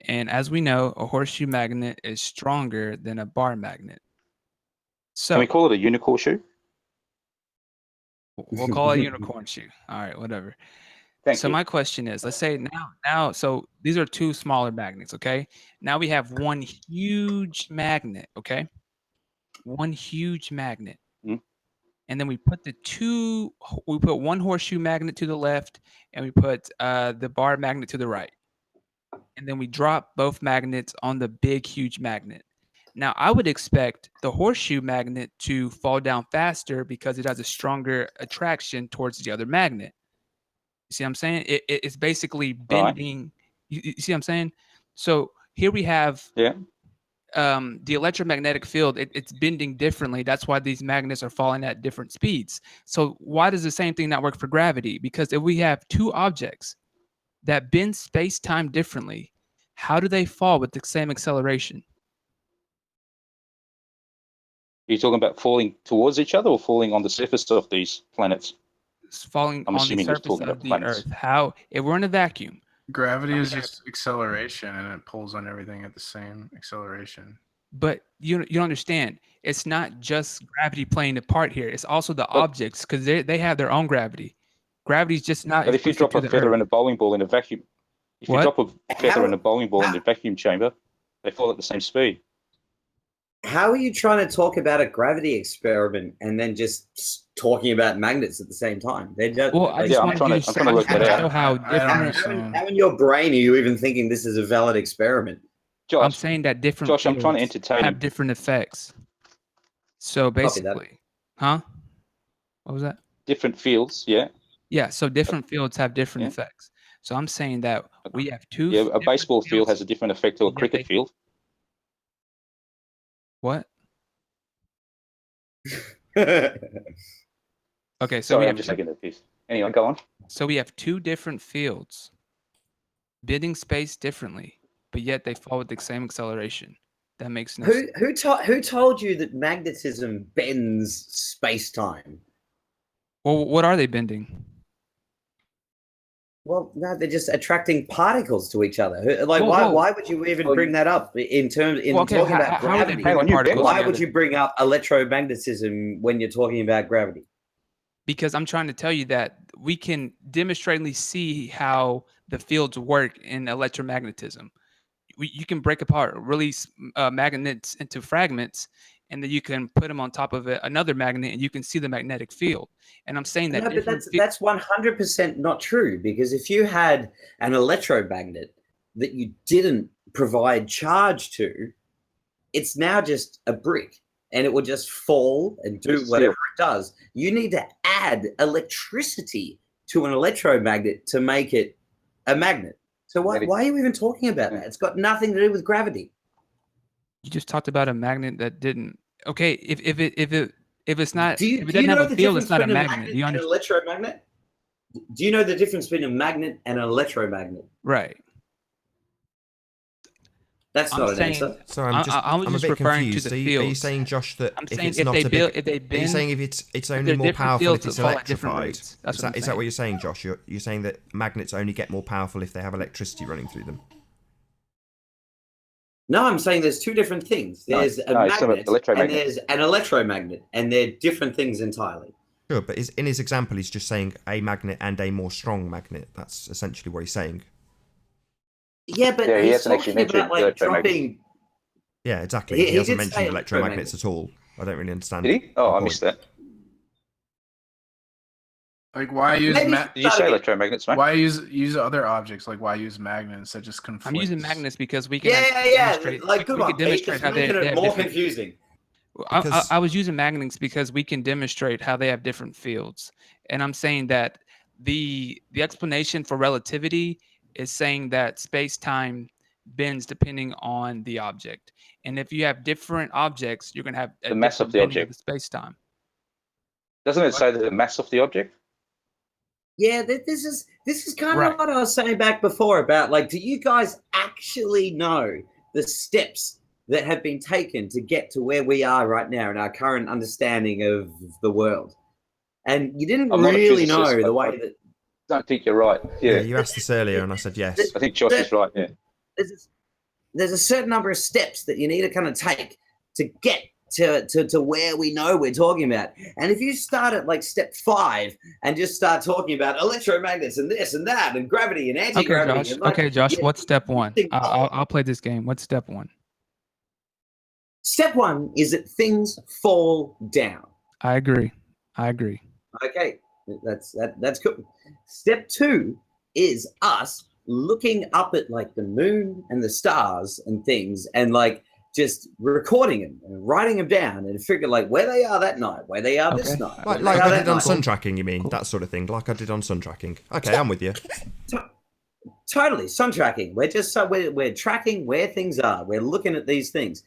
And as we know, a horseshoe magnet is stronger than a bar magnet. So can we call it a unicorn shoe? We'll call it a unicorn shoe. All right, whatever. Thank you. My question is, let's say now, so these are two smaller magnets, okay? Now we have one huge magnet, okay? One huge magnet. Mm-hmm. and then we put one horseshoe magnet to the left, and we put the bar magnet to the right, and then we drop both magnets on the big, huge magnet. Now, I would expect the horseshoe magnet to fall down faster because it has a stronger attraction towards the other magnet. You see what I'm saying? It's basically bending. You see what I'm saying? So here we have the electromagnetic field. It's bending differently. That's why these magnets are falling at different speeds. So why does the same thing not work for gravity? Because if we have two objects that bend space-time differently, how do they fall with the same acceleration? Are you talking about falling towards each other or falling on the surface of these planets? It's falling I'm on the assuming you're surface talking of about the planets. Earth. How? If we're in a vacuum, Gravity is just acceleration, and it pulls on everything at the same acceleration. but you don't understand. It's not just gravity playing a part here. It's also the objects, because they have their own gravity. Gravity's just not But if you exclusive drop a to the feather Earth. and a bowling ball in a vacuum, if you What? drop a feather and a bowling ball in the vacuum chamber, they fall at the same speed. How are you trying to talk about a gravity experiment and then just talking about magnets at the same time? They don't. Well, I just wanted you to trying to work that out. show how I don't different. understand. How in your brain are you even thinking this is a valid experiment? Josh, I'm saying that different Josh, I'm trying to fields entertain have you. different effects. So Copy that. basically, huh? What was that? Different fields, yeah. Yeah, so different fields have different Yeah. effects. So I'm saying that we have two. Yeah, a different baseball field fields, has a different effect to a yet cricket they- field. What? Okay, so Sorry, we I'm have just two, making a piece. Anyway, go on. so we have two different fields bending space differently, but yet they fall with the same acceleration. That makes no sense. Who told you that magnetism bends space time? Well, what are they bending? Well, no, they're just attracting particles to each other. Like, Whoa. why would you even bring that up in talking about How are gravity? they bringing particles Why together? would you bring up electromagnetism when you're talking about gravity? Because I'm trying to tell you that we can demonstrably see how the fields work in electromagnetism. You can break apart, release magnets into fragments, and then you can put them on top of another magnet, and you can see the magnetic field. And I'm saying that No, but that's 100% not true, because if you had an electromagnet that you didn't provide charge to, it's now just a brick, and it will just fall and do whatever it does. You need to add electricity to an electromagnet to make it a magnet. So why are you even talking about that? It's got nothing to do with gravity. You just talked about a magnet that didn't. Okay, if it's not, Do you if it doesn't know have the a field, difference it's not a between magnet. Do you and an understand? electromagnet? Do you know the difference between a magnet and an electromagnet? Right. That's I'm not an saying, answer. Sorry, I'm I'm a just bit referring confused. to the Are fields. you saying, Josh, that I'm if saying it's if not they a build, big, if they are you bend, saying if it's if only they're more different powerful if fields it's that fall at different electrified? rates. That's what I'm Is that saying. what you're saying, Josh? You're saying that magnets only get more powerful if they have electricity running through them? No, I'm saying there's two different things. There's a magnet and there's an electromagnet, and they're different things entirely. Sure, but in his example, he's just saying a magnet and a more strong magnet. That's essentially what he's saying. Yeah, but he he's hasn't actually talking about mentioned like dropping. Yeah, exactly. He hasn't did say mentioned electromagnets at all. I don't really understand. Did he? Oh, the I missed that. Like, why use Maybe Did you say electromagnets, mate? why use other objects? Like, why use magnets that just conflict? I'm using magnets because we can Yeah. demonstrate. Like, good we one. can demonstrate It's how they making it have more different. confusing. I was using magnets because we can demonstrate how they have different fields, and I'm saying that the explanation for relativity is saying that space-time bends depending on the object, and if you have different objects, you're going to have a The mass of different the bending object. of the space-time. Doesn't it say the mass of the object? Yeah, this is kind Right. of what I was saying back before about, like, do you guys actually know the steps that have been taken to get to where we are right now in our current understanding of the world? And you didn't I'm not a really physicist, know the but way I that. don't think you're right. Yeah, Yeah, you asked this earlier, and I said yes. I think Josh is right. Yeah. There's a certain number of steps that you need to kind of take to get to where we know we're talking about. And if you start at like step 5 and just start talking about electromagnets and this and that and gravity and anti-gravity. Okay, Josh. And like, Okay, Josh. yeah, What's step 1? think, I'll play this game. What's step 1? Step 1 is that things fall down. I agree. I agree. Okay, that's cool. Step 2 is us looking up at like the moon and the stars and things, and like just recording them and writing them down and figure like where they are that night, where they are this Okay. night. Like, where they I are did that on night. sun tracking, you mean? That sort of thing. Like I did on sun tracking. Okay, I'm with you. Totally, sun tracking. We're just we're tracking where things are. We're looking at these things,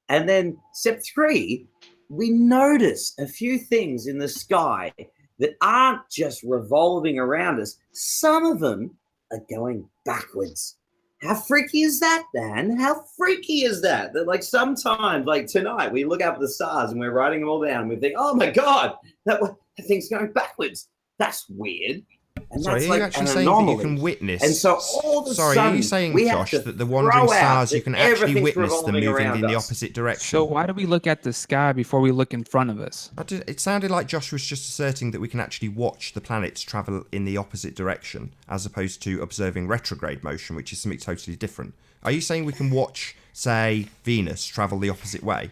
and then step 3, we notice a few things in the sky that aren't just revolving around us. Some of them are going backwards. How freaky is that, Dan? How freaky is that? That like sometimes, like tonight, we look up at the stars and we're writing them all down. And we think, oh my god, that thing's going backwards. That's weird. And Sorry, that's are you like actually an saying anomaly. that you can witness? And so all of a Sorry, sudden, are you saying, we have Josh, to that the wandering throw out stars, you that can actually everything's witness them revolving moving around in the us. opposite direction? So why do we look at the sky before we look in front of us? It sounded like Josh was just asserting that we can actually watch the planets travel in the opposite direction, as opposed to observing retrograde motion, which is something totally different. Are you saying we can watch, say, Venus travel the opposite way?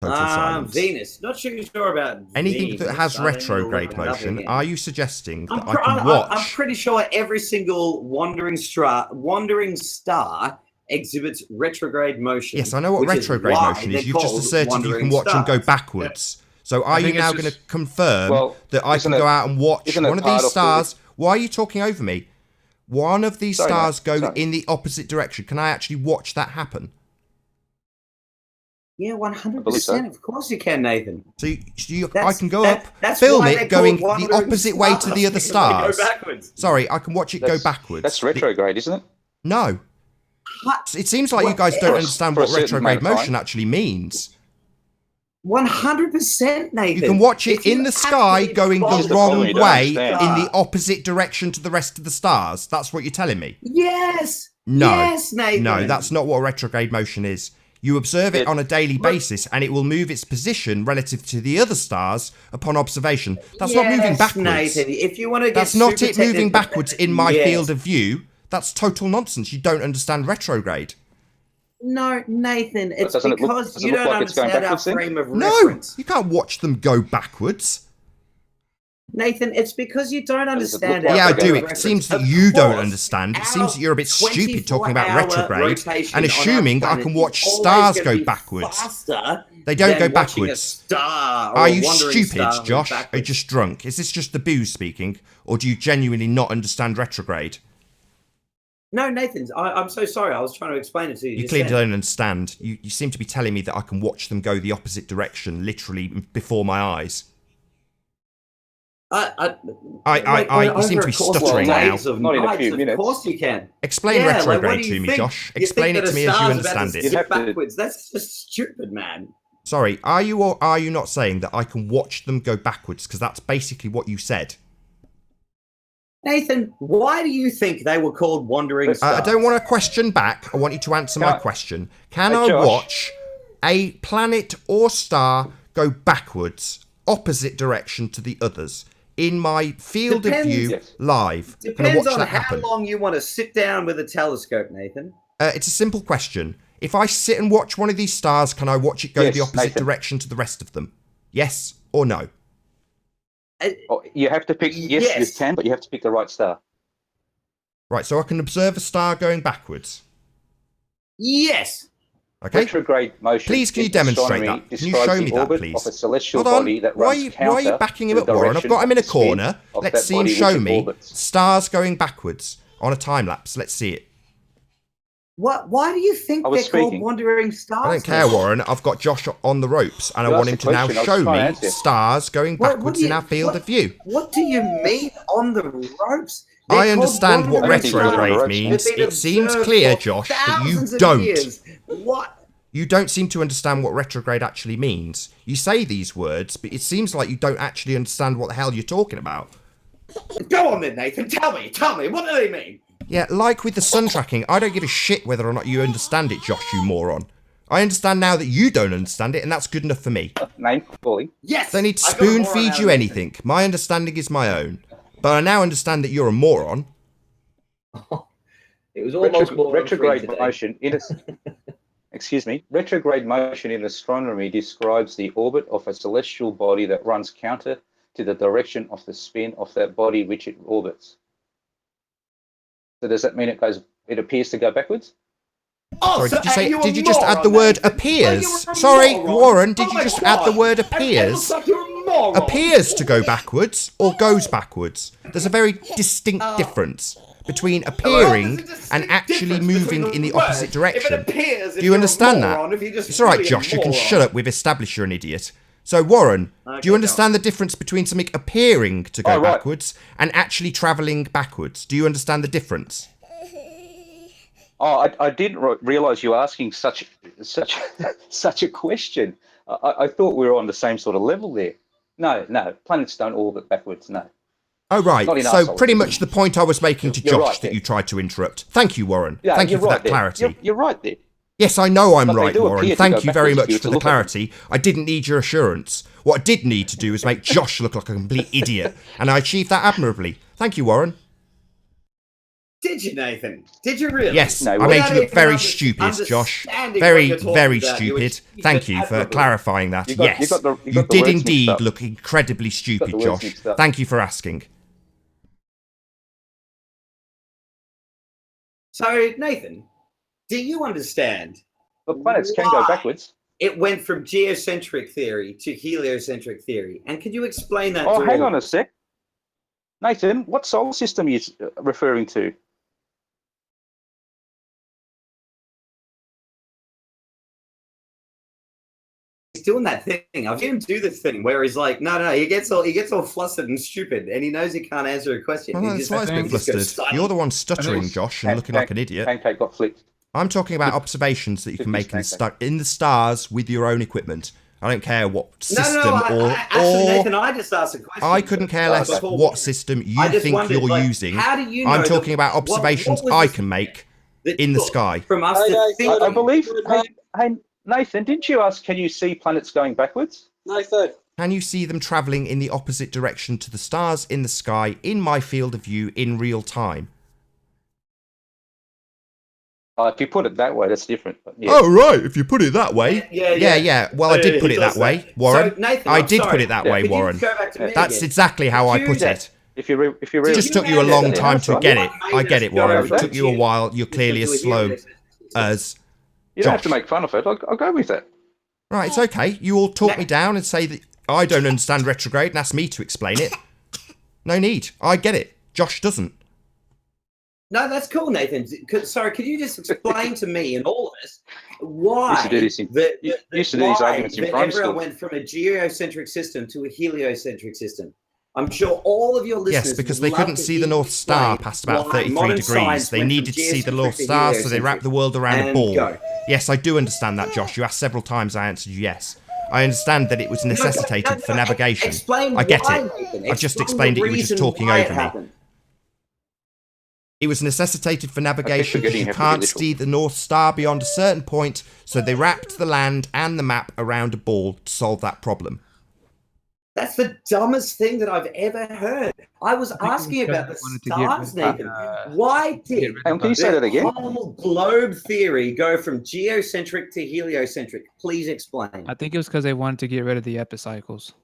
Total silence. Venus. Not sure about Anything Venus. that has I don't know retrograde nothing motion, in. are you suggesting that I'm, I can watch? I'm pretty sure every single wandering star exhibits retrograde motion. Yes, I know what retrograde motion is. You've just asserted you can watch them go backwards. So are you now going to confirm that I can go out and watch one of these stars? Why are you talking over me? One of these stars go in the opposite direction. Can I actually watch that happen? Yeah, 100%. Of course you can, Nathan. So I can go up, film it going the opposite way to the other stars. Sorry, I can watch it go backwards. That's retrograde, isn't it? No. It seems like you guys don't understand what retrograde motion actually means. 100%, Nathan. You can watch it in the sky going the wrong way in the opposite direction to the rest of the stars. That's what you're telling me? Yes. No. Yes, Nathan. No, that's not what retrograde motion is. You observe it on a daily basis and it will move its position relative to the other stars upon observation. That's not moving backwards. Nathan, if you want to get that's not it moving backwards in my field of view. That's total nonsense. You don't understand retrograde. No, Nathan, it's because you don't understand our frame of reference. No, you can't watch them go backwards. Nathan, it's because you don't understand. Yeah, I do. It seems that you don't understand. It seems that you're a bit stupid talking about retrograde and assuming I can watch stars go backwards. They don't go backwards. Are you stupid, Josh? Are you just drunk? Is this just the booze speaking, or do you genuinely not understand retrograde? No, Nathan, I'm so sorry. I was trying to explain it to you. You clearly don't understand. You seem to be telling me that I can watch them go the opposite direction, literally before my eyes. You seem to be stuttering now. Not in a few minutes. Of course you can. Explain retrograde to me, Josh. Explain it to me as you understand it. Backwards. That's just stupid, man. Sorry, are you or are you not saying that I can watch them go backwards? Because that's basically what you said. Nathan, why do you think they were called wandering stars? I don't want a question back. I want you to answer my question. Can I watch a planet or star go backwards, opposite direction to the others, in my field of view live? Depends on how long you want to sit down with a telescope, Nathan. It's a simple question. If I sit and watch one of these stars, can I watch it go the opposite direction to the rest of them? Yes or no? You have to pick. Yes, you can, but you have to pick the right star. Right, so I can observe a star going backwards. Yes. Okay. Retrograde motion. Please, can you demonstrate that? Can you show me that, please? Of a celestial body that runs why are you backing him up, Warren? I've got him in a corner. Let's see him show me stars going backwards on a time lapse. Let's see it. What? Why do you think they're called wandering stars? I don't care, Warren. I've got Josh on the ropes, and I want him to now show me stars going backwards in our field of view. What do you mean on the ropes? I understand what retrograde means. It seems clear, Josh, that you don't. What? You don't seem to understand what retrograde actually means. You say these words, but it seems like you don't actually understand what the hell you're talking about. Go on then, Nathan. Tell me. What do they mean? Yeah, like with the sun tracking, I don't give a shit whether or not you understand it, Josh, you moron. I understand now that you don't understand it, and that's good enough for me. Yes! Don't need to spoon feed you anything. My understanding is my own. But I now understand that you're a moron. It was almost retrograde motion. excuse me, retrograde motion in astronomy describes the orbit of a celestial body that runs counter to the direction of the spin of that body which it orbits. So does that mean it appears to go backwards? Sorry, did you just add the word appears? Sorry, Warren, did you just add the word appears? Appears to go backwards or goes backwards. There's a very distinct difference between appearing and actually moving in the opposite direction. Do you understand that? It's all right, Josh, you can shut up. We've established you're an idiot. So, Warren, do you understand the difference between something appearing to go backwards and actually travelling backwards? Do you understand the difference? Oh, I didn't realise you were asking such a question. I thought we were on the same sort of level there. No, planets don't orbit backwards, no. Oh, right. So pretty much the point I was making to Josh that you tried to interrupt. Thank you, Warren. Thank you for that clarity. You're right there. Yes, I know I'm right, Warren. Thank you very much for the clarity. I didn't need your assurance. What I did need to do was make Josh look like a complete idiot, and I achieved that admirably. Thank you, Warren. Did you, Nathan? Did you really? Yes, I made you look very stupid, Josh. Very, very stupid. Thank you for clarifying that. Yes, you did indeed look incredibly stupid, Josh. Thank you for asking. So, Nathan, do you understand? But planets can go backwards. It went from geocentric theory to heliocentric theory. And could you explain that? Oh, hang on a sec. Nathan, what solar system are you referring to? He's doing that thing. I've seen him do this thing where he's like, no, he gets all flustered and stupid, and he knows he can't answer a question. Oh, that's why he's been flustered. You're the one stuttering, Josh, and looking like an idiot. Pancake got flicked. I'm talking about observations that you can make in the stars with your own equipment. I don't care what system actually, Nathan, I just asked a question. I couldn't care less what system you think you're using. How do you know I'm talking about observations I can make in the sky. From us to think, I believe. Hey, Nathan, didn't you ask? Can you see planets going backwards? Nathan. Can you see them travelling in the opposite direction to the stars in the sky in my field of view in real time? If you put it that way, that's different. But yeah. Oh, right. If you put it that way. Yeah. Well, I did put it that way, Warren. So, Nathan, I did put it that way, Warren. That's exactly how I put it. If you really, It just took you a long time to get it. I get it, Warren. It took you a while. You're clearly as slow as you don't have to make fun of it. I'll go with it. Right, it's okay. You all talk me down and say that I don't understand retrograde and ask me to explain it. No need. I get it. Josh doesn't. No, that's cool, Nathan. Sorry, could you just explain to me and all of us why everyone went from a geocentric system to a heliocentric system? I'm sure all of your listeners. Yes, because they couldn't see the North Star past about 33 degrees. They needed to see the North Star, so they wrapped the world around a ball. Yes, I do understand that, Josh. You asked several times, I answered you yes. I understand that it was necessitated for navigation. I get it. I've just explained it. You were just talking over me. It was necessitated for navigation because you can't see the North Star beyond a certain point, so they wrapped the land and the map around a ball to solve that problem. That's the dumbest thing that I've ever heard. I was asking about the stars, Nathan. Why did can you say that again? whole globe theory go from geocentric to heliocentric? Please explain. I think it was because they wanted to get rid of the epicycles.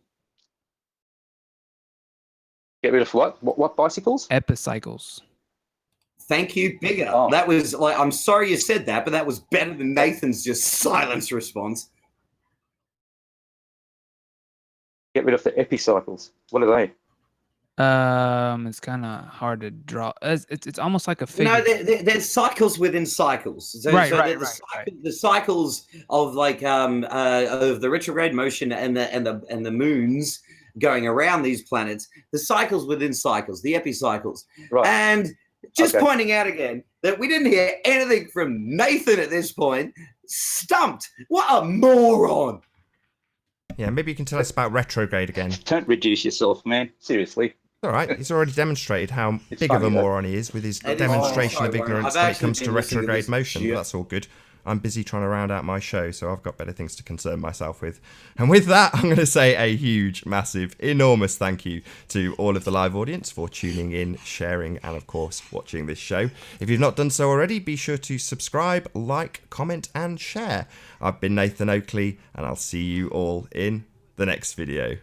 Get rid of what? What bicycles? Epicycles. Thank you, bigger. Oh. That was like, I'm sorry you said that, but that was better than Nathan's just silence response. Get rid of the epicycles. What are they? It's kind of hard to draw. It's almost like a figure. No, there's cycles within cycles. So, right. The cycles of like of the retrograde motion and the moons going around these planets. The cycles within cycles, the epicycles, Right. And just pointing out again that we didn't hear anything from Nathan at this point. Stumped. What a moron. Yeah, maybe you can tell us about retrograde again. Don't reduce yourself, man. Seriously. All right, he's already demonstrated how big of a moron he is with his demonstration of ignorance when it comes to retrograde motion. That's all good. I'm busy trying to round out my show, so I've got better things to concern myself with. And with that, I'm going to say a huge, massive, enormous thank you to all of the live audience for tuning in, sharing, and of course, watching this show. If you've not done so already, be sure to subscribe, like, comment, and share. I've been Nathan Oakley, and I'll see you all in the next video.